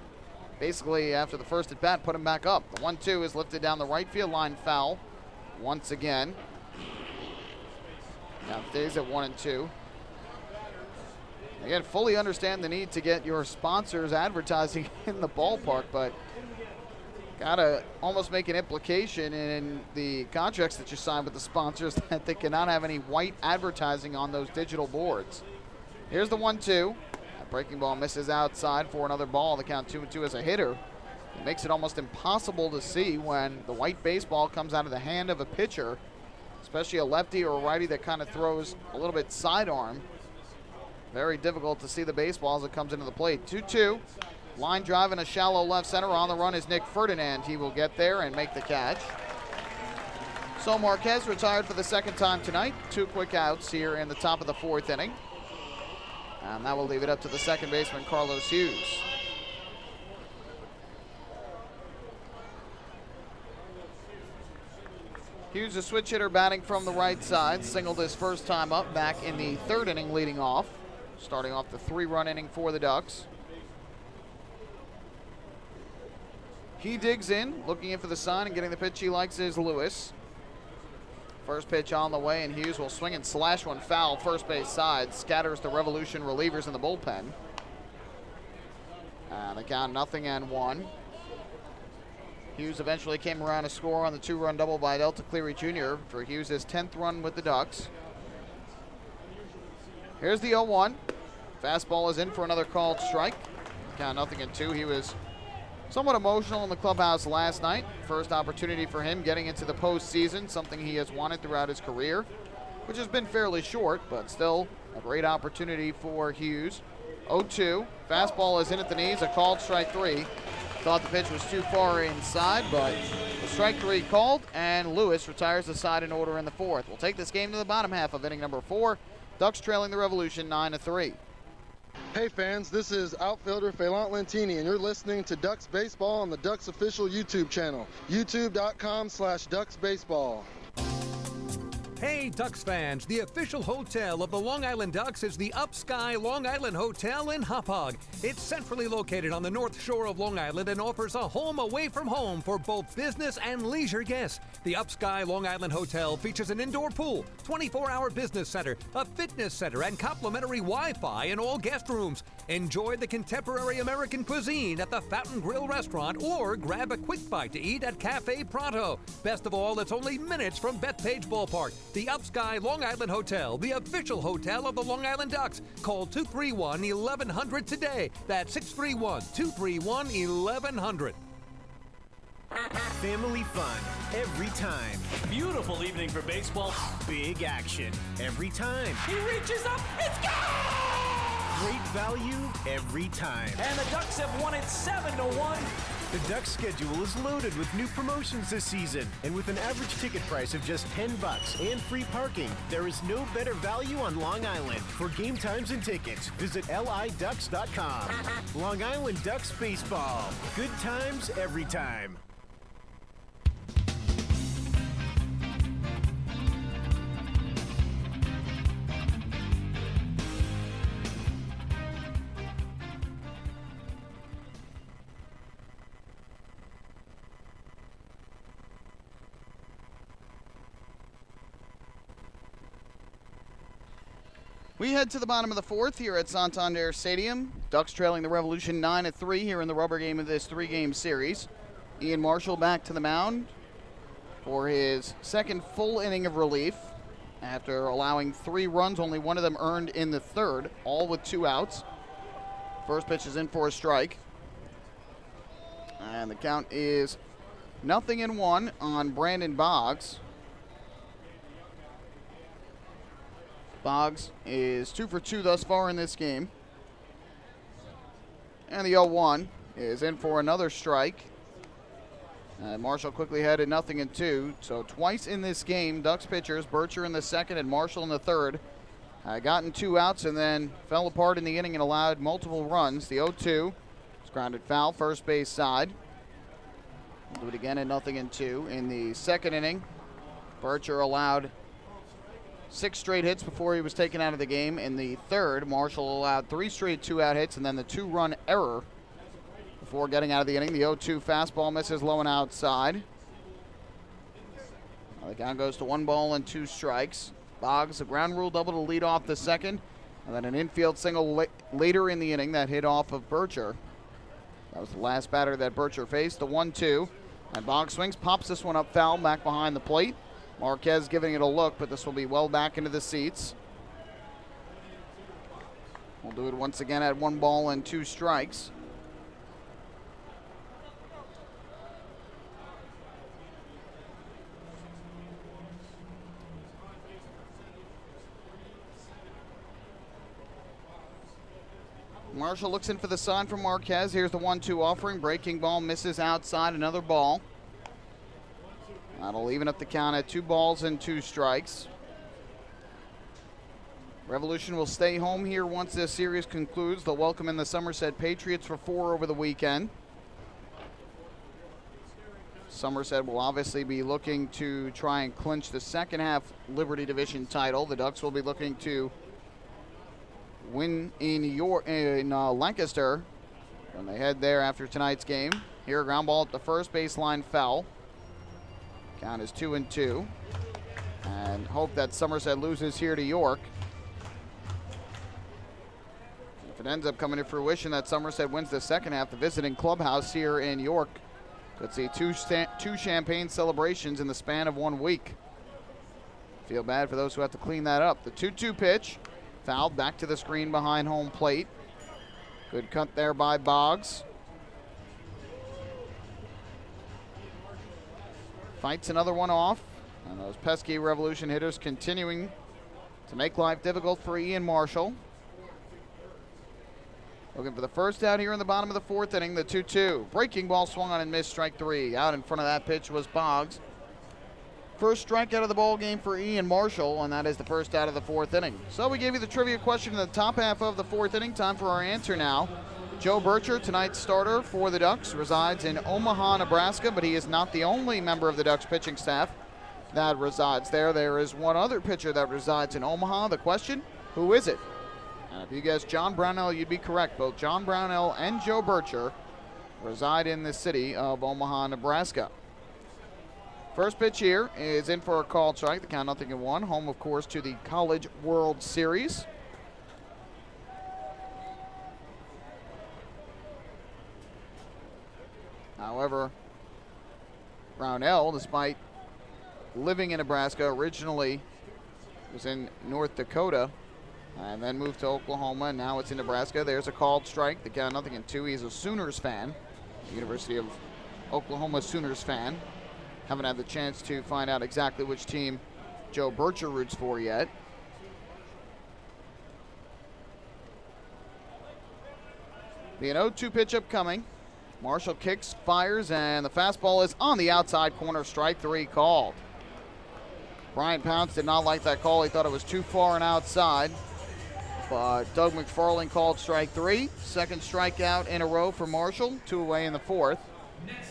[SPEAKER 3] basically after the first at bat, put him back up. The 1-2 is lifted down the right field line, foul once again. Now it stays at 1-2. Again, fully understand the need to get your sponsors advertising in the ballpark, but gotta almost make an implication in the contracts that you sign with the sponsors that they cannot have any white advertising on those digital boards. Here's the 1-2. That breaking ball misses outside for another ball. The count 2-2 as a hitter. It makes it almost impossible to see when the white baseball comes out of the hand of a pitcher, especially a lefty or a righty that kind of throws a little bit sidearm. Very difficult to see the baseball as it comes into the plate. 2-2. Line drive in a shallow left center. On the run is Nick Ferdinand. He will get there and make the catch. So Marquez retired for the second time tonight. 2 quick outs here in the top of the 4th inning. And that will leave it up to the second baseman, Carlos Hughes. Hughes, a switch hitter batting from the right side, singled his first time up back in the 3rd inning leading off, starting off the 3-run inning for the Ducks. He digs in, looking in for the sign, and getting the pitch he likes is Lewis. First pitch on the way, and Hughes will swing and slash one foul first base side. Scatters the Revolution relievers in the bullpen. The count 0-1. Hughes eventually came around to score on the 2-run double by Delta Cleary Jr. for Hughes' 10th run with the Ducks. Here's the 0-1. Fastball is in for another called strike. Count 0-2. He was somewhat emotional in the clubhouse last night. First opportunity for him getting into the postseason, something he has wanted throughout his career, which has been fairly short, but still a great opportunity for Hughes. 0-2. Fastball is in at the knees, a called strike 3. Thought the pitch was too far inside, but the strike 3 called, and Lewis retires the side in order in the 4th. We'll take this game to the bottom half of inning number 4. Ducks trailing the Revolution 9-3.
[SPEAKER 6] Hey fans, this is outfielder Phelant Lentini, and you're listening to Ducks Baseball on the Ducks official YouTube channel, youtube.com/DucksBaseball.
[SPEAKER 1] Hey Ducks fans, the official hotel of the Long Island Ducks is the Upsky Long Island Hotel in Hauppauge. It's centrally located on the north shore of Long Island and offers a home away from home for both business and leisure guests. The Upsky Long Island Hotel features an indoor pool, 24-hour business center, a fitness center, and complimentary Wi-Fi in all guest rooms. Enjoy the contemporary American cuisine at the Fountain Grill restaurant or grab a quick bite to eat at Cafe Pronto. Best of all, it's only minutes from Bethpage Ballpark. The Upsky Long Island Hotel, the official hotel of the Long Island Ducks. Call 231-1100 today. That's 631-231-1100.
[SPEAKER 10] Family fun every time. Beautiful evening for baseball. Big action every time.
[SPEAKER 11] He reaches up, it's gone!
[SPEAKER 10] Great value every time.
[SPEAKER 11] And the Ducks have won it 7-1.
[SPEAKER 10] The Ducks schedule is loaded with new promotions this season, and with an average ticket price of just $10 and free parking, there is no better value on Long Island. For game times and tickets, visit liducks.com. Long Island Ducks baseball. Good times every time.
[SPEAKER 3] We head to the bottom of the fourth here at Santander Stadium. Ducks trailing the Revolution 9-3 here in the rubber game of this three-game series. Ian Marshall back to the mound for his second full inning of relief. After allowing 3 runs, only one of them earned in the third, all with 2 outs. First pitch is in for a strike. And the count is 0-1 on Brandon Boggs. Boggs is 2 for 2 thus far in this game. And the 0-1 is in for another strike. Marshall quickly headed 0-2. So twice in this game, Ducks pitchers, Bircher in the second and Marshall in the third, gotten 2 outs and then fell apart in the inning and allowed multiple runs. The 0-2 is grounded foul, first base side. We'll do it again at 0-2. In the second inning, Bircher allowed 6 straight hits before he was taken out of the game. In the third, Marshall allowed 3 straight 2-out hits and then the 2-run error before getting out of the inning. The 0-2 fastball misses low and outside. Now the count goes to 1 ball and 2 strikes. Boggs, a ground rule double to lead off the second, and then an infield single later in the inning that hit off of Bircher. That was the last batter that Bircher faced. The 1-2, and Boggs swings, pops this one up foul back behind the plate. Marquez giving it a look, but this will be well back into the seats. We'll do it once again at 1 ball and 2 strikes. Marshall looks in for the sign from Marquez. Here's the 1-2 offering. Breaking ball misses outside, another ball. That'll even up the count at 2 balls and 2 strikes. Revolution will stay home here once this series concludes. They'll welcome in the Somerset Patriots for 4 over the weekend. Somerset will obviously be looking to try and clinch the second half Liberty Division title. The Ducks will be looking to win in Lancaster when they head there after tonight's game. Here, a ground ball at the first baseline, foul. Count is 2-2. And hope that Somerset loses here to York. If it ends up coming to fruition that Somerset wins the second half, the visiting clubhouse here in York could see two champagne celebrations in the span of 1 week. Feel bad for those who have to clean that up. The 2-2 pitch, fouled back to the screen behind home plate. Good cut there by Boggs. Fights another one off, and those pesky Revolution hitters continuing to make life difficult for Ian Marshall. Looking for the first out here in the bottom of the fourth inning, the 2-2. Breaking ball swung on and missed, strike 3. Out in front of that pitch was Boggs. First strikeout of the ball game for Ian Marshall, and that is the first out of the fourth inning. So we gave you the trivia question in the top half of the fourth inning. Time for our answer now. Joe Bircher, tonight's starter for the Ducks, resides in Omaha, Nebraska, but he is not the only member of the Ducks pitching staff that resides there. There is one other pitcher that resides in Omaha. The question, who is it? If you guessed John Brownell, you'd be correct. Both John Brownell and Joe Bircher reside in the city of Omaha, Nebraska. First pitch here is in for a called strike. The count 0-1. Home, of course, to the College World Series. However, Brownell, despite living in Nebraska, originally was in North Dakota and then moved to Oklahoma, and now it's in Nebraska. There's a called strike. The count 0-2. He's a Sooners fan, University of Oklahoma Sooners fan. Haven't had the chance to find out exactly which team Joe Bircher roots for yet. The 0-2 pitch upcoming. Marshall kicks, fires, and the fastball is on the outside corner. Strike 3 called. Brian Pounce did not like that call. He thought it was too far and outside. But Doug McFarland called strike 3. Second strikeout in a row for Marshall. 2 away in the 4th.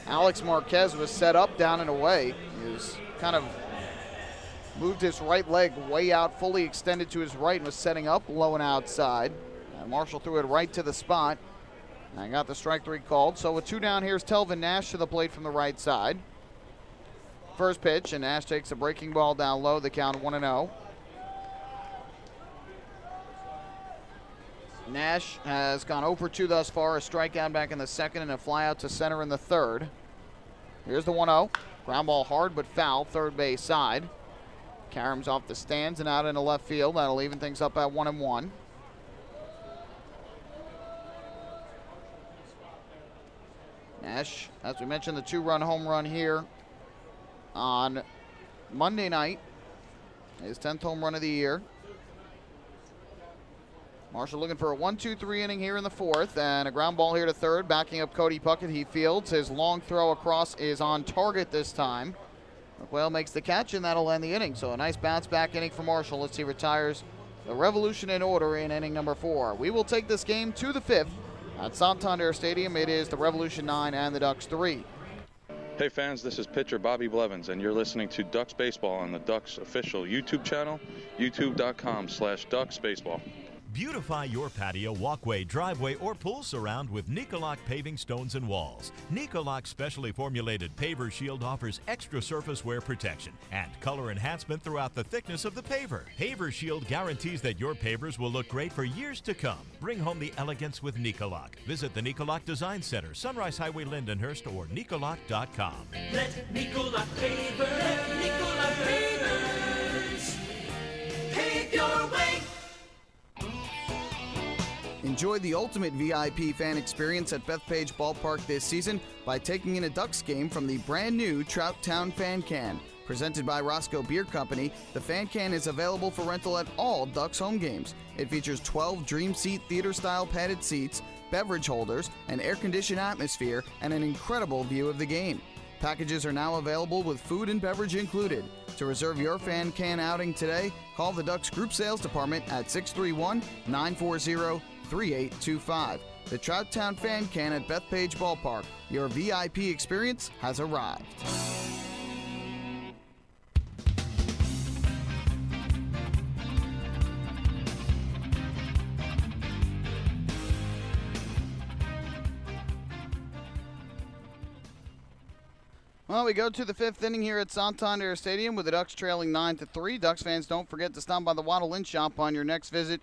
[SPEAKER 3] Alex Marquez was set up down and away. He was kind of moved his right leg way out, fully extended to his right, and was setting up low and outside. And Marshall threw it right to the spot and got the strike 3 called. So with 2 down, here's Telvin Nash to the plate from the right side. First pitch, and Nash takes a breaking ball down low. The count 1-0. Nash has gone 0 for 2 thus far, a strikeout back in the second and a flyout to center in the third. Here's the 1-0. Ground ball hard but foul, third base side. Karam's off the stands and out into left field. That'll even things up at 1-1. Nash, as we mentioned, the 2-run home run here on Monday night. His 10th home run of the year. Marshall looking for a 1-2-3 inning here in the 4th, and a ground ball here to third. Backing up Cody Puckett, he fields. His long throw across is on target this time. McWhale makes the catch, and that'll end the inning. So a nice bounce-back inning for Marshall. Let's see, retires the Revolution in order in inning number 4. We will take this game to the 5th at Santander Stadium. It is the Revolution 9 and the Ducks 3.
[SPEAKER 7] Hey fans, this is pitcher Bobby Blevins, and you're listening to Ducks Baseball on the Ducks official YouTube channel, youtube.com/DucksBaseball.
[SPEAKER 13] Beautify your patio, walkway, driveway, or pool surround with Nicoloc paving stones and walls. Nicoloc's specially formulated paver shield offers extra surface wear protection and color enhancement throughout the thickness of the paver. Paver shield guarantees that your pavers will look great for years to come. Bring home the elegance with Nicoloc. Visit the Nicoloc Design Center, Sunrise Highway, Lindenhurst, or Nicoloc.com.
[SPEAKER 11] Let Nicoloc pavers pave your way.
[SPEAKER 14] Enjoy the ultimate VIP fan experience at Bethpage Ballpark this season by taking in a Ducks game from the brand new Trout Town Fan Can. Presented by Roscoe Beer Company, the Fan Can is available for rental at all Ducks home games. It features 12 Dream Seat theater-style padded seats, beverage holders, an air-conditioned atmosphere, and an incredible view of the game. Packages are now available with food and beverage included. To reserve your Fan Can outing today, call the Ducks Group Sales Department at 631-940-3825. The Trout Town Fan Can at Bethpage Ballpark. Your VIP experience has arrived.
[SPEAKER 3] Well, we go to the 5th inning here at Santander Stadium with the Ducks trailing 9-3. Ducks fans, don't forget to stop by the Waddle Lynch Shop on your next visit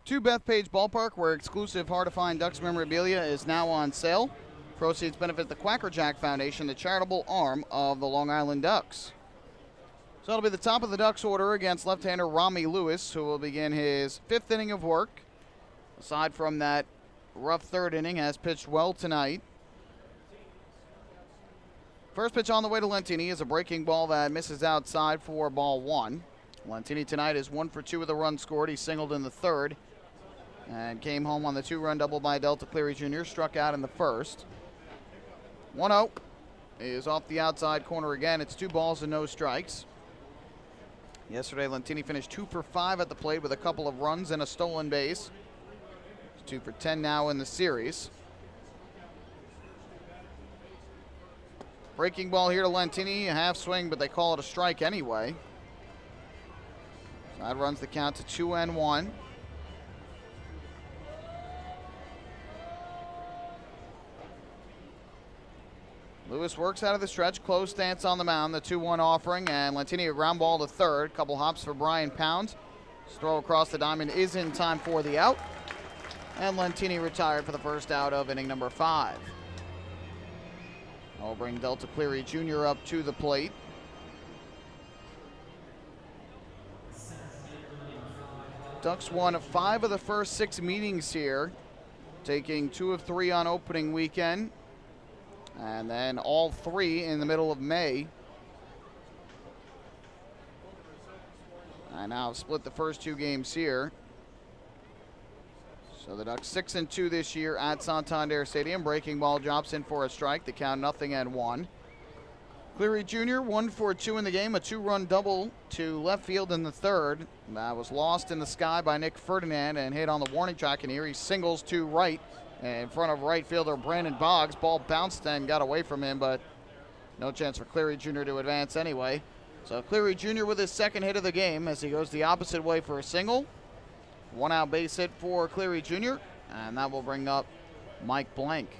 [SPEAKER 3] to Bethpage Ballpark, where exclusive hard-to-find Ducks memorabilia is now on sale. Proceeds benefit the Quacker Jack Foundation, the charitable arm of the Long Island Ducks. So it'll be the top of the Ducks order against left-hander Rami Lewis, who will begin his 5th inning of work. Aside from that rough 3rd inning, has pitched well tonight. First pitch on the way to Lentini is a breaking ball that misses outside for ball 1. Lentini tonight is 1 for 2 with a run scored. He singled in the 3rd and came home on the 2-run double by Delta Cleary Jr., struck out in the 1st. 1-0 is off the outside corner again. It's 2 balls and no strikes. Yesterday, Lentini finished 2 for 5 at the plate with a couple of runs and a stolen base. He's 2 for 10 now in the series. Breaking ball here to Lentini, a half swing, but they call it a strike anyway. So that runs the count to 2-1. Lewis works out of the stretch, close stance on the mound, the 2-1 offering, and Lentini a ground ball to third. Couple hops for Brian Pounds. His throw across the diamond is in time for the out. And Lentini retired for the first out of inning number 5. I'll bring Delta Cleary Jr. up to the plate. Ducks won 5 of the first 6 meetings here, taking 2 of 3 on opening weekend, and then all 3 in the middle of May. I now have split the first 2 games here. So the Ducks 6-2 this year at Santander Stadium. Breaking ball drops in for a strike. The count 0-1. Cleary Jr. 1 for 2 in the game. A 2-run double to left field in the third. That was lost in the sky by Nick Ferdinand and hit on the warning track. And here he singles to right in front of right fielder Brandon Boggs. Ball bounced and got away from him, but no chance for Cleary Jr. to advance anyway. So Cleary Jr. with his second hit of the game as he goes the opposite way for a single. 1-out base hit for Cleary Jr., and that will bring up Mike Blank.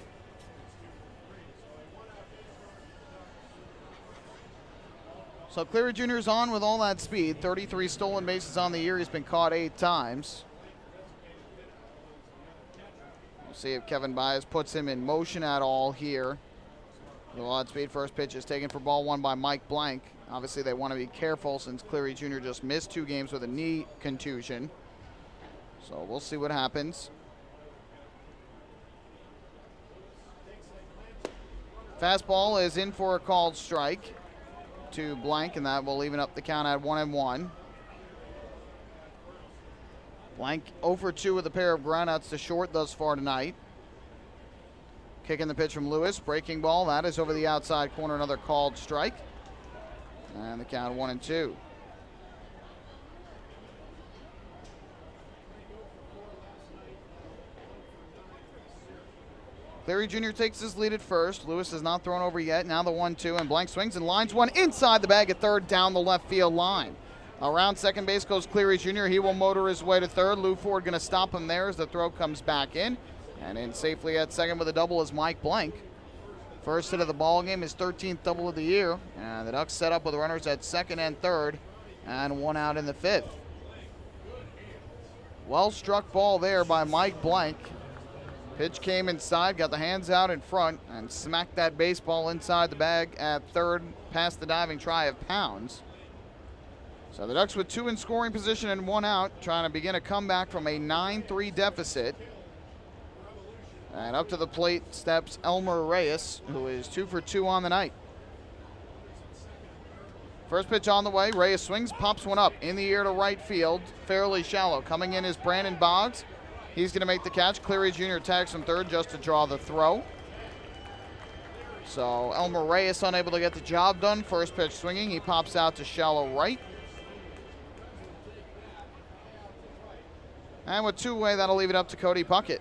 [SPEAKER 3] So Cleary Jr. is on with all that speed. 33 stolen bases on the year. He's been caught 8 times. We'll see if Kevin Baez puts him in motion at all here. With all that speed, first pitch is taken for ball 1 by Mike Blank. Obviously, they want to be careful since Cleary Jr. just missed 2 games with a knee contusion. So we'll see what happens. Fastball is in for a called strike to Blank, and that will even up the count at 1-1. Blank 0 for 2 with a pair of groundouts to short thus far tonight. Kicking the pitch from Lewis. Breaking ball. That is over the outside corner. Another called strike. And the count 1-2. Cleary Jr. takes his lead at first. Lewis has not thrown over yet. Now the 1-2, and Blank swings and lines one inside the bag at third down the left field line. Around second base goes Cleary Jr. He will motor his way to third. Lou Ford going to stop him there as the throw comes back in. And in safely at second with a double is Mike Blank. First hit of the ball game, his 13th double of the year. And the Ducks set up with runners at second and third, and 1 out in the 5th. Well struck ball there by Mike Blank. Pitch came inside, got the hands out in front, and smacked that baseball inside the bag at third past the diving try of Pounds. So the Ducks with 2 in scoring position and 1 out, trying to begin a comeback from a 9-3 deficit. And up to the plate steps Elmer Reyes, who is 2 for 2 on the night. First pitch on the way. Reyes swings, pops one up in the air to right field, fairly shallow. Coming in is Brandon Boggs. He's going to make the catch. Cleary Jr. tags from third just to draw the throw. So Elmer Reyes unable to get the job done. First pitch swinging. He pops out to shallow right. And with 2 away, that'll leave it up to Cody Puckett.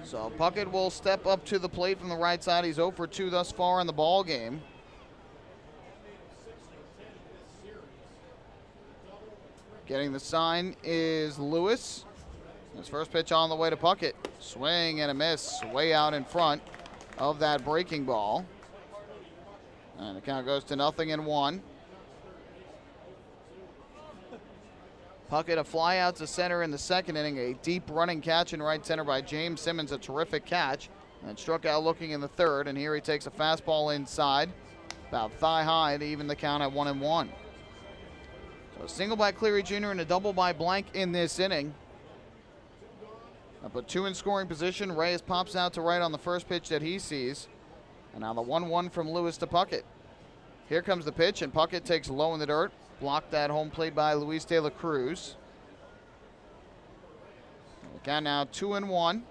[SPEAKER 3] So Puckett will step up to the plate from the right side. He's 0 for 2 thus far in the ball game. Getting the sign is Lewis. His first pitch on the way to Puckett. Swing and a miss way out in front of that breaking ball. And the count goes to 0-1. Puckett a fly out to center in the second inning. A deep running catch in right center by James Simmons. A terrific catch. And struck out looking in the third. And here he takes a fastball inside. About thigh high to even the count at 1-1. So a single by Cleary Jr. and a double by Blank in this inning. Up with 2 in scoring position. Reyes pops out to right on the first pitch that he sees. And now the 1-1 from Lewis to Puckett. Here comes the pitch, and Puckett takes low in the dirt. Blocked that home plate by Luis de la Cruz. The count now 2-1. Long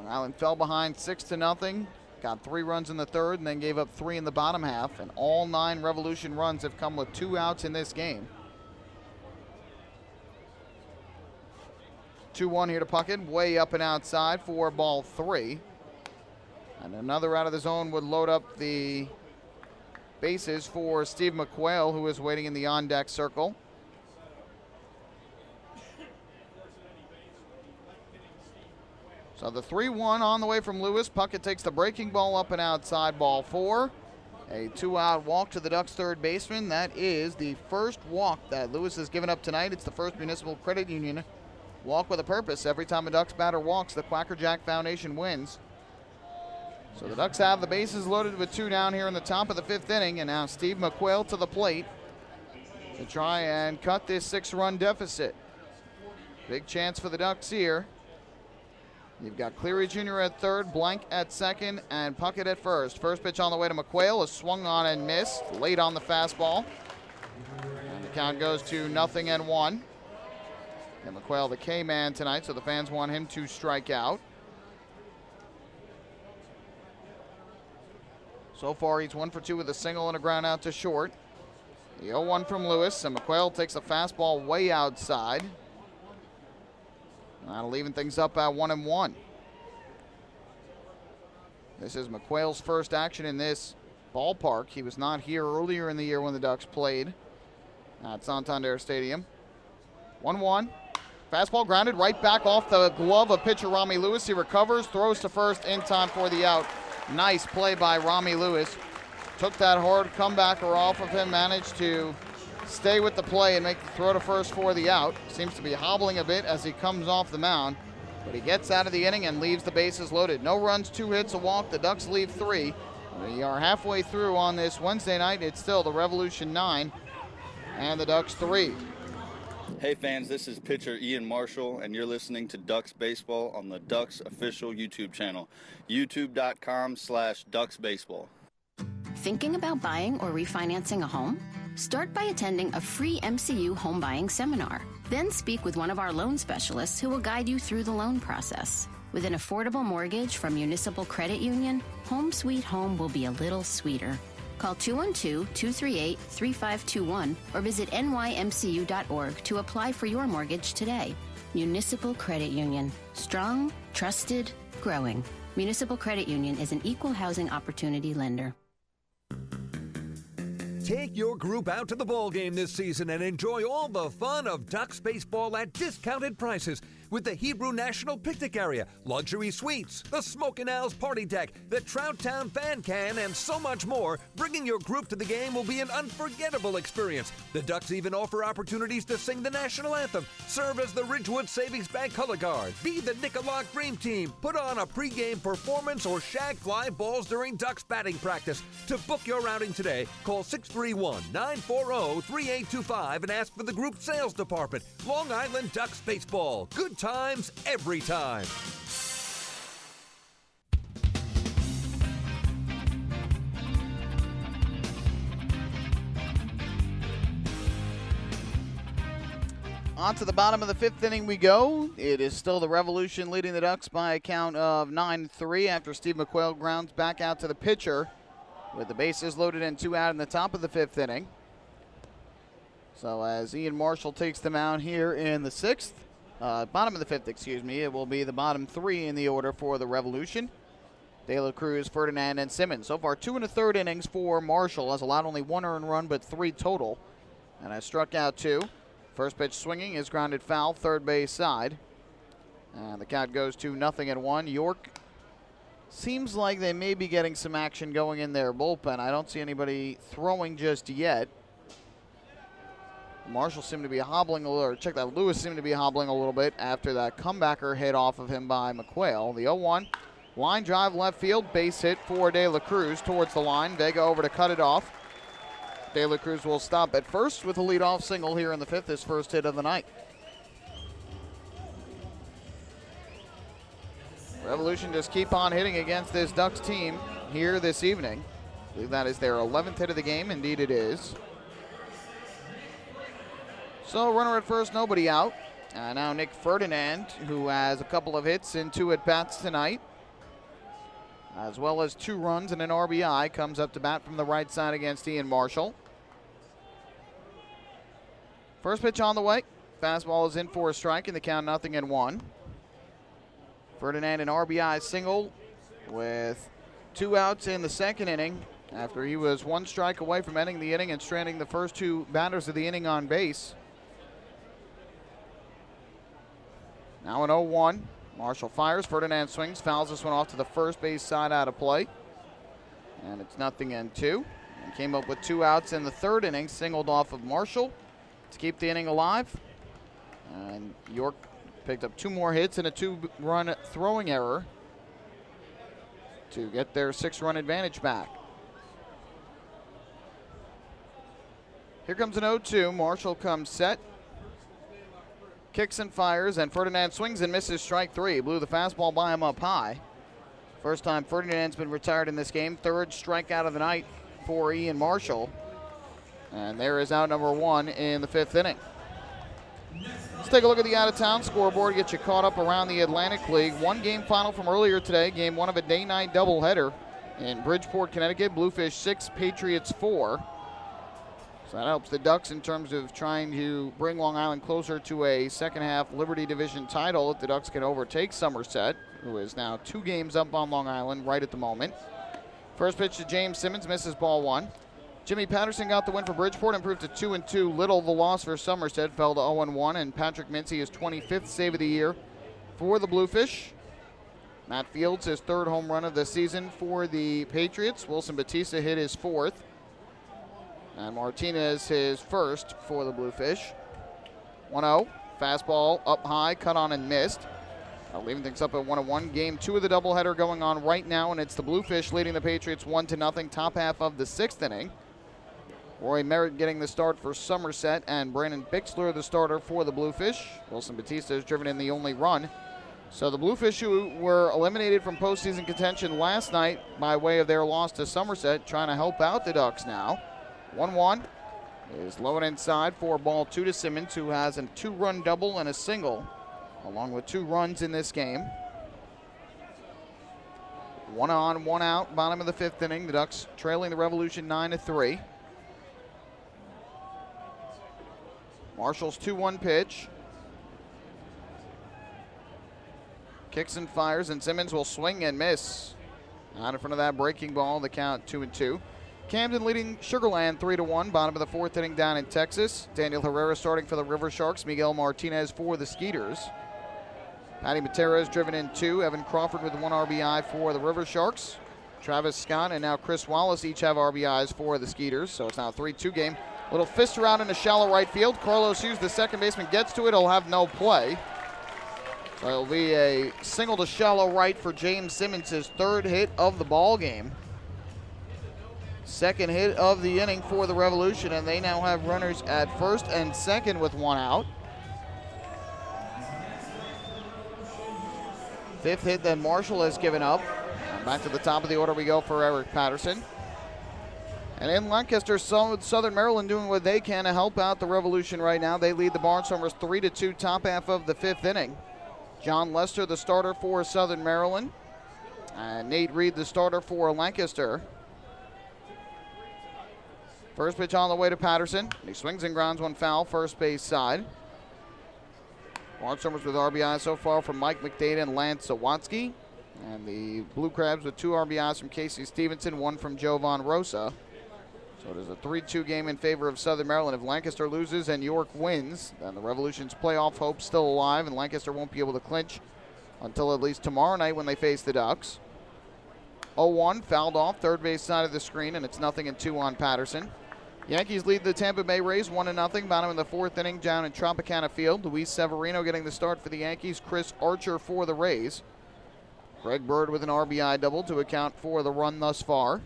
[SPEAKER 3] Island fell behind 6-0. Got 3 runs in the third and then gave up 3 in the bottom half. And all 9 Revolution runs have come with 2 outs in this game. 2-1 here to Puckett. Way up and outside for ball 3. And another out of the zone would load up the bases for Steve McQuail, who is waiting in the on-deck circle. So the 3-1 on the way from Lewis. Puckett takes the breaking ball up and outside, ball 4. A 2-out walk to the Ducks' third baseman. That is the first walk that Lewis has given up tonight. It's the First Municipal Credit Union walk with a purpose. Every time a Ducks batter walks, the Quacker Jack Foundation wins. So the Ducks have the bases loaded with 2 down here in the top of the 5th inning, and now Steve McQuail to the plate to try and cut this 6-run deficit. Big chance for the Ducks here. You've got Cleary Jr. at third, Blank at second, and Puckett at first. First pitch on the way to McQuail is swung on and missed, late on the fastball. And the count goes to 0-1. And McQuail the K-man tonight, so the fans want him to strike out. So far, he's 1 for 2 with a single and a ground out to short. The 0-1 from Lewis, and McQuail takes a fastball way outside. That'll even things up at 1-1. This is McQuail's first action in this ballpark. He was not here earlier in the year when the Ducks played at Santander Stadium. 1-1. Fastball grounded right back off the glove of pitcher Rami Lewis. He recovers, throws to first in time for the out. Nice play by Rami Lewis. Took that hard comebacker off of him, managed to stay with the play and make the throw to first for the out. Seems to be hobbling a bit as he comes off the mound, but he gets out of the inning and leaves the bases loaded. No runs, 2 hits, a walk. The Ducks leave 3. We are halfway through on this Wednesday night. It's still the Revolution 9 and the Ducks 3.
[SPEAKER 12] Hey fans, this is pitcher Ian Marshall, and you're listening to Ducks Baseball on the Ducks official YouTube channel, youtube.com/DucksBaseball.
[SPEAKER 16] Thinking about buying or refinancing a home? Start by attending a free MCU home buying seminar. Then speak with one of our loan specialists who will guide you through the loan process. With an affordable mortgage from Municipal Credit Union, Home Sweet Home will be a little sweeter. Call 212-238-3521 or visit nymcu.org to apply for your mortgage today. Municipal Credit Union. Strong, trusted, growing. Municipal Credit Union is an equal housing opportunity lender.
[SPEAKER 1] Take your group out to the ball game this season and enjoy all the fun of Ducks baseball at discounted prices with the Hebrew National Picnic Area, luxury suites, the Smokin' Owls Party Deck, the Trout Town Fan Can, and so much more. Bringing your group to the game will be an unforgettable experience. The Ducks even offer opportunities to sing the national anthem, serve as the Ridgewood Savings Bank color guard, be the Nicolak Dream Team, put on a pregame performance, or shag fly balls during Ducks batting practice. To book your outing today, call 631-940-3825 and ask for the group sales department. Long Island Ducks Baseball. Good times every time.
[SPEAKER 3] On to the bottom of the 5th inning we go. It is still the Revolution leading the Ducks by a count of 9-3 after Steve McQuail grounds back out to the pitcher with the bases loaded and 2 out in the top of the 5th inning. So as Ian Marshall takes them out here in the 6th, bottom of the 5th, excuse me, it will be the bottom 3 in the order for the Revolution. De La Cruz, Ferdinand, and Simmons. So far, 2 1/3 innings for Marshall. Has allowed only 1 earned run, but 3 total. And has struck out 2. First pitch swinging is grounded foul, third base side. And the count goes to 0-1. York seems like they may be getting some action going in their bullpen. I don't see anybody throwing just yet. Marshall seemed to be hobbling a little, or check that, Lewis seemed to be hobbling a little bit after that comebacker hit off of him by McQuail. The 0-1, line drive left field, base hit for De La Cruz towards the line. Vega over to cut it off. De La Cruz will stop at first with a leadoff single here in the 5th, his first hit of the night. Revolution just keep on hitting against this Ducks team here this evening. I believe that is their 11th hit of the game. Indeed it is. So runner at first, nobody out. Now Nick Ferdinand, who has a couple of hits and 2 at-bats tonight, as well as 2 runs and an RBI, comes up to bat from the right side against Ian Marshall. First pitch on the way. Fastball is in for a strike, and the count 0-1. Ferdinand an RBI single with 2 outs in the 2nd inning after he was 1 strike away from ending the inning and stranding the first 2 batters of the inning on base. Now an 0-1. Marshall fires. Ferdinand swings. Fouls this one off to the first base side out of play. And it's 0-2. And came up with 2 outs in the 3rd inning. Singled off of Marshall to keep the inning alive. And York picked up 2 more hits and a 2-run throwing error to get their 6-run advantage back. Here comes an 0-2. Marshall comes set. kicks and fires, and Ferdinand swings and misses strike three. Blew the fastball by him up high. First time Ferdinand's been retired in this game. Third strikeout of the night for Ian Marshall. And there is out number one in the fifth inning. Let's take a look at the out-of-town scoreboard, get you caught up around the Atlantic League. One game final from earlier today, game one of a day-night doubleheader in Bridgeport, Connecticut. Bluefish 6, Patriots 4. So that helps the Ducks in terms of trying to bring Long Island closer to a second-half Liberty Division title if the Ducks can overtake Somerset, who is now 2 games up on Long Island right at the moment. First pitch to James Simmons, misses ball one. Jimmy Patterson got the win for Bridgeport, improved to 2-2. Little, the loss for Somerset, fell to 0-1, and Patrick Mincy his 25th save of the year for the Bluefish. Matt Fields his 3rd home run of the season for the Patriots. Wilson Batista hit his 4th. And Martinez his 1st for the Bluefish. 1-0, fastball up high, cut on and missed. Leaving things up at 1-1. Game 2 of the doubleheader going on right now, and it's the Bluefish leading the Patriots 1-0, top half of the 6th inning. Roy Merritt getting the start for Somerset, and Brandon Bixler the starter for the Bluefish. Wilson Batista has driven in the only run. So the Bluefish, who were eliminated from postseason contention last night by way of their loss to Somerset, trying to help out the Ducks now. 1-1 is low and inside for ball 2 to Simmons, who has a 2-run double and a single, along with 2 runs in this game. 1 on, 1 out, bottom of the 5th inning. The Ducks trailing the Revolution 9-3. Marshall's 2-1 pitch. Kicks and fires, and Simmons will swing and miss. Out in front of that breaking ball, the count 2-2. Camden leading Sugarland 3-1, bottom of the 4th inning down in Texas. Daniel Herrera starting for the River Sharks. Miguel Martinez for the Skeeters. Patty Matera has driven in 2. Evan Crawford with 1 RBI for the River Sharks. Travis Scott and now Chris Wallace each have RBIs for the Skeeters, so it's now a 3-2 game. Little fist around in the shallow right field. Carlos Hughes, the second baseman, gets to it. He'll have no play. So it'll be a single to shallow right for James Simmons, his 3rd hit of the ball game. 2nd hit of the inning for the Revolution, and they now have runners at 1st and 2nd with 1 out. 5th hit that Marshall has given up. Back to the top of the order we go for Eric Patterson. And in Lancaster, Southern Maryland doing what they can to help out the Revolution right now. They lead the Barnstormers 3-2, top half of the 5th inning. John Lester, the starter for Southern Maryland. And Nate Reed, the starter for Lancaster. First pitch on the way to Patterson. He swings and grounds one foul, first base side. Barnstormers with RBI so far from Mike McDade and Lance Sawatsky. And the Blue Crabs with 2 RBIs from Casey Stevenson, 1 from Jovan Rosa. So it is a 3-2 game in favor of Southern Maryland. If Lancaster loses and York wins, then the Revolution's playoff hope's still alive, and Lancaster won't be able to clinch until at least tomorrow night when they face the Ducks. 0-1, fouled off, third base side of the screen, and it's 0-2 on Patterson. Yankees lead the Tampa Bay Rays 1-0, bottom in the 4th inning down in Tropicana Field. Luis Severino getting the start for the Yankees, Chris Archer for the Rays. Greg Bird with an RBI double to account for the run thus far.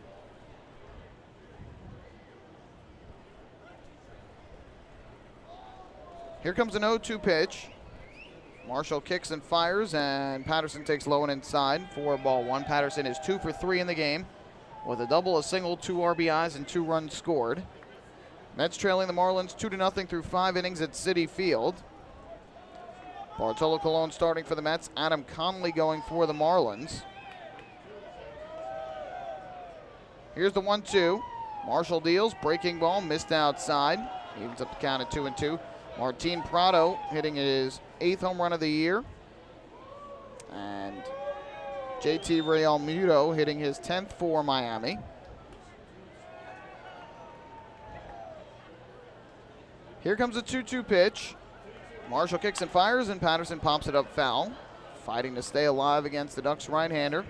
[SPEAKER 3] Here comes an 0-2 pitch. Marshall kicks and fires, and Patterson takes low and inside for ball 1. Patterson is 2 for 3 in the game with a double, a single, 2 RBIs, and 2 runs scored. Mets trailing the Marlins 2-0 through 5 innings at Citi Field. Bartolo Colon starting for the Mets. Adam Conley going for the Marlins. Here's the 1-2. Marshall deals, breaking ball, missed outside. Evens up the count at 2-2. Martin Prado hitting his 8th home run of the year. And JT Realmuto hitting his 10th for Miami. Here comes a 2-2 pitch. Marshall kicks and fires, and Patterson pops it up foul. Fighting to stay alive against the Ducks right-hander.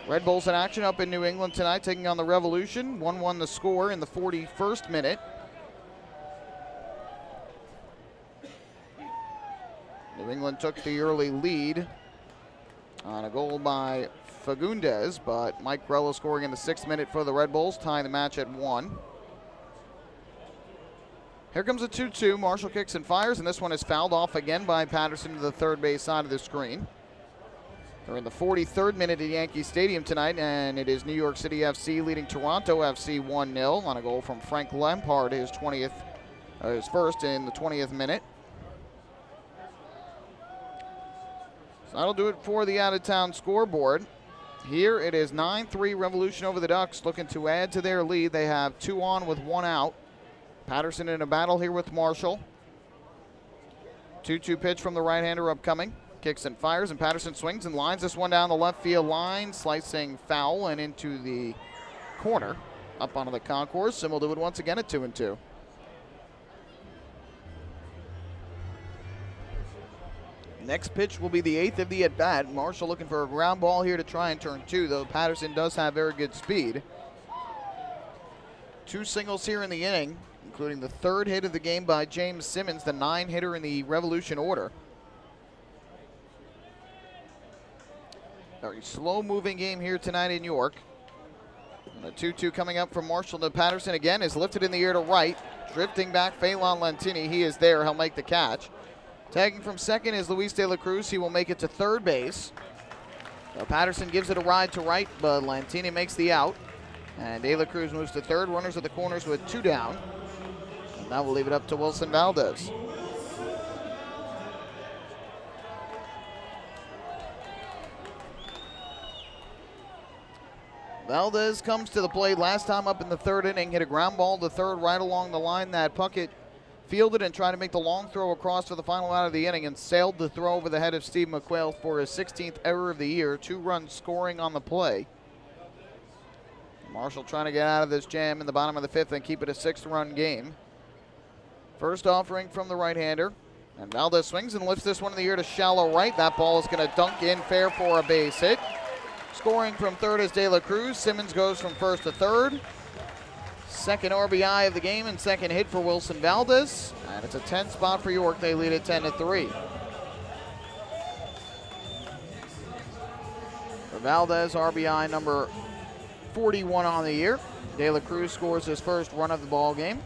[SPEAKER 3] Red Bulls in action up in New England tonight, taking on the Revolution. 1-1 the score in the 41st minute. New England took the early lead on a goal by Fagundes, but Mike Grella scoring in the 6th minute for the Red Bulls, tying the match at 1. Here comes a 2-2. Marshall kicks and fires, and this one is fouled off again by Patterson to the third base side of the screen. They're in the 43rd minute at Yankee Stadium tonight, and it is New York City FC leading Toronto FC 1-0 on a goal from Frank Lampard, his first in the 20th minute. So that'll do it for the out-of-town scoreboard. Here it is 9-3 Revolution over the Ducks, looking to add to their lead. They have 2 on with 1 out. Patterson in a battle here with Marshall. 2-2 pitch from the right-hander upcoming. Kicks and fires, and Patterson swings and lines this one down the left field line, slicing foul and into the corner, up onto the concourse, and we'll do it once again at 2-2. Next pitch will be the 8th of the at-bat. Marshall looking for a ground ball here to try and turn 2, though Patterson does have very good speed. 2 singles here in the inning, including the 3rd hit of the game by James Simmons, the 9-hitter in the Revolution order. Very slow-moving game here tonight in York. And the 2-2 coming up from Marshall to Patterson again is lifted in the air to right. Drifting back, Phelan Lentini. He is there. He'll make the catch. Tagging from second is Luis De La Cruz. He will make it to third base. So Patterson gives it a ride to right, but Lantini makes the out. And De La Cruz moves to third. Runners at the corners with 2 down. And now we'll leave it up to Wilson Valdez. Valdez comes to the plate last time up in the 3rd inning. Hit a ground ball to third right along the line that Puckett fielded and tried to make the long throw across for the final out of the inning and sailed the throw over the head of Steve McQuail for his 16th error of the year. 2 runs scoring on the play. Marshall trying to get out of this jam in the bottom of the 5th and keep it a 6-run game. First offering from the right-hander. And Valdez swings and lifts this one in the air to shallow right. That ball is going to dunk in fair for a base hit. Scoring from third is De La Cruz. Simmons goes from first to third. Second RBI of the game and second hit for Wilson Valdez. And it's a 10 spot for York. They lead it 10-3. For Valdez, RBI number 41 on the year. De La Cruz scores his first run of the ball game.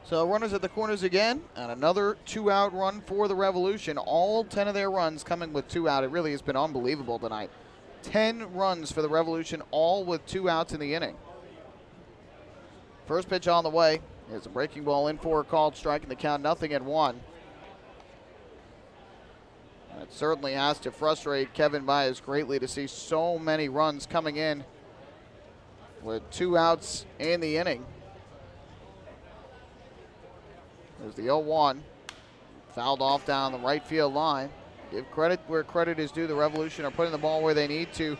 [SPEAKER 3] So runners at the corners again, and another 2-out run for the Revolution. All 10 of their runs coming with 2 out. It really has been unbelievable tonight. 10 runs for the Revolution, all with 2 outs in the inning. First pitch on the way is a breaking ball in for a called strike, and the count 0-1. And it certainly has to frustrate Kevin Byers greatly to see so many runs coming in with 2 outs in the inning. There's the 0-1. Fouled off down the right field line. Give credit where credit is due. The Revolution are putting the ball where they need to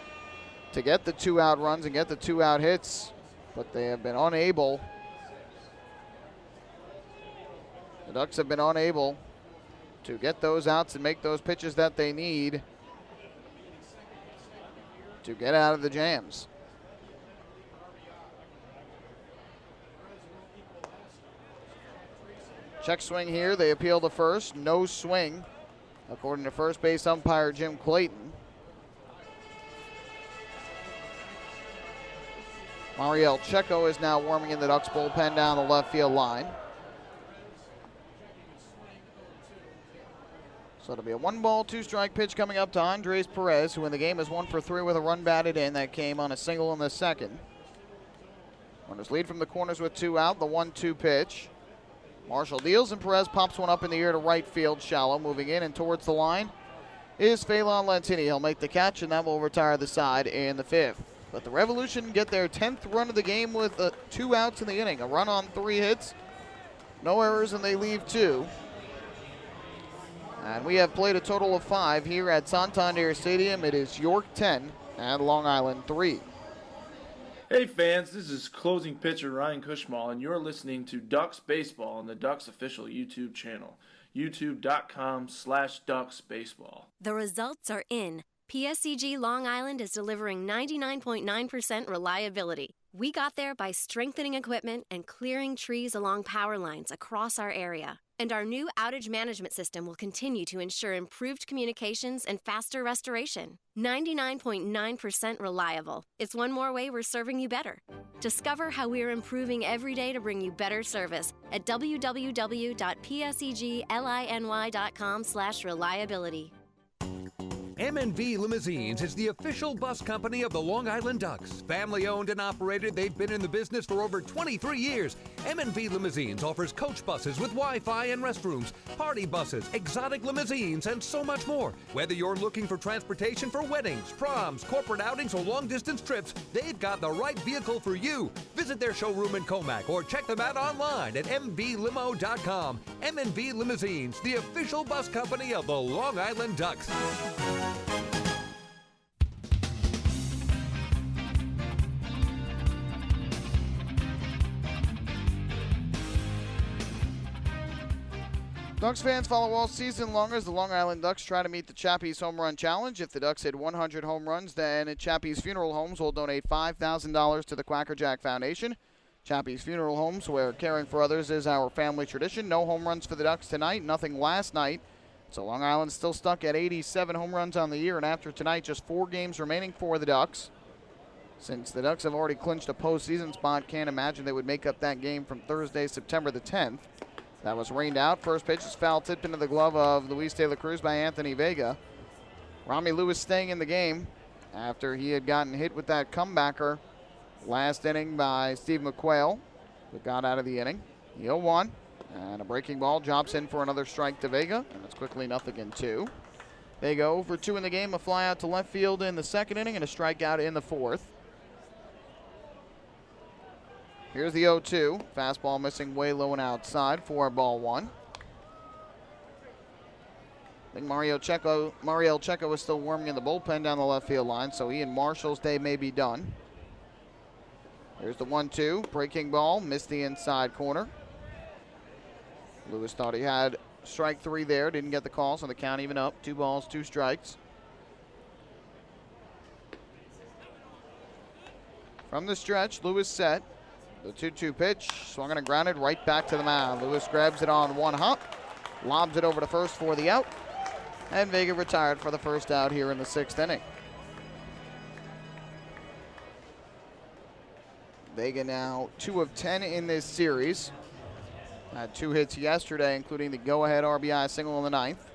[SPEAKER 3] get the 2-out runs and get the 2-out hits, but they have been unable. The Ducks have been unable to get those outs and make those pitches that they need to get out of the jams. Check swing here. They appeal to first. No swing, according to first base umpire Jim Clayton. Mariel Checo is now warming in the Ducks bullpen down the left field line. So it'll be a 1-ball, 2-strike pitch coming up to Andres Perez, who in the game is 1 for 3 with a run batted in. That came on a single in the second. Runners lead from the corners with 2 out. The 1-2 pitch. Marshall deals, and Perez pops one up in the air to right field, shallow. Moving in and towards the line is Phelan Lentini. He'll make the catch, and that will retire the side in the 5th. But the Revolution get their 10th run of the game with 2 outs in the inning. A run on 3 hits, no errors, and they leave 2. And we have played a total of 5 here at Santander Stadium. It is York 10 and Long Island 3.
[SPEAKER 15] Hey fans, this is closing pitcher Ryan Kushmal, and you're listening to Ducks Baseball on the Ducks official YouTube channel, youtube.com/DucksBaseball.
[SPEAKER 18] The results are in. PSEG Long Island is delivering 99.9% reliability. We got there by strengthening equipment and clearing trees along power lines across our area. And our new outage management system will continue to ensure improved communications and faster restoration. 99.9% reliable. It's one more way we're serving you better. Discover how we're improving every day to bring you better service at www.psegliny.com/reliability.
[SPEAKER 1] M&V Limousines is the official bus company of the Long Island Ducks. Family owned and operated, they've been in the business for over 23 years. M&V Limousines offers coach buses with Wi-Fi and restrooms, party buses, exotic limousines, and so much more. Whether you're looking for transportation for weddings, proms, corporate outings, or long-distance trips, they've got the right vehicle for you. Visit their showroom in Comac or check them out online at mvlimo.com. M&V Limousines, the official bus company of the Long Island Ducks.
[SPEAKER 3] Ducks fans follow all season long as the Long Island Ducks try to meet the Chappies Home Run Challenge. If the Ducks hit 100 home runs, then Chappies Funeral Homes will donate $5,000 to the Quacker Jack Foundation. Chappies Funeral Homes, where caring for others is our family tradition. No home runs for the Ducks tonight, nothing last night. So Long Island's still stuck at 87 home runs on the year, and after tonight, just 4 games remaining for the Ducks. Since the Ducks have already clinched a postseason spot, can't imagine they would make up that game from Thursday, September the 10th. That was rained out. First pitch is foul tipped into the glove of Luis De La Cruz by Anthony Vega. Rami Lewis staying in the game after he had gotten hit with that comebacker last inning by Steve McQuail, but got out of the inning. 0-1, and a breaking ball drops in for another strike to Vega, and it's quickly 0-2. Vega 0 for 2 in the game, a fly out to left field in the second inning, and a strikeout in the fourth. Here's the 0-2. Fastball missing way low and outside for ball 1. I think Mariel Checo is still warming in the bullpen down the left field line, so Ian Marshall's day may be done. Here's the 1-2. Breaking ball, missed the inside corner. Lewis thought he had strike 3 there, didn't get the call, so the count even up. 2 balls, 2 strikes. From the stretch, Lewis set. The 2-2 pitch, swung and grounded right back to the mound. Lewis grabs it on one hop, lobs it over to first for the out, and Vega retired for the first out here in the 6th inning. Vega now 2 of 10 in this series. Had 2 hits yesterday, including the go-ahead RBI single in the 9th.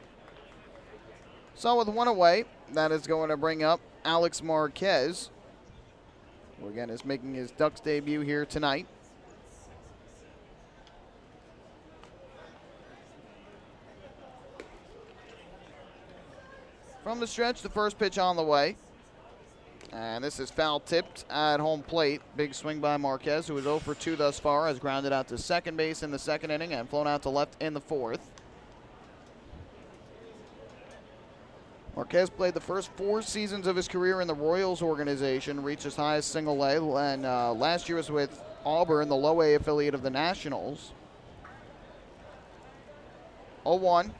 [SPEAKER 3] So with 1 away, that is going to bring up Alex Marquez, who again is making his Ducks debut here tonight. From the stretch, the first pitch on the way. And this is foul tipped at home plate. Big swing by Marquez, who is 0 for 2 thus far, has grounded out to second base in the 2nd inning and flown out to left in the 4th. Marquez played the first 4 seasons of his career in the Royals organization, reached as high as single A, and last year was with Auburn, the low A affiliate of the Nationals. 0-1, and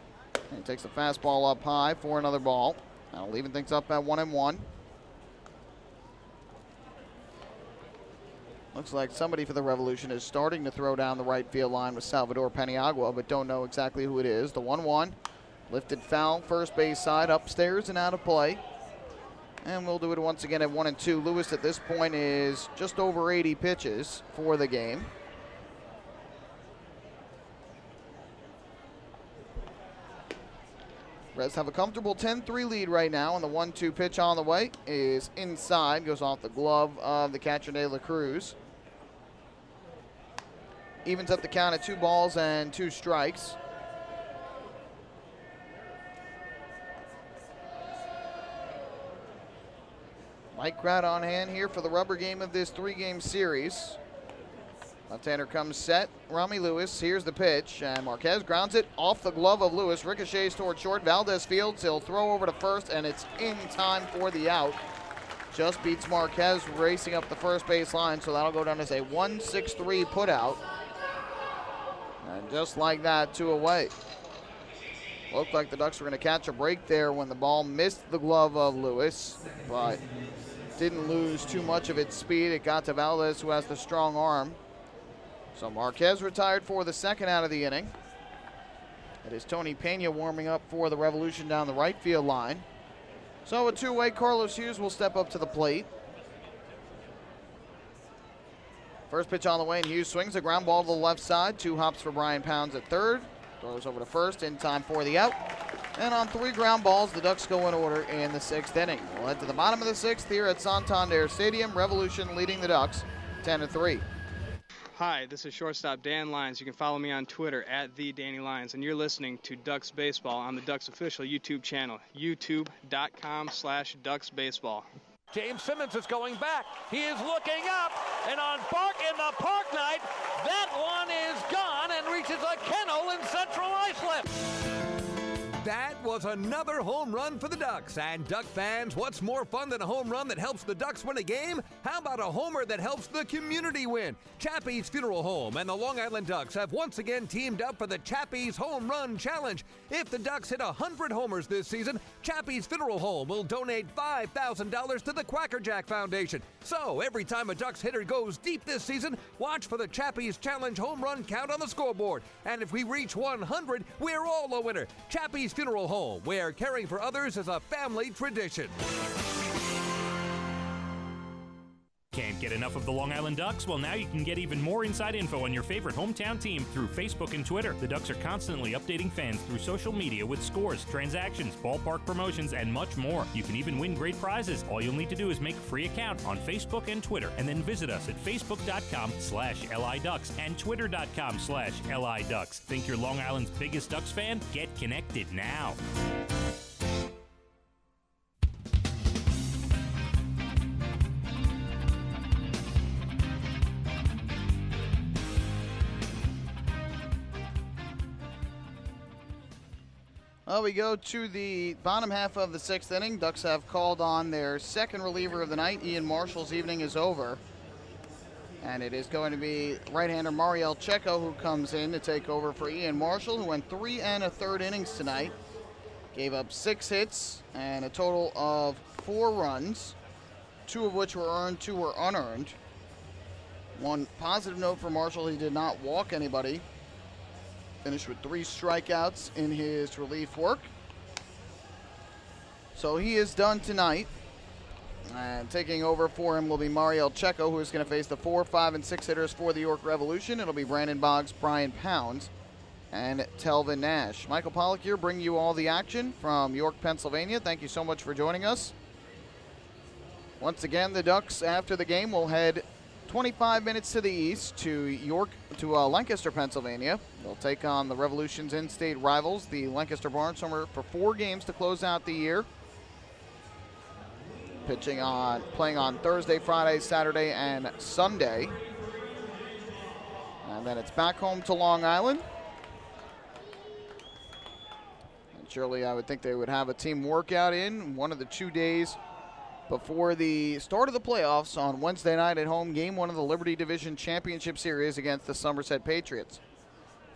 [SPEAKER 3] he takes the fastball up high for another ball. Now leaving things up at 1-1. Looks like somebody for the Revolution is starting to throw down the right field line with Salvador Paniagua, but don't know exactly who it is. The 1-1. Lifted foul, first base side, upstairs and out of play. And we'll do it once again at 1-2. Lewis at this point is just over 80 pitches for the game. Reds have a comfortable 10-3 lead right now, and the 1-2 pitch on the way is inside, goes off the glove of the catcher De La Cruz. Evens up the count at 2 balls and 2 strikes. Light crowd on hand here for the rubber game of this 3-game series. Left-hander comes set. Rami Lewis, here's the pitch, and Marquez grounds it off the glove of Lewis. Ricochets toward short. Valdez fields. He'll throw over to first, and it's in time for the out. Just beats Marquez racing up the first base line, so that'll go down as a 1-6-3 putout. And just like that, 2 away. Looked like the Ducks were going to catch a break there when the ball missed the glove of Lewis, but didn't lose too much of its speed. It got to Valdez, who has the strong arm. So Marquez retired for the 2nd out of the inning. It is Tony Pena warming up for the Revolution down the right field line. So a two-way, Carlos Hughes will step up to the plate. First pitch on the way, and Hughes swings a ground ball to the left side. 2 hops for Brian Pounds at third. Throws over to first in time for the out. And on 3 ground balls, the Ducks go in order in the 6th inning. We'll head to the bottom of the 6th here at Santander Stadium. Revolution leading the Ducks 10-3.
[SPEAKER 9] Hi, this is shortstop Dan Lyons. You can follow me on Twitter at @TheDannyLyons, and you're listening to Ducks Baseball on the Ducks official YouTube channel, youtube.com/DucksBaseball.
[SPEAKER 2] James Simmons is going back. He is looking up, and on the Park Night, that one is gone and reaches a kennel in Central Islip.
[SPEAKER 1] That was another home run for the Ducks. And Duck fans, what's more fun than a home run that helps the Ducks win a game? How about a homer that helps the community win? Chappie's Funeral Home and the Long Island Ducks have once again teamed up for the Chappie's Home Run Challenge. If the Ducks hit 100 homers this season, Chappie's Funeral Home will donate $5,000 to the Quackerjack Foundation. So every time a Ducks hitter goes deep this season, watch for the Chappie's Challenge home run count on the scoreboard. And if we reach 100, we're all a winner. Chappie's Funeral Home, where caring for others is a family tradition.
[SPEAKER 5] Can't get enough of the Long Island Ducks? Well, now you can get even more inside info on your favorite hometown team through Facebook and Twitter. The Ducks are constantly updating fans through social media with scores, transactions, ballpark promotions, and much more. You can even win great prizes. All you'll need to do is make a free account on Facebook and Twitter, and then visit us at facebook.com/LIDucks and twitter.com/LIDucks. Think you're Long Island's biggest Ducks fan? Get connected now.
[SPEAKER 3] Well, we go to the bottom half of the 6th inning. Ducks have called on their second reliever of the night. Ian Marshall's evening is over. And it is going to be right-hander Mariel Checo who comes in to take over for Ian Marshall, who went 3 1/3 innings tonight. Gave up 6 hits and a total of 4 runs, 2 of which were earned, 2 were unearned. One positive note for Marshall, he did not walk anybody. Finished with 3 strikeouts in his relief work. So he is done tonight. And taking over for him will be Mariel Checo, who is going to face the 4, 5, and 6 hitters for the York Revolution. It'll be Brandon Boggs, Brian Pounds, and Telvin Nash. Michael Pollock here, bringing you all the action from York, Pennsylvania. Thank you so much for joining us. Once again, the Ducks, after the game, will head 25 minutes to the east to Lancaster, Pennsylvania. They'll take on the Revolution's in-state rivals, the Lancaster Barnstormers, for 4 games to close out the year. Playing on Thursday, Friday, Saturday, and Sunday. And then it's back home to Long Island. And surely I would think they would have a team workout in one of the 2 days before the start of the playoffs on Wednesday night at home, game 1 of the Liberty Division Championship Series against the Somerset Patriots.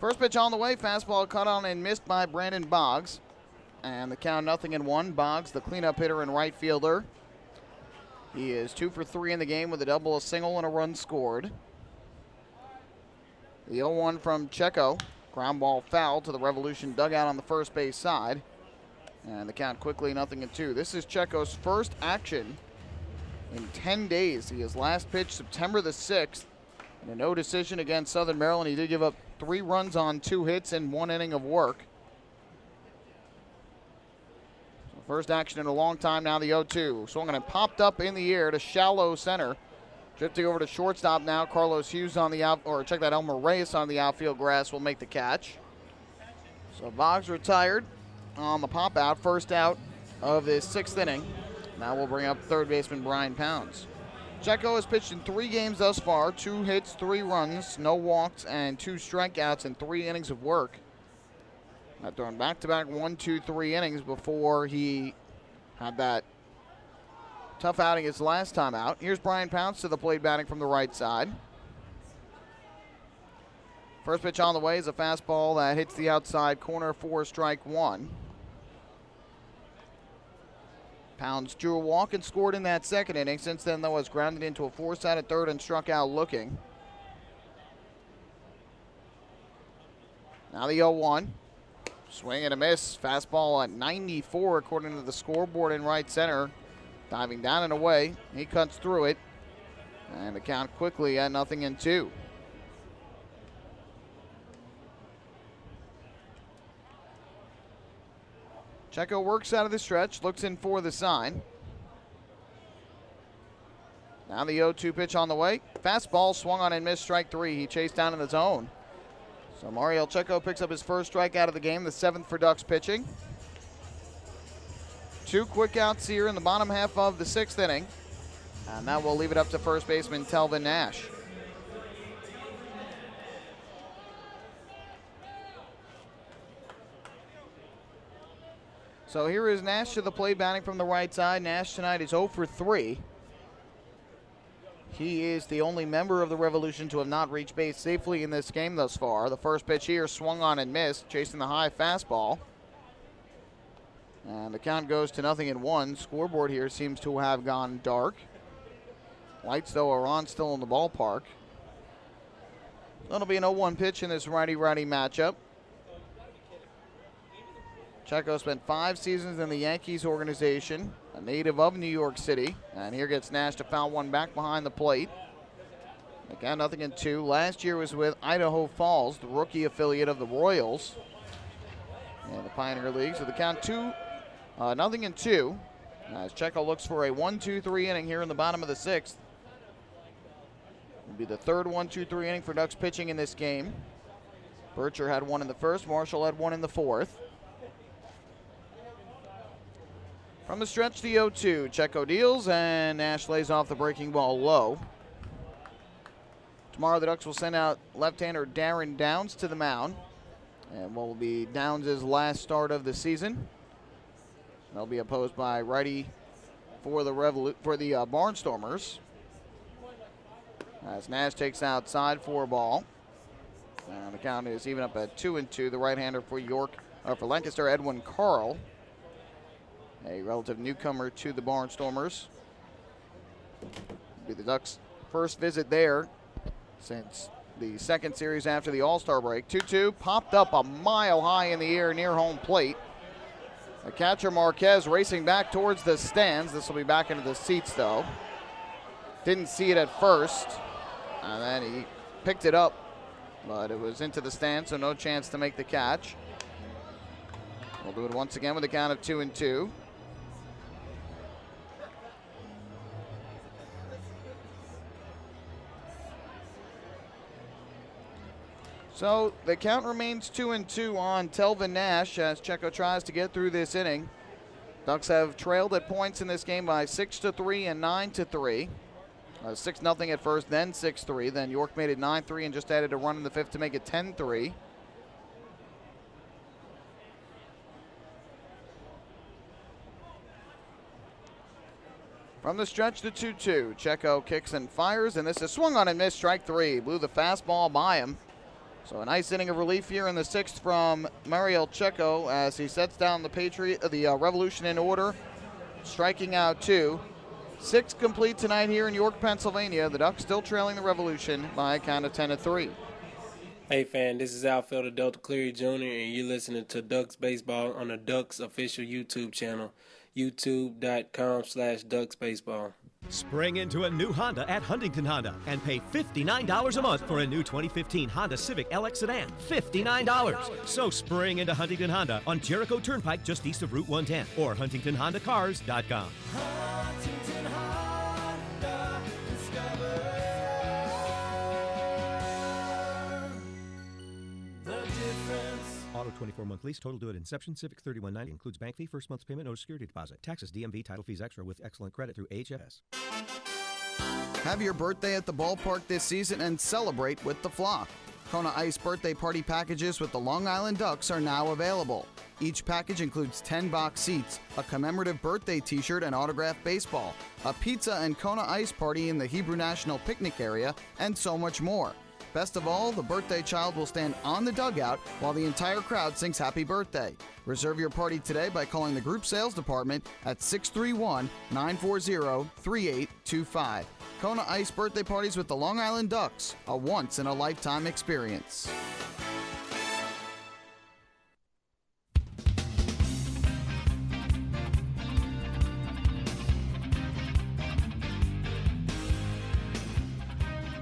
[SPEAKER 3] First pitch on the way, fastball cut on and missed by Brandon Boggs. And the count 0-1. Boggs, the cleanup hitter and right fielder. He is 2 for 3 in the game with a double, a single, and a run scored. The 0-1 from Checo. Ground ball foul to the Revolution dugout on the first base side. And the count quickly 0-2. This is Checo's first action in 10 days. He has last pitched September the 6th in a no decision against Southern Maryland. He did give up 3 runs on 2 hits in 1 inning of work. So first action in a long time now, the 0-2. Swung and popped up in the air to shallow center. Drifting over to shortstop now, Carlos Hughes on the Elmer Reyes on the outfield grass will make the catch. So Boggs retired on the pop out, first out of this 6th inning. Now we'll bring up third baseman Brian Pounds. Checo has pitched in 3 games thus far, 2 hits, 3 runs, no walks, and 2 strikeouts in 3 innings of work. I've thrown back-to-back 1, 2, 3 innings before he had that tough outing his last time out. Here's Brian Pounds to the plate, batting from the right side. First pitch on the way is a fastball that hits the outside corner for strike 1. Pounds drew a walk and scored in that 2nd inning. Since then, though, has grounded into a force out at 3rd and struck out looking. Now the 0-1. Swing and a miss. Fastball at 94 according to the scoreboard in right center. Diving down and away. He cuts through it. And the count quickly at 0-2. Checo works out of the stretch, looks in for the sign. Now the 0-2 pitch on the way. Fastball swung on and missed, strike 3. He chased down in the zone. So Mariel Checo picks up his first strikeout of the game, the 7th for Ducks pitching. 2 quick outs here in the bottom half of the 6th inning. And that will leave it up to first baseman Telvin Nash. So here is Nash to the plate, batting from the right side. Nash tonight is 0 for 3. He is the only member of the Revolution to have not reached base safely in this game thus far. The first pitch here swung on and missed, chasing the high fastball. And the count goes to 0-1. Scoreboard here seems to have gone dark. Lights, though, are on still in the ballpark. That'll be an 0-1 pitch in this righty-righty matchup. Checo spent 5 seasons in the Yankees organization, a native of New York City. And here gets Nash to foul one back behind the plate. Again, 0-2. Last year was with Idaho Falls, the rookie affiliate of the Royals in the Pioneer League. So the count 0-2. As Checo looks for a 1-2-3 inning here in the bottom of the 6th. It'll be the third 1-2-3 inning for Ducks pitching in this game. Bircher had one in the first. Marshall had one in the 4th. From the stretch, the 0-2. Checo deals, and Nash lays off the breaking ball low. Tomorrow, the Ducks will send out left-hander Darren Downs to the mound. And what will be Downs' last start of the season. They'll be opposed by righty for the Barnstormers. As Nash takes outside for a ball. And the count is even up at 2-2. The right-hander for Lancaster, Edwin Carl. A relative newcomer to the Barnstormers. It'll be the Ducks' first visit there since the second series after the All-Star break. 2-2, popped up a mile high in the air near home plate. The catcher Marquez racing back towards the stands. This will be back into the seats, though. Didn't see it at first, and then he picked it up, but it was into the stands, so no chance to make the catch. We'll do it once again with a count of 2-2. So the count remains 2-2 on Telvin Nash as Checo tries to get through this inning. Ducks have trailed at points in this game by 6-3 and 9-3. 6-0 at first, then 6-3. Then York made it 9-3 and just added a run in the 5th to make it 10-3. From the stretch, the 2-2. Checo kicks and fires, and this is swung on and missed, strike 3. Blew the fastball by him. So a nice inning of relief here in the 6th from Mariel Checo as he sets down the Revolution in order, striking out 2. 6 complete tonight here in York, Pennsylvania. The Ducks still trailing the Revolution by a count of 10-3.
[SPEAKER 20] Hey fan, this is outfielder Delta Cleary Jr. and you're listening to Ducks Baseball on the Ducks official YouTube channel, youtube.com/DucksBaseball.
[SPEAKER 21] Spring into a new Honda at Huntington Honda and pay $59 a month for a new 2015 Honda Civic LX sedan. $59. So spring into Huntington Honda on Jericho Turnpike just east of Route 110 or HuntingtonHondaCars.com.
[SPEAKER 11] Huntington Honda, discover the difference.
[SPEAKER 22] Auto 24-month lease, total due at inception. Civic $31.90 includes bank fee, first month's payment, no security deposit. Taxes, DMV, title fees extra with excellent credit through HFS.
[SPEAKER 14] Have your birthday at the ballpark this season and celebrate with the Flock. Kona Ice birthday party packages with the Long Island Ducks are now available. Each package includes 10 box seats, a commemorative birthday t-shirt and autographed baseball, a pizza and Kona Ice party in the Hebrew National Picnic area, and so much more. Best of all, the birthday child will stand on the dugout while the entire crowd sings happy birthday. Reserve your party today by calling the group sales department at 631-940-3825. Kona Ice birthday parties with the Long Island Ducks, a once-in-a-lifetime experience.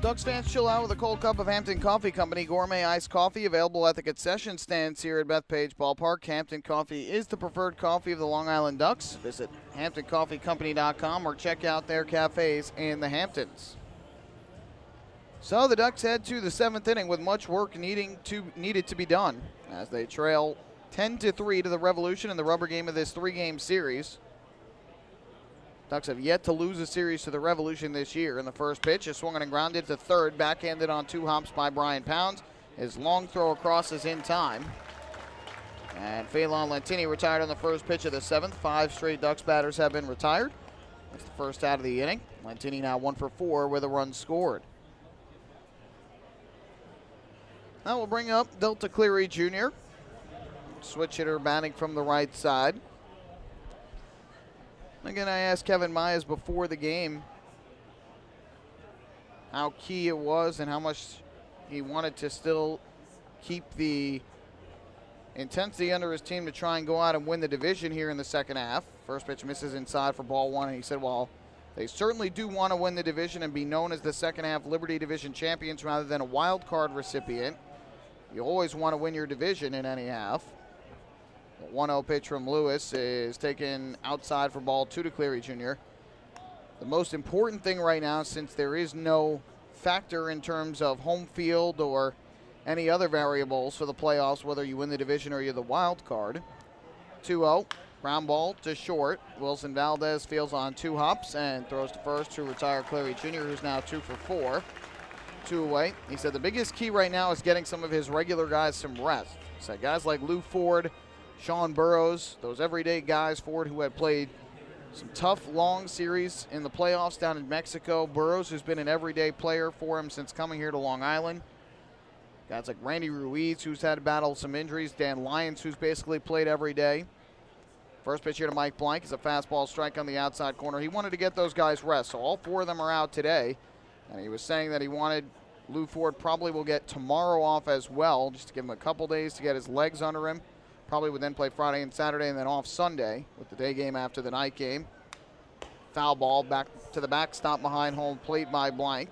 [SPEAKER 3] Ducks fans, chill out with a cold cup of Hampton Coffee Company gourmet iced coffee available at the concession stands here at Bethpage Ballpark. Hampton Coffee is the preferred coffee of the Long Island Ducks. Visit HamptonCoffeeCompany.com or check out their cafes in the Hamptons. So the Ducks head to the 7th inning with much work needed to be done as they trail 10-3 to the Revolution in the rubber game of this 3-game series. Ducks have yet to lose a series to the Revolution this year. In the first pitch, is swung and grounded to third, backhanded on 2 hops by Brian Pounds. His long throw across is in time. And Phelan Lentini retired on the first pitch of the 7th. 5 straight Ducks batters have been retired. That's the first out of the inning. Lentini now 1 for 4 with a run scored. That will bring up Delta Cleary Jr., switch hitter batting from the right side. Again, I asked Kevin Myers before the game how key it was and how much he wanted to still keep the intensity under his team to try and go out and win the division here in the second half. First pitch misses inside for ball 1, and he said, well, they certainly do want to win the division and be known as the second half Liberty Division champions rather than a wild card recipient. You always want to win your division in any half. The 1-0 pitch from Lewis is taken outside for ball 2 to Cleary Jr. The most important thing right now, since there is no factor in terms of home field or any other variables for the playoffs, whether you win the division or you're the wild card. 2-0, ground ball to short. Wilson Valdez fields on 2 hops and throws to first to retire Cleary Jr., who's now 2 for 4. 2 away. He said the biggest key right now is getting some of his regular guys some rest. He said guys like Lou Ford, Sean Burrows, those everyday guys, Ford, who had played some tough, long series in the playoffs down in Mexico. Burrows, who's been an everyday player for him since coming here to Long Island. Guys like Randy Ruiz, who's had to battle some injuries. Dan Lyons, who's basically played every day. First pitch here to Mike Blank is a fastball strike on the outside corner. He wanted to get those guys rest, so all 4 of them are out today. And he was saying that he wanted Lou Ford probably will get tomorrow off as well, just to give him a couple days to get his legs under him. Probably would then play Friday and Saturday and then off Sunday with the day game after the night game. Foul ball back to the backstop behind home plate by Blank.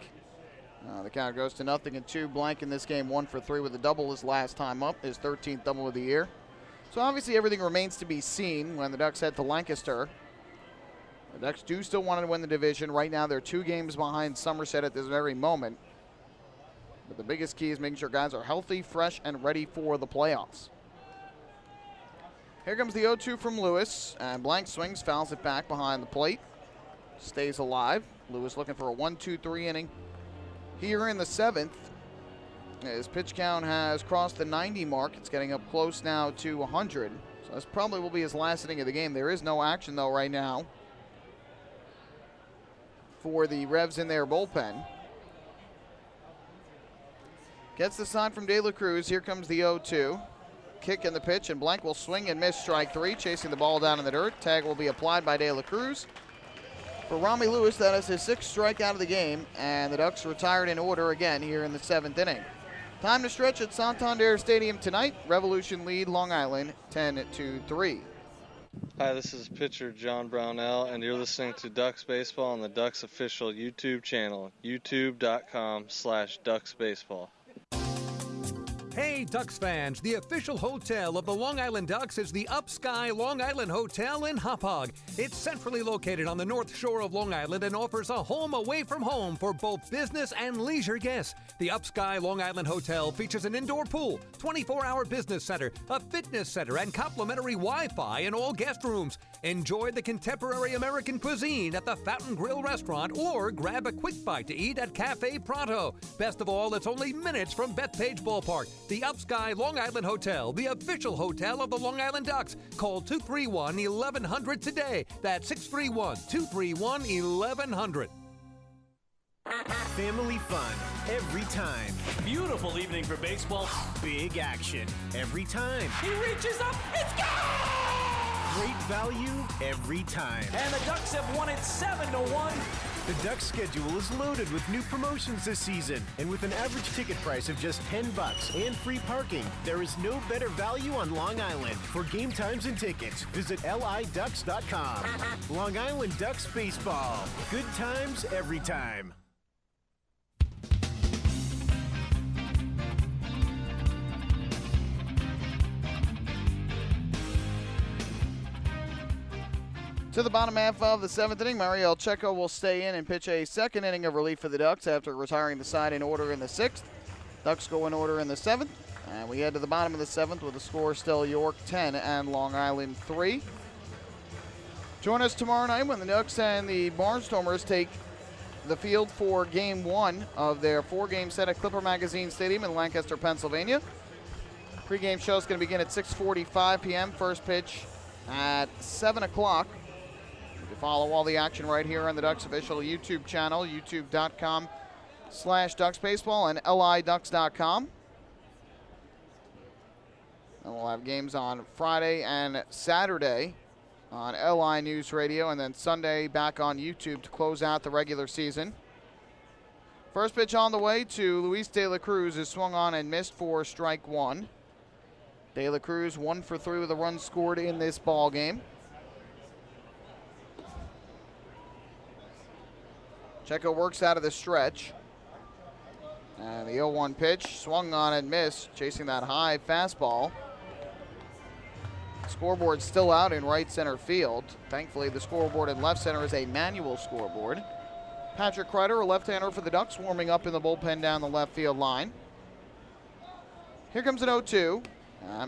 [SPEAKER 3] The count goes to 0-2. Blank in this game 1 for 3 with a double his last time up, his 13th double of the year. So obviously everything remains to be seen when the Ducks head to Lancaster. The Ducks do still want to win the division. Right now they're 2 games behind Somerset at this very moment. But the biggest key is making sure guys are healthy, fresh, and ready for the playoffs. Here comes the 0-2 from Lewis, and Blank swings, fouls it back behind the plate. Stays alive. Lewis looking for a 1-2-3 inning here in the 7th. His pitch count has crossed the 90 mark. It's getting up close now to 100. So this probably will be his last inning of the game. There is no action, though, right now for the Revs in their bullpen. Gets the sign from De La Cruz. Here comes the 0-2. Kick in the pitch, and Blank will swing and miss strike 3, chasing the ball down in the dirt. Tag will be applied by De La Cruz. For Rami Lewis, that is his 6th strikeout of the game, and the Ducks retired in order again here in the 7th inning. Time to stretch at Santander Stadium tonight. Revolution lead Long Island 10-3.
[SPEAKER 17] Hi, this is pitcher John Brownell, and you're listening to Ducks Baseball on the Ducks official YouTube channel, youtube.com/DucksBaseball.
[SPEAKER 1] Hey, Ducks fans, the official hotel of the Long Island Ducks is the Upsky Long Island Hotel in Hauppauge. It's centrally located on the north shore of Long Island and offers a home away from home for both business and leisure guests. The Upsky Long Island Hotel features an indoor pool, 24-hour business center, a fitness center, and complimentary Wi-Fi in all guest rooms. Enjoy the contemporary American cuisine at the Fountain Grill restaurant or grab a quick bite to eat at Cafe Pronto. Best of all, it's only minutes from Bethpage Ballpark. The Upsky Long Island Hotel, the official hotel of the Long Island Ducks. Call 231-1100 today. That's 631-231-1100.
[SPEAKER 10] Family fun every time.
[SPEAKER 11] Beautiful evening for baseball.
[SPEAKER 10] Big action every time.
[SPEAKER 11] He reaches up. It's gone!
[SPEAKER 10] Great value every time.
[SPEAKER 11] And the Ducks have won it 7-1.
[SPEAKER 10] The Ducks schedule is loaded with new promotions this season. And with an average ticket price of just $10 and free parking, there is no better value on Long Island. For game times and tickets, visit liducks.com. Long Island Ducks Baseball. Good times every time.
[SPEAKER 3] To the bottom half of the 7th inning, Mariel Checo will stay in and pitch a second inning of relief for the Ducks after retiring the side in order in the 6th. Ducks go in order in the 7th, and we head to the bottom of the 7th with the score still York 10 and Long Island 3. Join us tomorrow night when the Ducks and the Barnstormers take the field for Game 1 of their 4-game set at Clipper Magazine Stadium in Lancaster, Pennsylvania. Pre-game show is going to begin at 6:45 p.m. First pitch at 7 o'clock. You can follow all the action right here on the Ducks official YouTube channel, youtube.com/DucksBaseball and liducks.com. And we'll have games on Friday and Saturday on LI News Radio, and then Sunday back on YouTube to close out the regular season. First pitch on the way to Luis De La Cruz is swung on and missed for strike 1. De La Cruz 1 for 3 with a run scored in this ball game. Checo works out of the stretch. And the 0-1 pitch, swung on and missed, chasing that high fastball. Scoreboard still out in right center field. Thankfully, the scoreboard in left center is a manual scoreboard. Patrick Kreider, a left-hander for the Ducks, warming up in the bullpen down the left field line. Here comes an 0-2.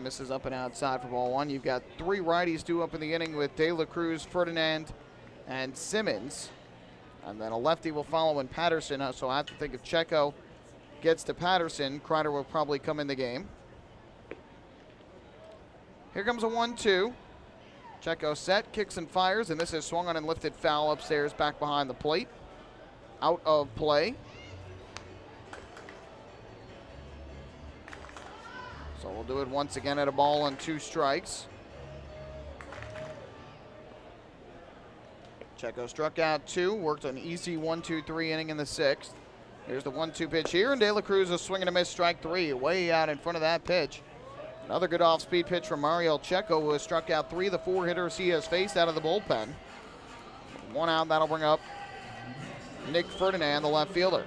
[SPEAKER 3] Misses up and outside for ball 1. You've got 3 righties due up in the inning with De La Cruz, Ferdinand, and Simmons. And then a lefty will follow in Patterson, so I have to think if Checo gets to Patterson, Kreider will probably come in the game. Here comes a 1-2. Checo set, kicks and fires, and this is swung on and lifted foul upstairs back behind the plate. Out of play. So we'll do it once again at a ball and 2 strikes. Checo struck out 2, worked an easy 1-2-3 inning in the 6th. Here's the 1-2 pitch here, and De La Cruz is swinging a miss, strike 3, way out in front of that pitch. Another good off-speed pitch from Mariel Checo, who has struck out 3 of the 4 hitters he has faced out of the bullpen. 1 out, that'll bring up Nick Ferdinand, the left fielder.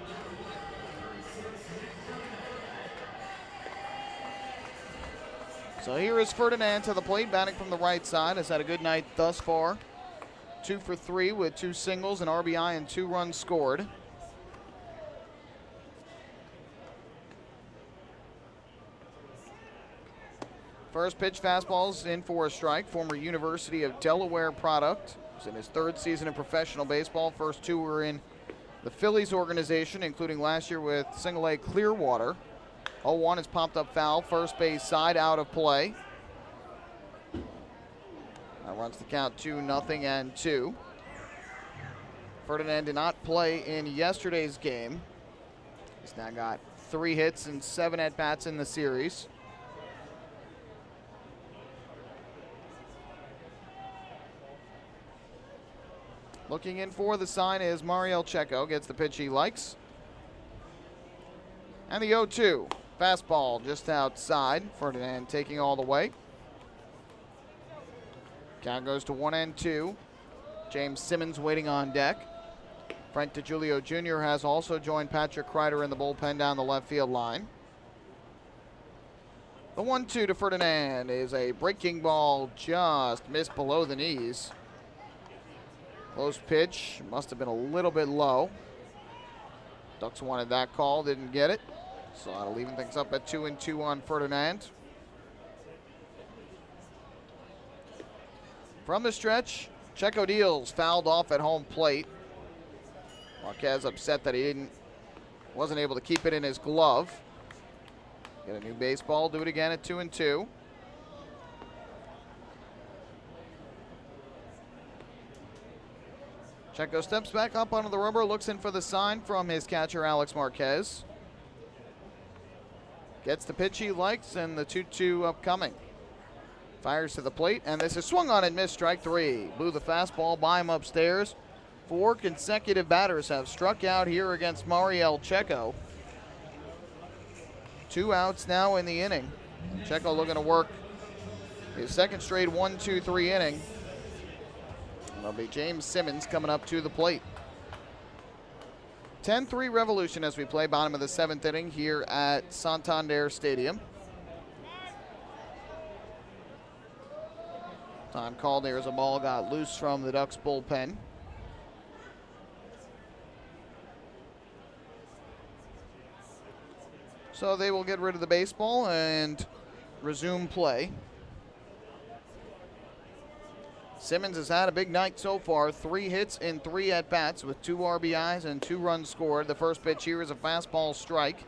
[SPEAKER 3] So here is Ferdinand to the plate, batting from the right side. Has had a good night thus far. 2 for 3 with 2 singles, an RBI, and 2 runs scored. First pitch fastballs in for a strike. Former University of Delaware product. He's in his 3rd season in professional baseball. First 2 were in the Phillies organization, including last year with Single A Clearwater. 0-1 is popped up foul. First base side out of play. That runs the count 2-0 and 2. Ferdinand did not play in yesterday's game. He's now got 3 hits and 7 at-bats in the series. Looking in for the sign is Mariel Checo. Gets the pitch he likes. And the 0-2. Fastball just outside. Ferdinand taking all the way. Count goes to 1-2. James Simmons waiting on deck. Frank DiGiulio Jr. has also joined Patrick Kreider in the bullpen down the left field line. The 1-2 to Ferdinand is a breaking ball, just missed below the knees. Close pitch, must have been a little bit low. Ducks wanted that call, didn't get it. So that'll even things up at 2-2 on Ferdinand. From the stretch, Checo deals, fouled off at home plate. Marquez upset that he wasn't able to keep it in his glove. Get a new baseball, do it again at 2-2. Checo steps back up onto the rubber, looks in for the sign from his catcher, Alex Marquez. Gets the pitch he likes, and the 2-2 upcoming. Fires to the plate, and this is swung on and missed, strike 3. Blew the fastball by him upstairs. 4 consecutive batters have struck out here against Mariel Checo. 2 outs now in the inning. Checo looking to work his 2nd straight 1-2-3 inning. It'll be James Simmons coming up to the plate. 10-3 Revolution as we play bottom of the 7th inning here at Santander Stadium. Time called there as a ball got loose from the Ducks bullpen. So they will get rid of the baseball and resume play. Simmons has had a big night so far. 3 hits in 3 at-bats with 2 RBIs and 2 runs scored. The first pitch here is a fastball strike.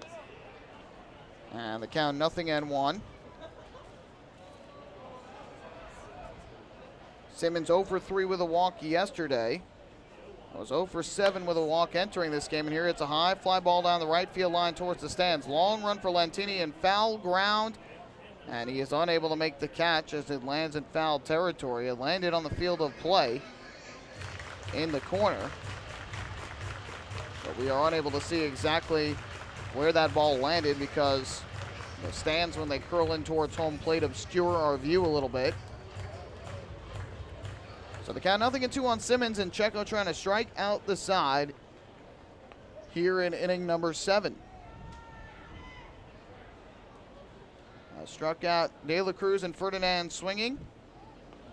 [SPEAKER 3] And the count 0-1. Simmons 0 for 3 with a walk yesterday. Was 0 for 7 with a walk entering this game. And here it's a high fly ball down the right field line towards the stands. Long run for Lentini and foul ground. And he is unable to make the catch as it lands in foul territory. It landed on the field of play in the corner. But we are unable to see exactly where that ball landed because the stands, when they curl in towards home plate, obscure our view a little bit. So the count 0-2 on Simmons, and Checo trying to strike out the side here in inning number 7. Struck out De La Cruz and Ferdinand swinging.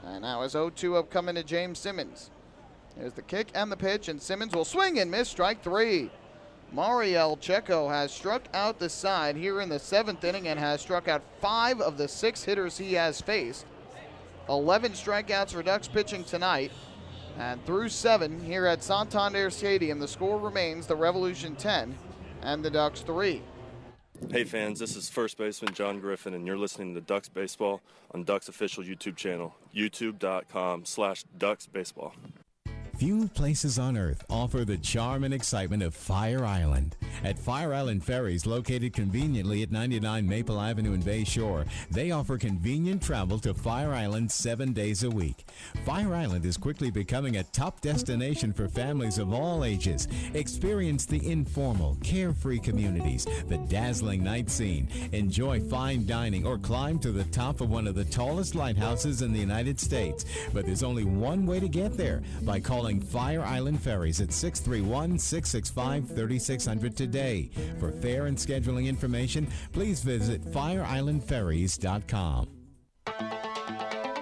[SPEAKER 3] And now is 0-2 upcoming to James Simmons. There's the kick and the pitch, and Simmons will swing and miss, strike 3. Mariel Checo has struck out the side here in the 7th inning and has struck out 5 of the 6 hitters he has faced. 11 strikeouts for Ducks pitching tonight. And through 7 here at Santander Stadium, the score remains the Revolution 10 and the Ducks 3.
[SPEAKER 4] Hey fans, this is first baseman John Griffin, and you're listening to Ducks Baseball on Ducks official YouTube channel, youtube.com/DucksBaseball.
[SPEAKER 8] Few places on earth offer the charm and excitement of Fire Island. At Fire Island Ferries, located conveniently at 99 Maple Avenue in Bay Shore, they offer convenient travel to Fire Island 7 days a week. Fire Island is quickly becoming a top destination for families of all ages. Experience the informal, carefree communities, the dazzling night scene, enjoy fine dining, or climb to the top of one of the tallest lighthouses in the United States. But there's only one way to get there, by calling Fire Island Ferries at 631-665-3600 today. For fare and scheduling information, please visit fireislandferries.com.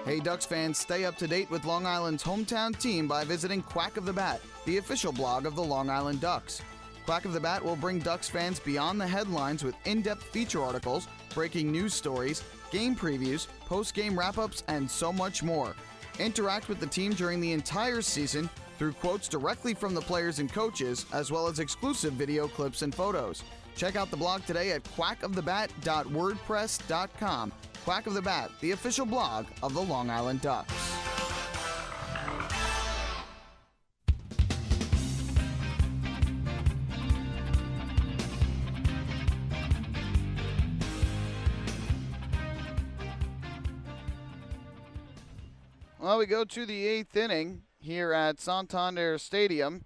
[SPEAKER 14] Hey Ducks fans, stay up to date with Long Island's hometown team by visiting Quack of the Bat, the official blog of the Long Island Ducks. Quack of the Bat will bring Ducks fans beyond the headlines with in-depth feature articles, breaking news stories, game previews, post-game wrap-ups, and so much more. Interact with the team during the entire season through quotes directly from the players and coaches, as well as exclusive video clips and photos. Check out the blog today at quackofthebat.wordpress.com. Quack of the Bat, the official blog of the Long Island Ducks.
[SPEAKER 3] Well, we go to the 8th inning here at Santander Stadium,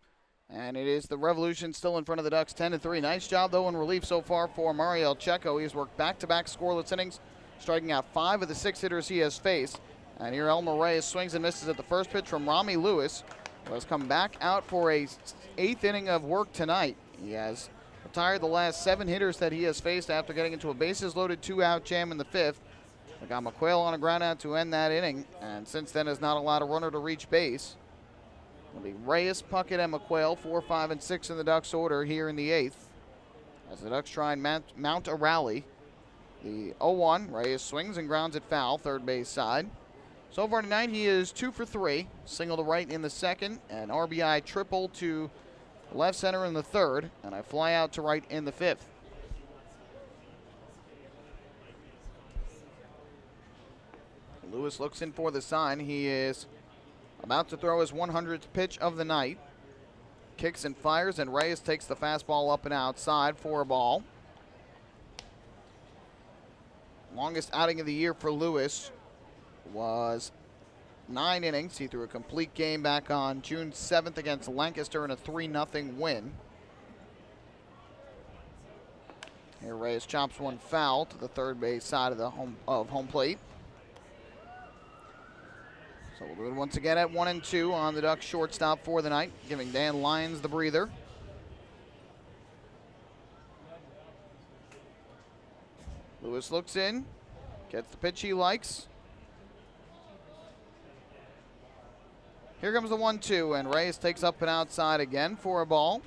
[SPEAKER 3] and it is the Revolution still in front of the Ducks 10-3. Nice job, though, in relief so far for Mariel Checo. He's worked back-to-back scoreless innings, striking out 5 of the 6 hitters he has faced. And here Elmer Reyes swings and misses at the first pitch from Rami Lewis, who has come back out for a 8th inning of work tonight. He has retired the last 7 hitters that he has faced after getting into a bases-loaded 2-out jam in the 5th. They got McQuail on a ground out to end that inning, and since then has not allowed a runner to reach base. It'll be Reyes, Puckett, and McQuail, 4, 5, and 6 in the Ducks order here in the 8th. As the Ducks try and mount a rally. The 0-1, Reyes swings and grounds it foul, third base side. So far tonight he is 2 for 3, single to right in the 2nd, and RBI triple to left center in the 3rd, and a fly out to right in the 5th. Lewis looks in for the sign. He is about to throw his 100th pitch of the night. Kicks and fires, and Reyes takes the fastball up and outside for a ball. Longest outing of the year for Lewis was 9 innings. He threw a complete game back on June 7th against Lancaster in a 3-0 win. Here Reyes chops one foul to the third base side of the home plate. So we'll do it once again at 1-2 on the Ducks shortstop for the night, giving Dan Lyons the breather. Lewis looks in, gets the pitch he likes. Here comes the 1-2, and Reyes takes up and outside again for a ball.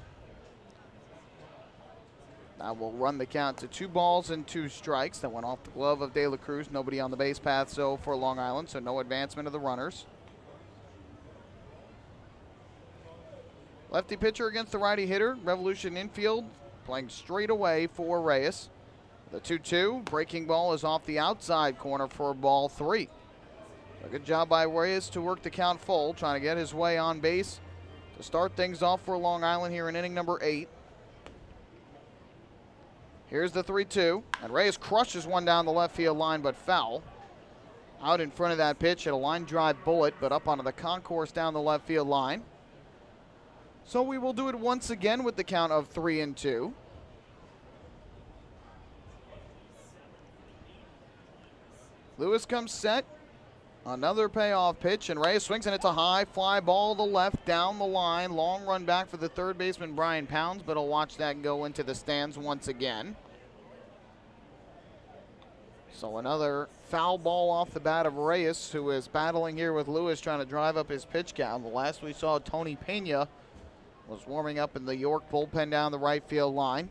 [SPEAKER 3] That will run the count to 2 balls and 2 strikes. That went off the glove of De La Cruz. Nobody on the base path so for Long Island, so no advancement of the runners. Lefty pitcher against the righty hitter. Revolution infield playing straight away for Reyes. The 2-2. Breaking ball is off the outside corner for ball 3. A good job by Reyes to work the count full, trying to get his way on base to start things off for Long Island here in inning number 8. Here's the 3-2, and Reyes crushes one down the left field line, but foul. Out in front of that pitch, hit a line drive bullet, but up onto the concourse down the left field line. So we will do it once again with the count of 3-2. Lewis comes set. Another payoff pitch, and Reyes swings, and it's a high fly ball to left down the line. Long run back for the third baseman, Brian Pounds, but he'll watch that go into the stands once again. So another foul ball off the bat of Reyes, who is battling here with Lewis, trying to drive up his pitch count. The last we saw, Tony Pena was warming up in the York bullpen down the right field line.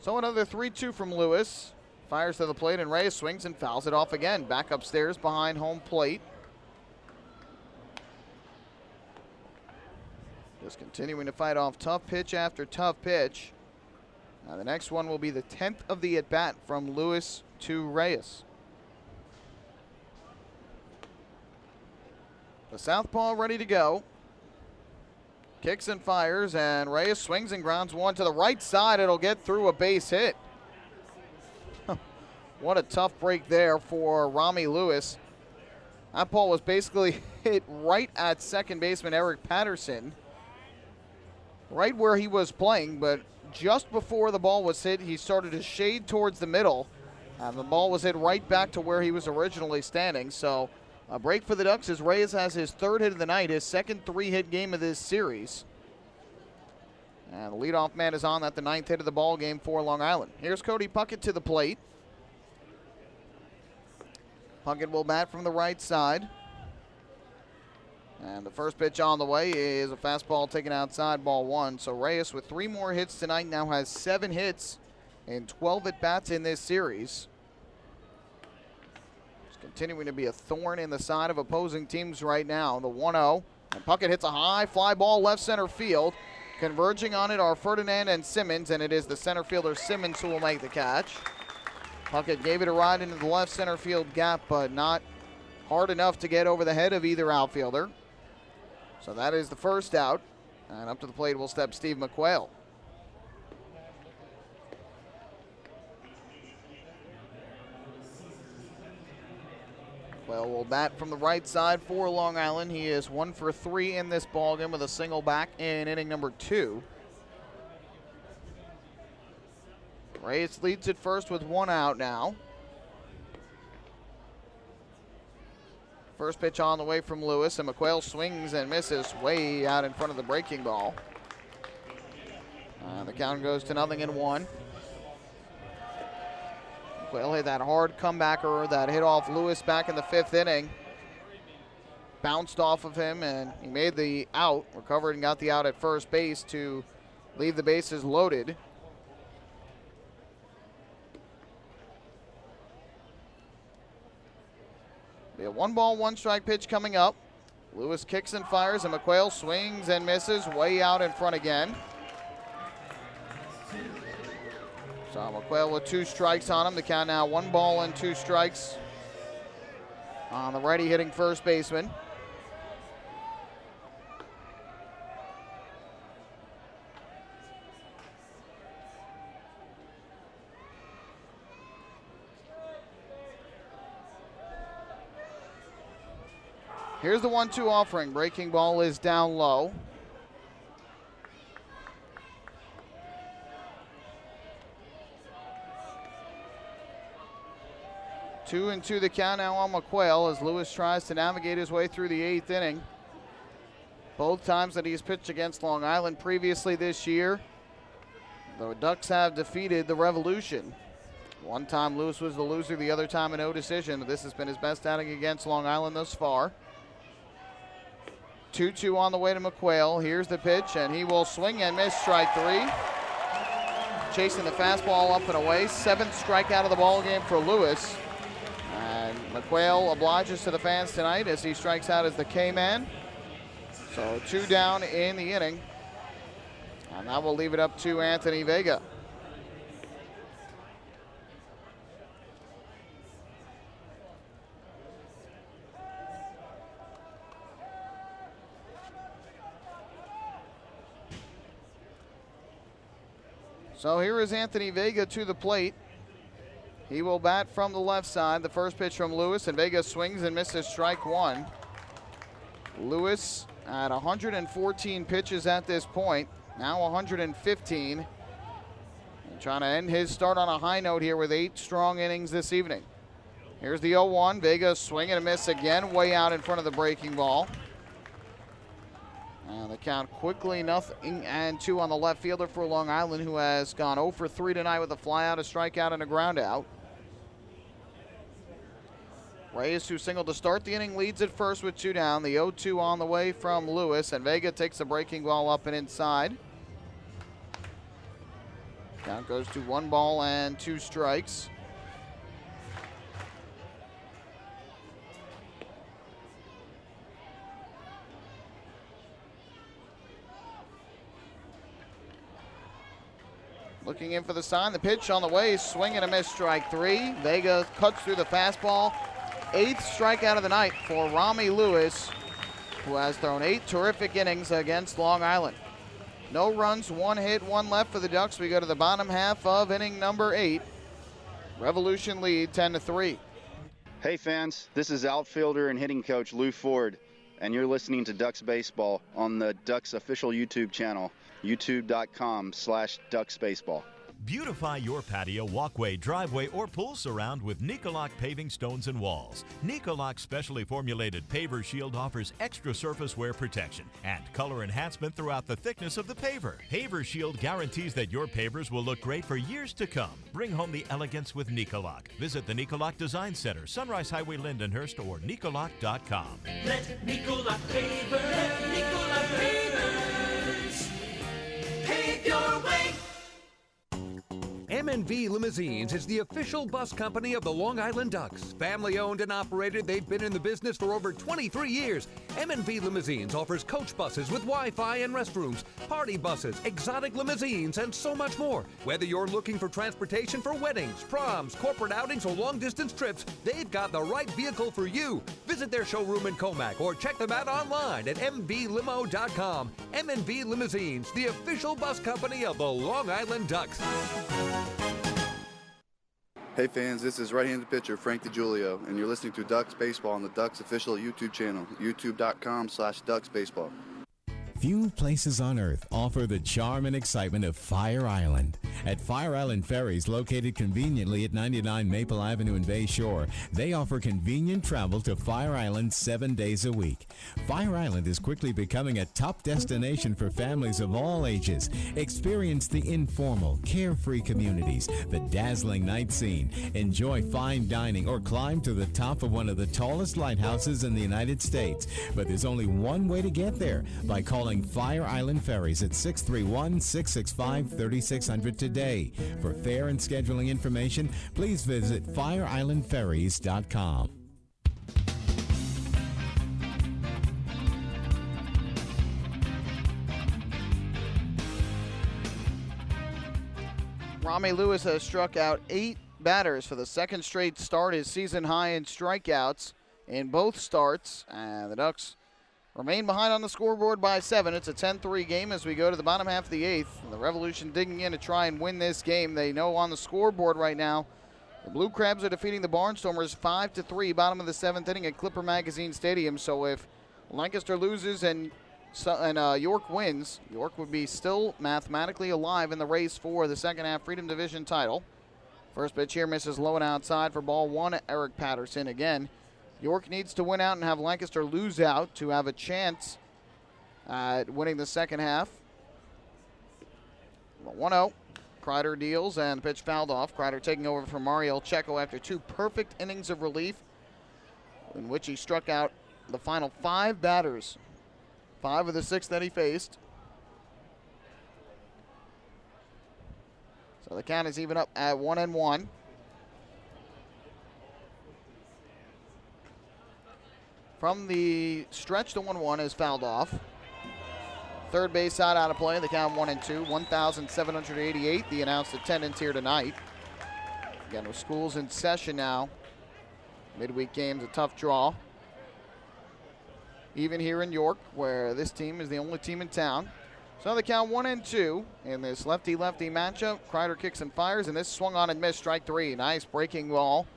[SPEAKER 3] So another 3-2 from Lewis. Fires to the plate, and Reyes swings and fouls it off again. Back upstairs behind home plate. Just continuing to fight off tough pitch after tough pitch. Now the next one will be the 10th of the at-bat from Lewis to Reyes. The southpaw ready to go. Kicks and fires, and Reyes swings and grounds one to the right side. It'll get through a base hit. What a tough break there for Rami Lewis. That ball was basically hit right at second baseman Eric Patterson. Right where he was playing, but just before the ball was hit, he started to shade towards the middle. And the ball was hit right back to where he was originally standing. So a break for the Ducks as Reyes has his 3rd hit of the night, his second 3-hit game of this series. And the leadoff man is on at the 9th hit of the ball game for Long Island. Here's Cody Puckett to the plate. Puckett will bat from the right side. And the first pitch on the way is a fastball taken outside, ball 1. So Reyes, with 3 more hits tonight, now has 7 hits and 12 at-bats in this series. It's continuing to be a thorn in the side of opposing teams right now. The 1-0. And Puckett hits a high fly ball left center field. Converging on it are Ferdinand and Simmons, and it is the center fielder Simmons who will make the catch. Puckett gave it a ride into the left center field gap, but not hard enough to get over the head of either outfielder. So that is the first out. And up to the plate will step Steve McQuail. McQuail will bat from the right side for Long Island. He is 1 for 3 in this ballgame with a single back in inning number 2. Reyes leads it first with 1 out now. First pitch on the way from Lewis, and McQuail swings and misses way out in front of the breaking ball. The count goes to 0-1. McQuail hit that hard comebacker that hit off Lewis back in the 5th inning. Bounced off of him, and he made the out, recovered and got the out at first base to leave the bases loaded. Be a 1-ball, 1-strike pitch coming up. Lewis kicks and fires, and McQuail swings and misses way out in front again. So McQuail with 2 strikes on him. The count now 1 ball and 2 strikes on the righty hitting first baseman. Here's the 1-2 offering. Breaking ball is down low. Two and 2 the count now on McQuail as Lewis tries to navigate his way through the 8th inning. Both times that he's pitched against Long Island previously this year, the Ducks have defeated the Revolution. One time Lewis was the loser, the other time a no decision. This has been his best outing against Long Island thus far. 2-2 on the way to McQuail. Here's the pitch, and he will swing and miss, strike 3. Chasing the fastball up and away. 7th strikeout of the ball game for Lewis. And McQuail obliges to the fans tonight as he strikes out as the K-man. So 2 down in the inning. And that will leave it up to Anthony Vega. So here is Anthony Vega to the plate. He will bat from the left side. The first pitch from Lewis, and Vega swings and misses, strike 1. Lewis at 114 pitches at this point, now 115. And trying to end his start on a high note here with 8 strong innings this evening. Here's the 0-1. Vega swing and a miss again, way out in front of the breaking ball. And the count quickly 0-2 on the left fielder for Long Island, who has gone 0 for 3 tonight with a flyout, a strikeout, and a ground out. Reyes, who singled to start the inning, leads at first with 2 down. The 0-2 on the way from Lewis, and Vega takes the breaking ball up and inside. Count goes to 1 ball and 2 strikes. Looking in for the sign. The pitch on the way. Swing and a miss, strike 3. Vega cuts through the fastball. 8th strikeout of the night for Rami Lewis, who has thrown 8 terrific innings against Long Island. No runs, 1 hit, 1 left for the Ducks. We go to the bottom half of inning number 8. Revolution lead 10-3.
[SPEAKER 6] Hey fans, this is outfielder and hitting coach Lou Ford, and you're listening to Ducks Baseball on the Ducks official YouTube channel, youtube.com/DucksBaseball.
[SPEAKER 13] Beautify your patio, walkway, driveway, or pool surround with Nicoloc paving stones and walls. Nicoloc specially formulated paver shield offers extra surface wear protection and color enhancement throughout the thickness of the paver. Paver shield guarantees that your pavers will look great for years to come. Bring home the elegance with Nicoloc. Visit the Nicoloc Design Center, Sunrise Highway, Lindenhurst, or Nicoloc.com.
[SPEAKER 11] Let Nicoloc pavers pave your way.
[SPEAKER 1] M&V Limousines is the official bus company of the Long Island Ducks. Family owned and operated, they've been in the business for over 23 years. M&V Limousines offers coach buses with Wi-Fi and restrooms, party buses, exotic limousines, and so much more. Whether you're looking for transportation for weddings, proms, corporate outings, or long-distance trips, they've got the right vehicle for you. Visit their showroom in Comac or check them out online at mvlimo.com. M&V Limousines, the official bus company of the Long Island Ducks.
[SPEAKER 19] Hey fans, this is right-handed pitcher Frank DiGiulio, and you're listening to Ducks Baseball on the Ducks official YouTube channel, youtube.com/DucksBaseball.
[SPEAKER 8] Few places on earth offer the charm and excitement of Fire Island. At Fire Island Ferries, located conveniently at 99 Maple Avenue in Bay Shore, they offer convenient travel to Fire Island 7 days a week. Fire Island is quickly becoming a top destination for families of all ages. Experience the informal, carefree communities, the dazzling night scene, enjoy fine dining, or climb to the top of one of the tallest lighthouses in the United States. But there's only one way to get there, by calling Fire Island Ferries at 631-665-3600 today. For fare and scheduling information, please visit fireislandferries.com.
[SPEAKER 3] Rami Lewis has struck out 8 batters for the second straight start, his season high in strikeouts in both starts. And the Ducks remain behind on the scoreboard by 7. It's a 10-3 game as we go to the bottom half of the 8th. And the Revolution digging in to try and win this game. They know on the scoreboard right now, the Blue Crabs are defeating the Barnstormers 5-3, bottom of the 7th inning at Clipper Magazine Stadium. So if Lancaster loses and York wins, York would be still mathematically alive in the race for the second half Freedom Division title. First pitch here misses low and outside for ball 1. Eric Patterson again. York needs to win out and have Lancaster lose out to have a chance at winning the second half. 1-0. Kreider deals, and the pitch fouled off. Kreider taking over from Mario Checo after 2 perfect innings of relief in which he struck out the final 5 batters. 5 of the 6 that he faced. So the count is even up at 1-1. From the stretch, the 1-1 is fouled off. Third base side out of play. The count 1-2. 1,788. The announced attendance here tonight. Again, with schools in session now. Midweek games, a tough draw. Even here in York, where this team is the only team in town. So the count 1-2 in this lefty-lefty matchup. Kreider kicks and fires, and this swung on and missed. Strike 3. Nice breaking ball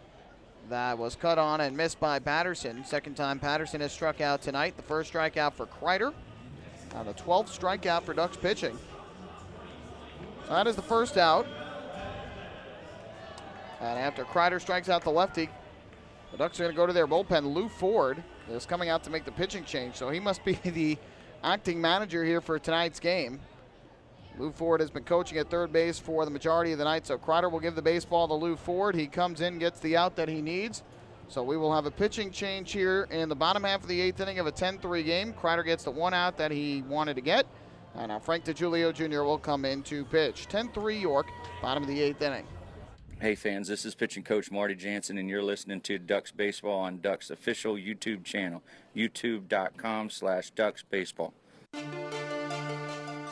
[SPEAKER 3] that was cut on and missed by Patterson. Second time Patterson has struck out tonight. The first strikeout for Kreider. And the 12th strikeout for Ducks pitching. So that is the first out. And after Kreider strikes out the lefty, the Ducks are going to go to their bullpen. Lou Ford is coming out to make the pitching change, so he must be the acting manager here for tonight's game. Lou Ford has been coaching at third base for the majority of the night, so Kreider will give the baseball to Lou Ford. He comes in, gets the out that he needs. So we will have a pitching change here in the bottom half of the 8th inning of a 10-3 game. Kreider gets the 1 out that he wanted to get. And now Frank DiGiulio Jr. will come in to pitch. 10-3 York, bottom of the 8th inning.
[SPEAKER 7] Hey fans, this is pitching coach Marty Jansen, and you're listening to Ducks Baseball on Ducks official YouTube channel, youtube.com/DucksBaseball.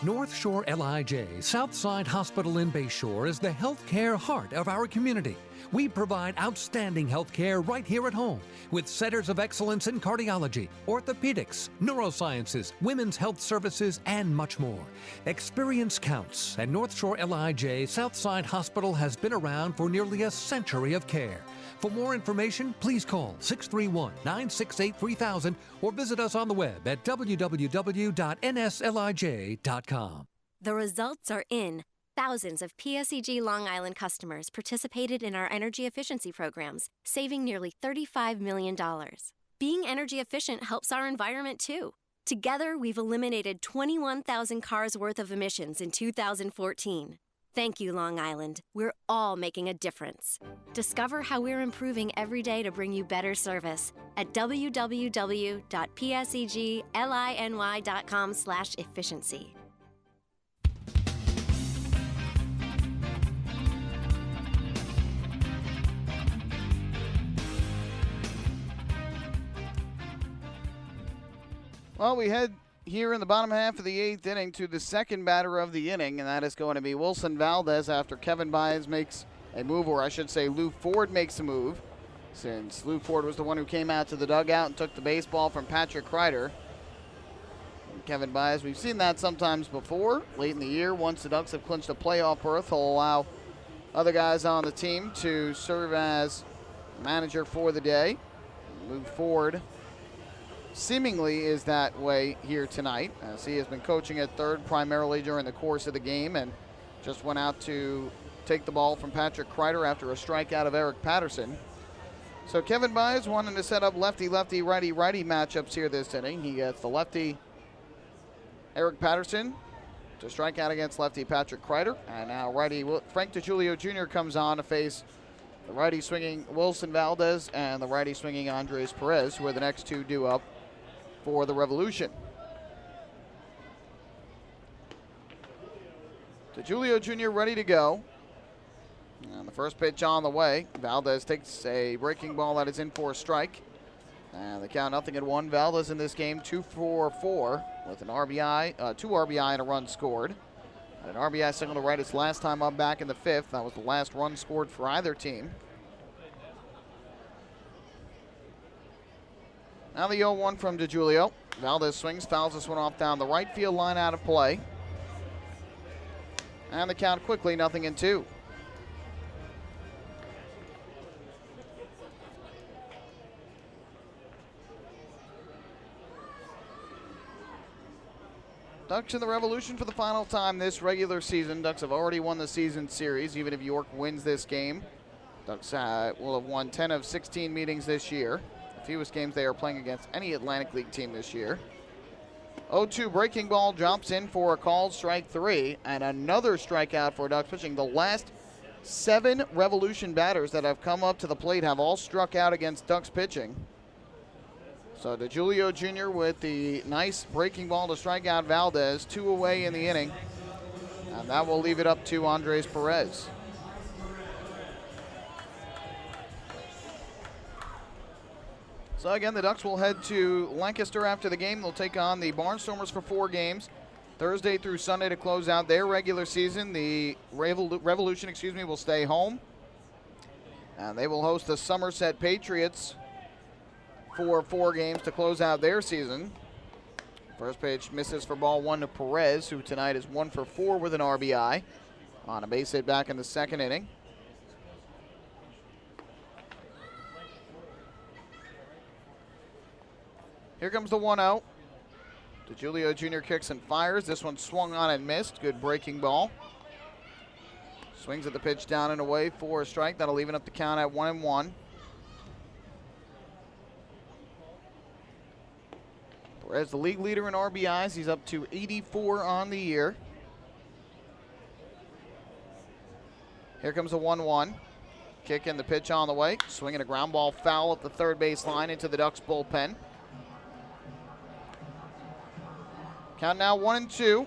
[SPEAKER 1] North Shore LIJ Southside Hospital in Bayshore is the healthcare heart of our community. We provide outstanding healthcare right here at home with centers of excellence in cardiology, orthopedics, neurosciences, women's health services, and much more. Experience counts, and North Shore LIJ Southside Hospital has been around for nearly a century of care. For more information, please call 631-968-3000 or visit us on the web at www.nslij.com.
[SPEAKER 18] The results are in. Thousands of PSEG Long Island customers participated in our energy efficiency programs, saving nearly $35 million. Being energy efficient helps our environment too. Together, we've eliminated 21,000 cars worth of emissions in 2014. Thank you, Long Island. We're all making a difference. Discover how we're improving every day to bring you better service at www.pseglyny.com/efficiency.
[SPEAKER 3] Well, we head here in the bottom half of the 8th inning to the second batter of the inning, and that is going to be Wilson Valdez after Kevin Baez makes a move, or I should say Lou Ford makes a move, since Lou Ford was the one who came out to the dugout and took the baseball from Patrick Kreider. And Kevin Baez, we've seen that sometimes before, late in the year. Once the Ducks have clinched a playoff berth, he'll allow other guys on the team to serve as manager for the day. Lou Ford seemingly is that way here tonight, as he has been coaching at third primarily during the course of the game and just went out to take the ball from Patrick Kreider after a strikeout of Eric Patterson. So Kevin Baez wanting to set up lefty-lefty, righty-righty matchups here this inning. He gets the lefty Eric Patterson to strike out against lefty Patrick Kreider, and now righty Frank DiGiulio Jr. comes on to face the righty swinging Wilson Valdez and the righty swinging Andres Perez, who are the next two due up for the Revolution. DiGiulio Jr. ready to go. And the first pitch on the way. Valdez takes a breaking ball that is in for a strike. And the count 0-1. Valdez in this game 2 for 4 with an RBI, 2 RBI and a run scored. And an RBI single to right his last time up back in the 5th. That was the last run scored for either team. Now the 0-1 from DiGiulio. Valdez swings, fouls this one off down the right field line out of play. And the count quickly 0-2. Ducks in the Revolution for the final time this regular season. Ducks have already won the season series, even if York wins this game. Ducks will have won 10 of 16 meetings this year. Fewest games they are playing against any Atlantic League team this year. 0-2 breaking ball drops in for a called strike 3, and another strikeout for Ducks pitching. The last 7 Revolution batters that have come up to the plate have all struck out against Ducks pitching. So DeJulio Jr. with the nice breaking ball to strike out Valdez, 2 away in the inning, and that will leave it up to Andres Perez. So again, the Ducks will head to Lancaster after the game. They'll take on the Barnstormers for 4 games, Thursday through Sunday to close out their regular season. The Revolution, will stay home, and they will host the Somerset Patriots for 4 games to close out their season. First pitch misses for ball 1 to Perez, who tonight is 1 for 4 with an RBI on a base hit back in the 2nd inning. Here comes the 1-0. DeJulio Jr. kicks and fires. This one swung on and missed. Good breaking ball. Swings at the pitch down and away for a strike. That'll even up the count at 1-1. Perez, the league leader in RBIs. He's up to 84 on the year. Here comes a 1-1. Kick in the pitch on the way. Swinging a ground ball foul at the third base line into the Ducks bullpen. Count now 1-2.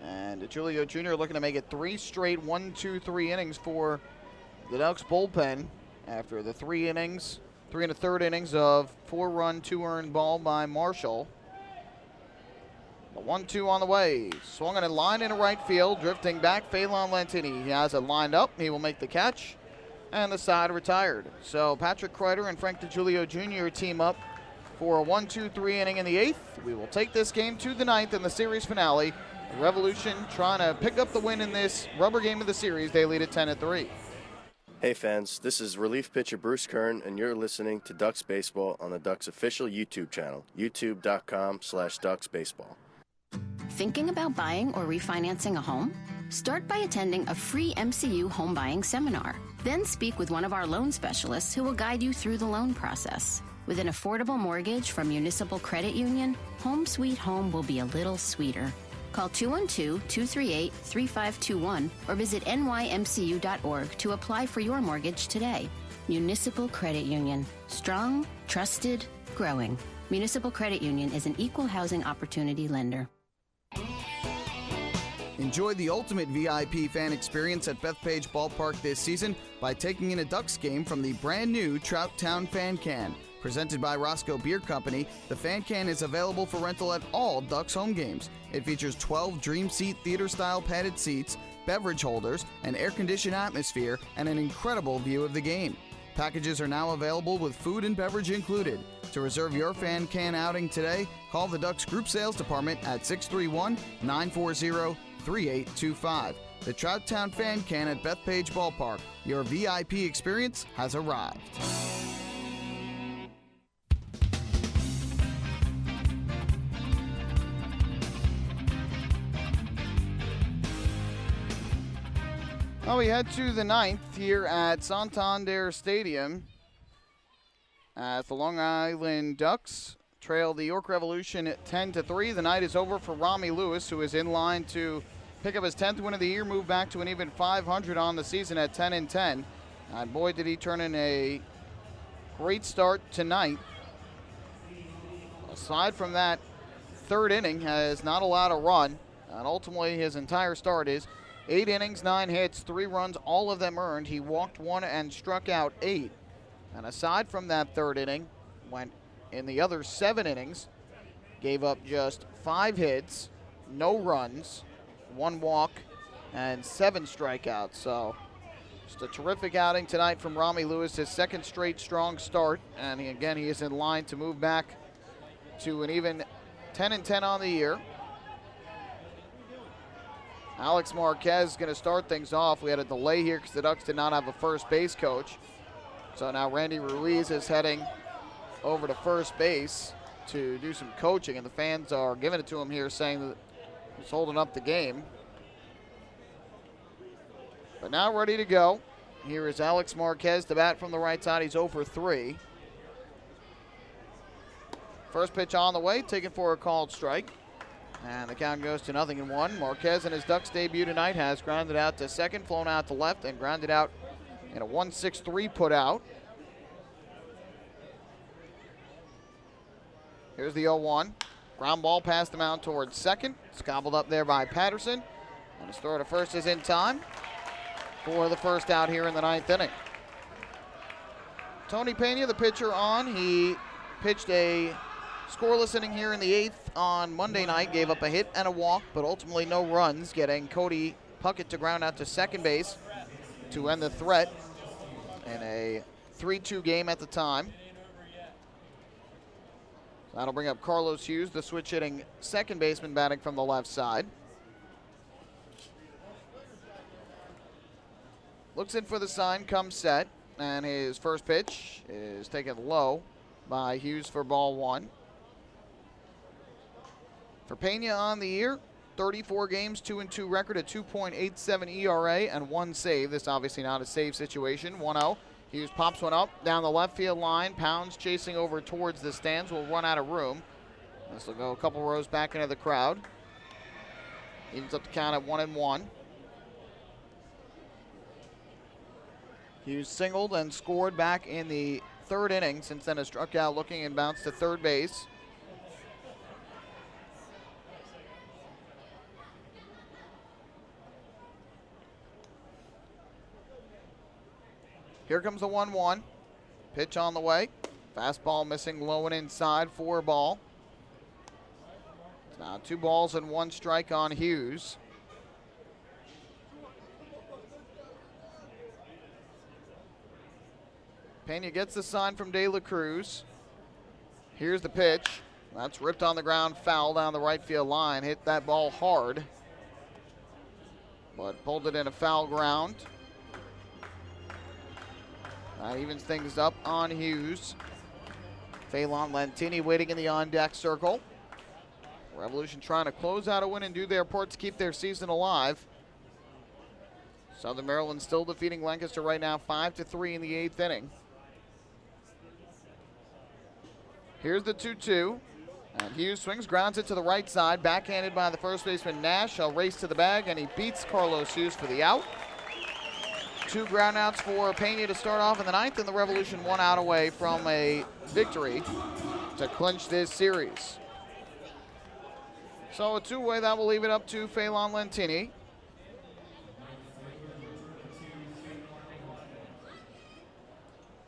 [SPEAKER 3] And DeJulio Jr. looking to make it 3 straight 1-2-3 innings for the Ducks bullpen after the 3 innings, 3 1/3 innings of 4-run, 2-earned ball by Marshall. The 1-2 on the way. Swung on a line into right field, drifting back, Phelan Lentini. He has it lined up. He will make the catch. And the side retired. So Patrick Kreider and Frank DeJulio Jr. team up for a 1-2-3 inning in the 8th. We will take this game to the 9th in the series finale. The Revolution trying to pick up the win in this rubber game of the series. They lead at 10-3.
[SPEAKER 4] Hey fans, this is relief pitcher Bruce Kern, and you're listening to Ducks Baseball on the Ducks official YouTube channel, youtube.com/DucksBaseball.
[SPEAKER 12] Thinking about buying or refinancing a home? Start by attending a free MCU home buying seminar. Then speak with one of our loan specialists who will guide you through the loan process. With an affordable mortgage from Municipal Credit Union, Home Sweet Home will be a little sweeter. Call 212-238-3521 or visit nymcu.org to apply for your mortgage today. Municipal Credit Union. Strong, trusted, growing. Municipal Credit Union is an equal housing opportunity lender.
[SPEAKER 14] Enjoy the ultimate VIP fan experience at Bethpage Ballpark this season by taking in a Ducks game from the brand new Trout Town Fan Can. Presented by Roscoe Beer Company, the Fan Can is available for rental at all Ducks home games. It features 12 Dream Seat theater-style padded seats, beverage holders, an air-conditioned atmosphere, and an incredible view of the game. Packages are now available with food and beverage included. To reserve your Fan Can outing today, call the Ducks Group Sales Department at 631-940-3825. The Trout Town Fan Can at Bethpage Ballpark. Your VIP experience has arrived.
[SPEAKER 3] Well, we head to the 9th here at Santander Stadium as the Long Island Ducks trail the York Revolution at 10-3. The night is over for Rami Lewis, who is in line to pick up his 10th win of the year, move back to an even 500 on the season at 10-10. And boy, did he turn in a great start tonight. Aside from that, 3rd inning has not allowed a run, and ultimately his entire start is 8 innings, 9 hits, 3 runs, all of them earned. He walked 1 and struck out 8. And aside from that 3rd inning, went in the other 7 innings, gave up just 5 hits, no runs, 1 walk, and 7 strikeouts. So just a terrific outing tonight from Rami Lewis, his 2nd straight strong start. And he is in line to move back to an even 10-10 on the year. Alex Marquez going to start things off. We had a delay here because the Ducks did not have a first base coach. So now Randy Ruiz is heading over to first base to do some coaching, and the fans are giving it to him here, saying that he's holding up the game. But now ready to go. Here is Alex Marquez to bat from the right side. He's 0 for 3. First pitch on the way, taken for a called strike. And the count goes to 0-1. Marquez in his Ducks debut tonight has grounded out to second, flown out to left, and grounded out in a 1-6-3 put out. Here's the 0-1. Ground ball past the mound towards second. It's gobbled up there by Patterson. And his throw to first is in time for the first out here in the 9th inning. Tony Pena, the pitcher, on. He pitched a scoreless inning here in the 8th on Monday night. Gave up a hit and a walk, but ultimately no runs, getting Cody Puckett to ground out to second base to end the threat in a 3-2 game at the time. That'll bring up Carlos Hughes, the switch-hitting second baseman, batting from the left side. Looks in for the sign, comes set, and his first pitch is taken low by Hughes for ball 1. For Pena on the year, 34 games, 2-2 record, a 2.87 ERA, and 1 save. This obviously not a save situation. 1-0. Hughes pops one up down the left field line. Pounds chasing over towards the stands. Will run out of room. This will go a couple rows back into the crowd. Evens up the count at 1-1. Hughes singled and scored back in the 3rd inning. Since then has struck out looking and bounced to third base. Here comes the 1-1. Pitch on the way. Fastball missing low and inside for a ball. It's now 2 balls and 1 strike on Hughes. Pena gets the sign from De La Cruz. Here's the pitch. That's ripped on the ground, foul down the right field line. Hit that ball hard, but pulled it in a foul ground. That evens things up on Hughes. Phelan Lentini waiting in the on-deck circle. Revolution trying to close out a win and do their part to keep their season alive. Southern Maryland still defeating Lancaster right now 5-3 in the 8th inning. Here's the 2-2. And Hughes swings, grounds it to the right side. Backhanded by the first baseman Nash. He'll race to the bag, and he beats Carlos Hughes for the out. 2 groundouts for Pena to start off in the 9th, and the Revolution 1 out away from a victory to clinch this series. So a 2-way that will leave it up to Phelan Lentini.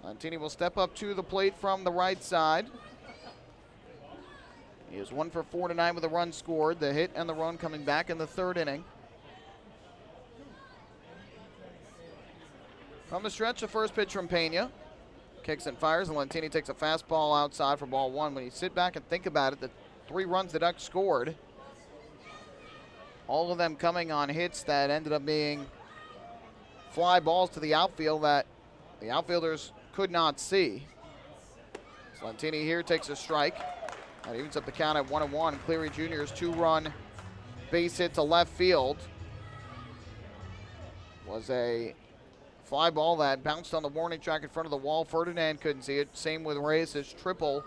[SPEAKER 3] Lentini will step up to the plate from the right side. He is 1 for 4 tonight with a run scored. The hit and the run coming back in the 3rd inning. From the stretch, the first pitch from Pena. Kicks and fires, and Lentini takes a fastball outside for ball 1. When you sit back and think about it, the 3 runs the Ducks scored, all of them coming on hits that ended up being fly balls to the outfield that the outfielders could not see. So Lentini here takes a strike. That evens up the count at 1-1. Cleary Jr.'s 2-run base hit to left field was a fly ball that bounced on the warning track in front of the wall. Ferdinand couldn't see it. Same with Reyes' triple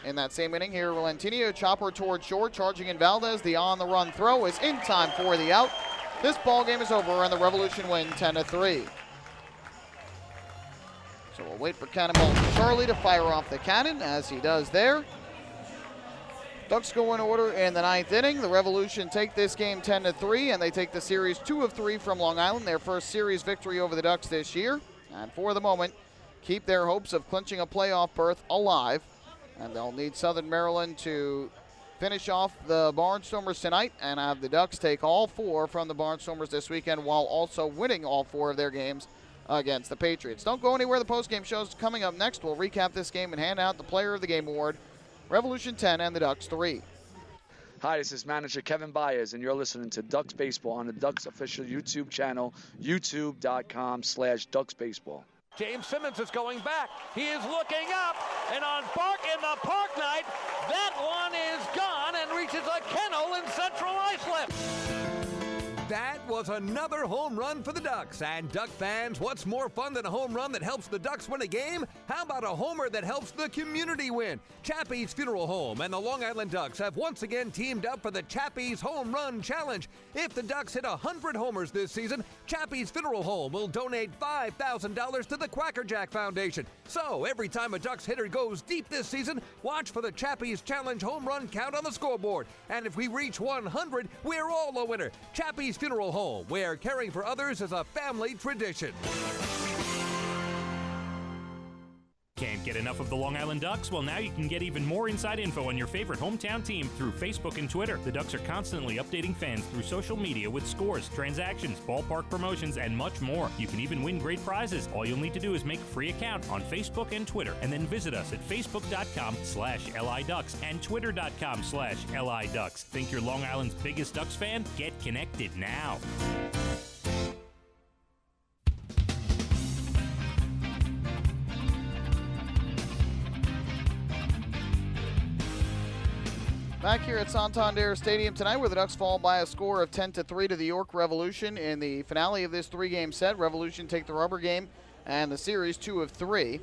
[SPEAKER 3] in that same inning. Here, Lentini, chopper towards short, charging in Valdez. The on-the-run throw is in time for the out. This ball game is over, and the Revolution win 10-3. So we'll wait for Cannonball Charlie to fire off the cannon, as he does there. Ducks go in order in the 9th inning. The Revolution take this game 10-3, and they take the series 2 of 3 from Long Island, their first series victory over the Ducks this year. And for the moment, keep their hopes of clinching a playoff berth alive. And they'll need Southern Maryland to finish off the Barnstormers tonight and have the Ducks take all 4 from the Barnstormers this weekend, while also winning all 4 of their games against the Patriots. Don't go anywhere. The postgame show's coming up next. We'll recap this game and hand out the Player of the Game award. Revolution 10 and the Ducks 3.
[SPEAKER 15] Hi, this is manager Kevin Byers, and you're listening to Ducks Baseball on the Ducks official YouTube channel, youtube.com/Ducks Baseball.
[SPEAKER 2] James Simmons is going back. He is looking up, and on Park in the Park Night, that one is gone and reaches a kennel in Central Islip.
[SPEAKER 1] That was another home run for the Ducks. And Duck fans, what's more fun than a home run that helps the Ducks win a game? How about a homer that helps the community win? Chappie's Funeral Home and the Long Island Ducks have once again teamed up for the Chappie's Home Run Challenge. If the Ducks hit 100 homers this season, Chappie's Funeral Home will donate $5,000 to the Quackerjack Foundation. So every time a Ducks hitter goes deep this season, watch for the Chappie's Challenge home run count on the scoreboard. And if we reach 100, we're all a winner. Chappie's Funeral Home, where caring for others is a family tradition.
[SPEAKER 5] Can't get enough of the Long Island Ducks? Well, now you can get even more inside info on your favorite hometown team through Facebook and Twitter. The Ducks are constantly updating fans through social media with scores, transactions, ballpark promotions, and much more. You can even win great prizes. All you'll need to do is make a free account on Facebook and Twitter, and then visit us at facebook.com/LIDucks and twitter.com/LIDucks. Think you're Long Island's biggest Ducks fan? Get connected now.
[SPEAKER 3] Back here at Santander Stadium tonight, where the Ducks fall by a score of 10-3 to the York Revolution in the finale of this three-game set. Revolution take the rubber game and the series 2 of 3.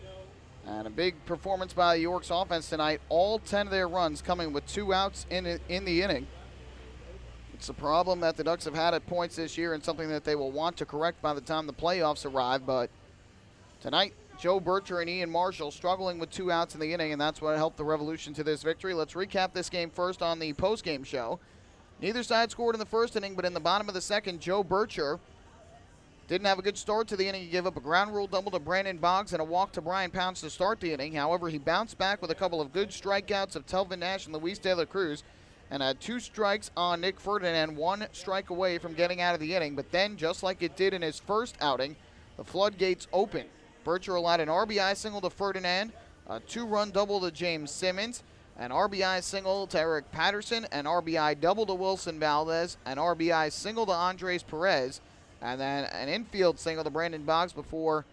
[SPEAKER 3] And a big performance by York's offense tonight. All 10 of their runs coming with 2 outs in the inning. It's a problem that the Ducks have had at points this year and something that they will want to correct by the time the playoffs arrive. But tonight, Joe Bircher and Ian Marshall struggling with 2 outs in the inning, and that's what helped the Revolution to this victory. Let's recap this game first on the post-game show. Neither side scored in the first inning, but in the bottom of the second, Joe Bircher didn't have a good start to the inning. He gave up a ground rule double to Brandon Boggs and a walk to Brian Pounds to start the inning. However, he bounced back with a couple of good strikeouts of Telvin Nash and Luis De La Cruz and had 2 strikes on Nick Ferdinand, 1 strike away from getting out of the inning. But then, just like it did in his first outing, the floodgates opened. Bircher allowed an RBI single to Ferdinand, a 2-run double to James Simmons, an RBI single to Eric Patterson, an RBI double to Wilson Valdez, an RBI single to Andres Perez, and then an infield single to Brandon Boggs before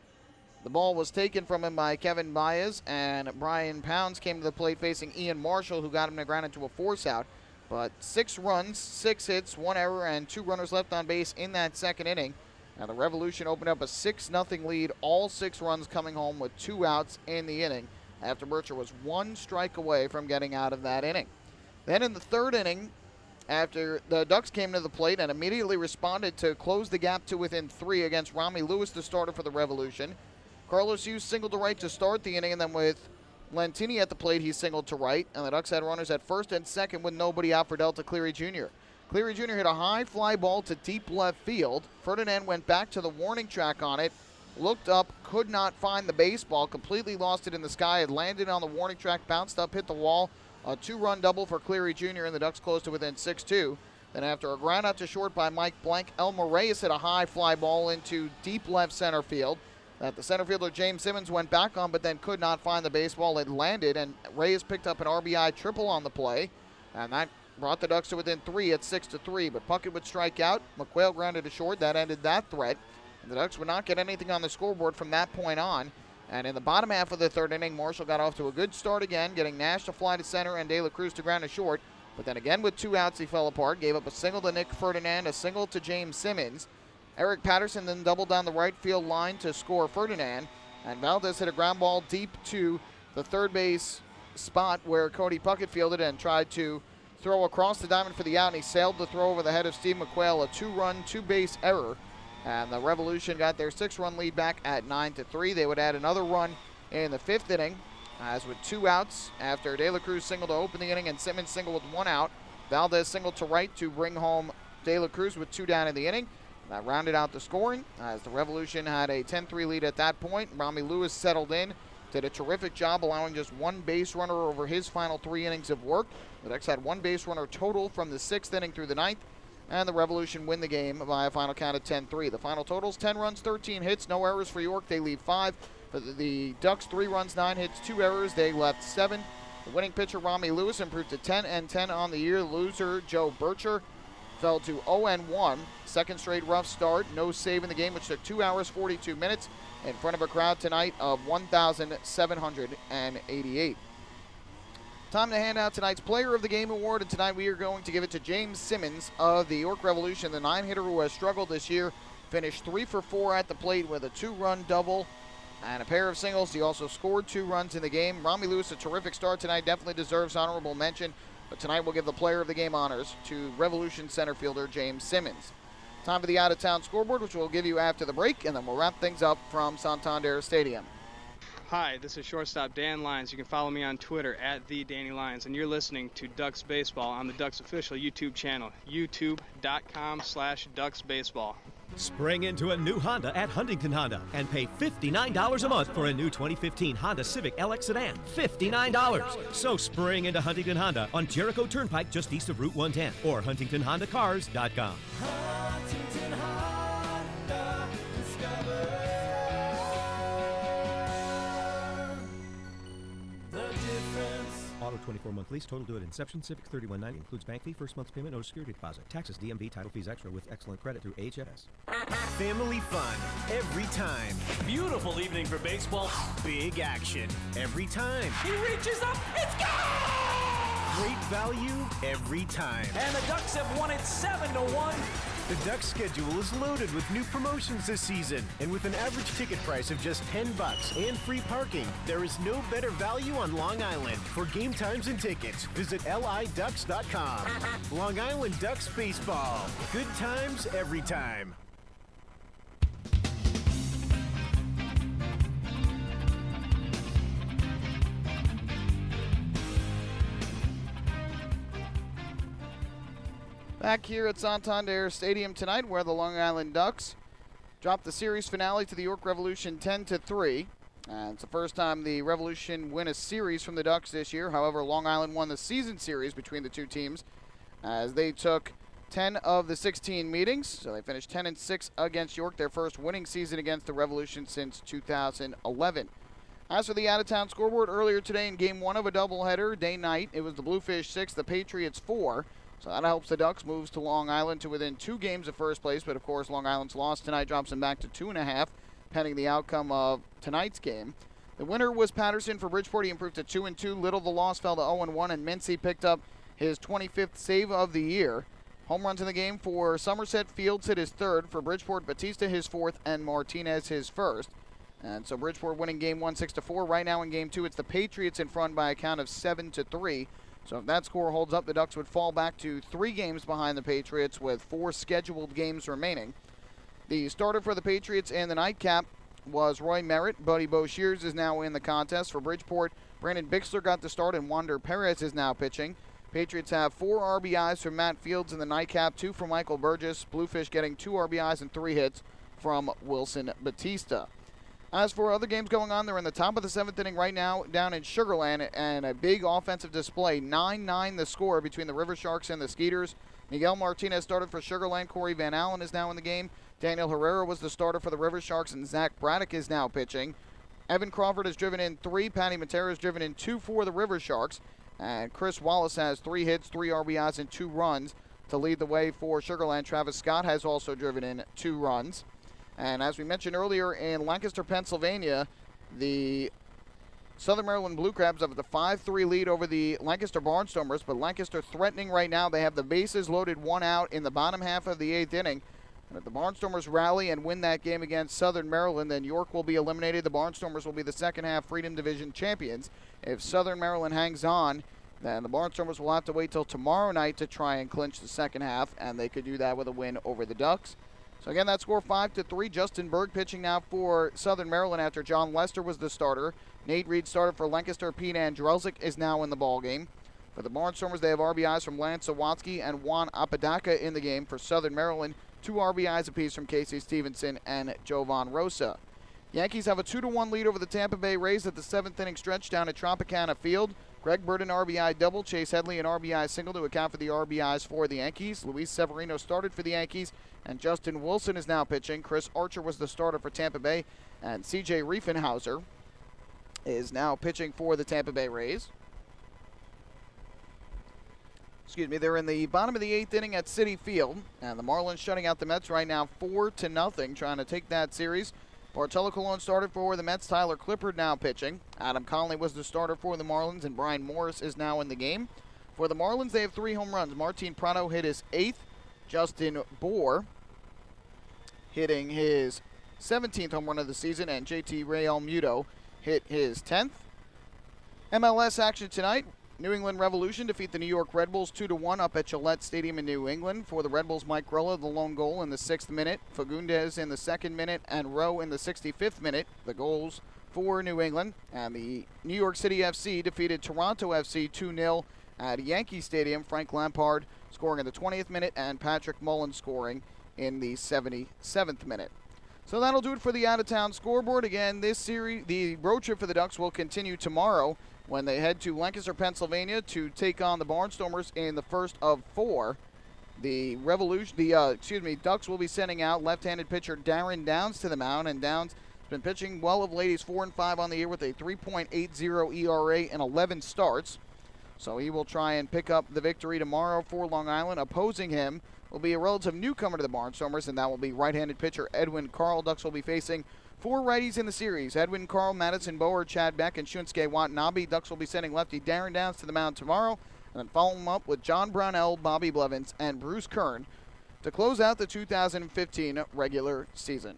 [SPEAKER 3] the ball was taken from him by Kevin Baez, and Brian Pounds came to the plate facing Ian Marshall, who got him to ground into a force out. But 6 runs, 6 hits, 1 error, and 2 runners left on base in that second inning. Now the Revolution opened up a 6-0 lead, all 6 runs coming home with 2 outs in the inning after Bircher was 1 strike away from getting out of that inning. Then in the third inning, after the Ducks came to the plate and immediately responded to close the gap to within 3 against Rami Lewis, the starter for the Revolution. Carlos Hughes singled to right to start the inning, and then with Lentini at the plate, he singled to right, and the Ducks had runners at first and second with nobody out for Delta Cleary Jr. Cleary Jr. hit a high fly ball to deep left field. Ferdinand went back to the warning track on it, looked up, could not find the baseball, completely lost it in the sky. It landed on the warning track, bounced up, hit the wall. A 2-run double for Cleary Jr., and the Ducks closed to within 6-2. Then after a ground out to short by Mike Blank, Elmer Reyes hit a high fly ball into deep left center field that the center fielder James Simmons went back on, but then could not find the baseball. It landed, and Reyes picked up an RBI triple on the play, and that brought the Ducks to within 3 at 6-3, but Puckett would strike out. McQuail grounded to short. That ended that threat. And the Ducks would not get anything on the scoreboard from that point on. And in the bottom half of the third inning, Marshall got off to a good start again, getting Nash to fly to center and De La Cruz to ground to short. But then again with 2 outs, he fell apart. Gave up a single to Nick Ferdinand, a single to James Simmons. Eric Patterson then doubled down the right field line to score Ferdinand. And Valdez hit a ground ball deep to the third base spot where Cody Puckett fielded and tried to throw across the diamond for the out, and he sailed the throw over the head of Steve McQuail, a 2-run, 2-base error. And the Revolution got their 6-run lead back at 9-3. They would add another run in the 5th inning, as with 2 outs after De La Cruz singled to open the inning and Simmons singled with 1 out. Valdez singled to right to bring home De La Cruz with 2 down in the inning. That rounded out the scoring as the Revolution had a 10-3 lead at that point. Rami Lewis settled in, did a terrific job allowing just 1 base runner over his final 3 innings of work. The Ducks had 1 base runner total from the 6th inning through the 9th, and the Revolution win the game by a final count of 10-3. The final totals, 10 runs, 13 hits, no errors for York. They leave 5. For the Ducks, 3 runs, 9 hits, 2 errors. They left 7. The winning pitcher, Rami Lewis, improved to 10-10 on the year. Loser, Joe Bircher, fell to 0-1. Second straight rough start. No save in the game, which took 2 hours, 42 minutes in front of a crowd tonight of 1,788. Time to hand out tonight's Player of the Game award, and tonight we are going to give it to James Simmons of the York Revolution, the 9-hitter who has struggled this year. Finished 3 for 4 at the plate with a 2-run double and a pair of singles. He also scored 2 runs in the game. Rami Lewis, a terrific start tonight, definitely deserves honorable mention. But tonight we'll give the Player of the Game honors to Revolution center fielder James Simmons. Time for the out-of-town scoreboard, which we'll give you after the break, and then we'll wrap things up from Santander Stadium.
[SPEAKER 9] Hi, this is shortstop Dan Lyons. You can follow me on Twitter at @TheDannyLyons, and you're listening to Ducks Baseball on the Ducks official YouTube channel, youtube.com/DucksBaseball.
[SPEAKER 21] Spring into a new Honda at Huntington Honda and pay $59 a month for a new 2015 Honda Civic LX sedan. $59. So spring into Huntington Honda on Jericho Turnpike just east of Route 110 or HuntingtonHondaCars.com.
[SPEAKER 11] Huntington Honda, discover the difference.
[SPEAKER 22] Auto 24-month lease, total due at inception. Civic 3190 includes bank fee, first month's payment, no security deposit. Taxes, DMV, title fees extra with excellent credit through HFS.
[SPEAKER 10] Family fun every time.
[SPEAKER 11] Beautiful evening for baseball.
[SPEAKER 10] Big action every time.
[SPEAKER 11] He reaches up, it's gone!
[SPEAKER 10] Great value every time.
[SPEAKER 11] And the Ducks have won it 7-1.
[SPEAKER 10] The Ducks schedule is loaded with new promotions this season, and with an average ticket price of just $10 and free parking, there is no better value on Long Island. For game times and tickets, visit liducks.com. Long Island Ducks Baseball. Good times every time.
[SPEAKER 3] Back here at Santander Stadium tonight, where the Long Island Ducks dropped the series finale to the York Revolution 10-3. And it's the first time the Revolution win a series from the Ducks this year. However, Long Island won the season series between the two teams as they took 10 of the 16 meetings. So they finished 10-6 against York, their first winning season against the Revolution since 2011. As for the out-of-town scoreboard, earlier today in Game 1 of a doubleheader, day-night, it was the Bluefish 6, the Patriots 4. So that helps the Ducks, moves to Long Island to within 2 games of first place. But, of course, Long Island's loss tonight drops them back to 2.5, pending the outcome of tonight's game. The winner was Patterson for Bridgeport. He improved to 2-2. Little, the loss, fell to 0-1, and Mincy picked up his 25th save of the year. Home runs in the game for Somerset. Fields hit his 3rd. For Bridgeport, Batista his 4th, and Martinez his 1st. And so Bridgeport winning Game 1 6-4. Right now in Game 2, it's the Patriots in front by a count of 7-3. So if that score holds up, the Ducks would fall back to 3 games behind the Patriots with 4 scheduled games remaining. The starter for the Patriots in the nightcap was Roy Merritt. Buddy Boshears is now in the contest. For Bridgeport, Brandon Bixler got the start and Wander Perez is now pitching. Patriots have 4 RBIs from Matt Fields in the nightcap, 2 from Michael Burgess. Bluefish getting 2 RBIs and 3 hits from Wilson Batista. As for other games going on, they're in the top of the 7th inning right now down in Sugar Land, and a big offensive display. 9-9 the score between the River Sharks and the Skeeters. Miguel Martinez started for Sugar Land. Corey Van Allen is now in the game. Daniel Herrera was the starter for the River Sharks, and Zach Braddock is now pitching. Evan Crawford has driven in 3. Patty Matera has driven in 2 for the River Sharks. And Chris Wallace has 3 hits, 3 RBIs, and 2 runs to lead the way for Sugar Land. Travis Scott has also driven in 2 runs. And as we mentioned earlier, in Lancaster, Pennsylvania, the Southern Maryland Blue Crabs have the 5-3 lead over the Lancaster Barnstormers, but Lancaster threatening right now. They have the bases loaded, 1 out in the bottom half of the 8th inning. And if the Barnstormers rally and win that game against Southern Maryland, then York will be eliminated. The Barnstormers will be the second half Freedom Division champions. If Southern Maryland hangs on, then the Barnstormers will have to wait till tomorrow night to try and clinch the second half, and they could do that with a win over the Ducks. So again, that score 5-3. Justin Berg pitching now for Southern Maryland after John Lester was the starter. Nate Reed started for Lancaster. Pete Andrelzik is now in the ballgame. For the Barnstormers, they have RBIs from Lance Sawatsky and Juan Apodaca in the game. For Southern Maryland, 2 RBIs apiece from Casey Stevenson and Jovan Rosa. Yankees have a 2-1 lead over the Tampa Bay Rays at the 7th inning stretch down at Tropicana Field. Greg Bird an RBI double, Chase Headley an RBI single to account for the RBIs for the Yankees. Luis Severino started for the Yankees, and Justin Wilson is now pitching. Chris Archer was the starter for Tampa Bay, and C.J. Riefenhauser is now pitching for the Tampa Bay Rays. They're in the bottom of the 8th inning at Citi Field, and the Marlins shutting out the Mets right now 4-0, trying to take that series Bartolo Colon started for the Mets. Tyler Clippard now pitching. Adam Conley was the starter for the Marlins, and Brian Morris is now in the game. For the Marlins, they have 3 home runs. Martin Prado hit his 8th. Justin Bour hitting his 17th home run of the season, and JT Realmuto hit his 10th. MLS action tonight. New England Revolution defeat the New York Red Bulls 2-1 up at Gillette Stadium in New England. For the Red Bulls, Mike Grella, the lone goal in the 6th minute, Fagundes in the 2nd minute, and Rowe in the 65th minute. The goals for New England. And the New York City FC defeated Toronto FC 2-0 at Yankee Stadium. Frank Lampard scoring in the 20th minute, and Patrick Mullen scoring in the 77th minute. So that'll do it for the out-of-town scoreboard. Again, this series, the road trip for the Ducks will continue tomorrow when they head to Lancaster, Pennsylvania to take on the Barnstormers in the first of 4. The Ducks will be sending out left-handed pitcher Darren Downs to the mound, and Downs has been pitching well of late. He's 4-5 on the year with a 3.80 ERA and 11 starts. So he will try and pick up the victory tomorrow for Long Island. Opposing him will be a relative newcomer to the Barnstormers, and that will be right-handed pitcher Edwin Carl. Ducks will be facing 4 righties in the series: Edwin Carl, Madison Bower, Chad Beck, and Shunsuke Watanabe. Ducks will be sending lefty Darren Downs to the mound tomorrow, and then follow him up with John Brownell, Bobby Blevins, and Bruce Kern to close out the 2015 regular season.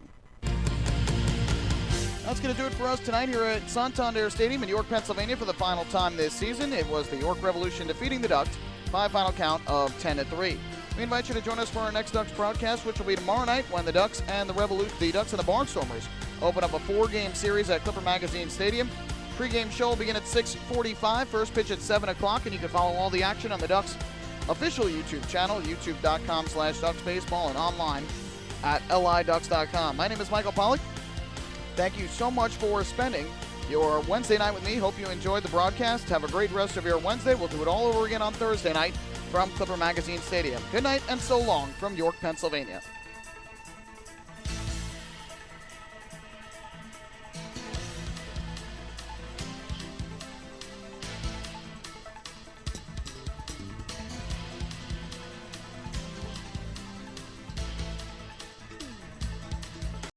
[SPEAKER 3] That's going to do it for us tonight here at Santander Stadium in York, Pennsylvania for the final time this season. It was the York Revolution defeating the Ducks by a final count of 10-3. We invite you to join us for our next Ducks broadcast, which will be tomorrow night when the Ducks and the Ducks and the Barnstormers open up a 4-game series at Clipper Magazine Stadium. Pre-game show will begin at 6:45. First pitch at 7 o'clock, and you can follow all the action on the Ducks official YouTube channel, youtube.com/DucksBaseball, and online at liducks.com. My name is Michael Pollock. Thank you so much for spending your Wednesday night with me. Hope you enjoyed the broadcast. Have a great rest of your Wednesday. We'll do it all over again on Thursday night from Clipper Magazine Stadium. Good night and so long from York, Pennsylvania.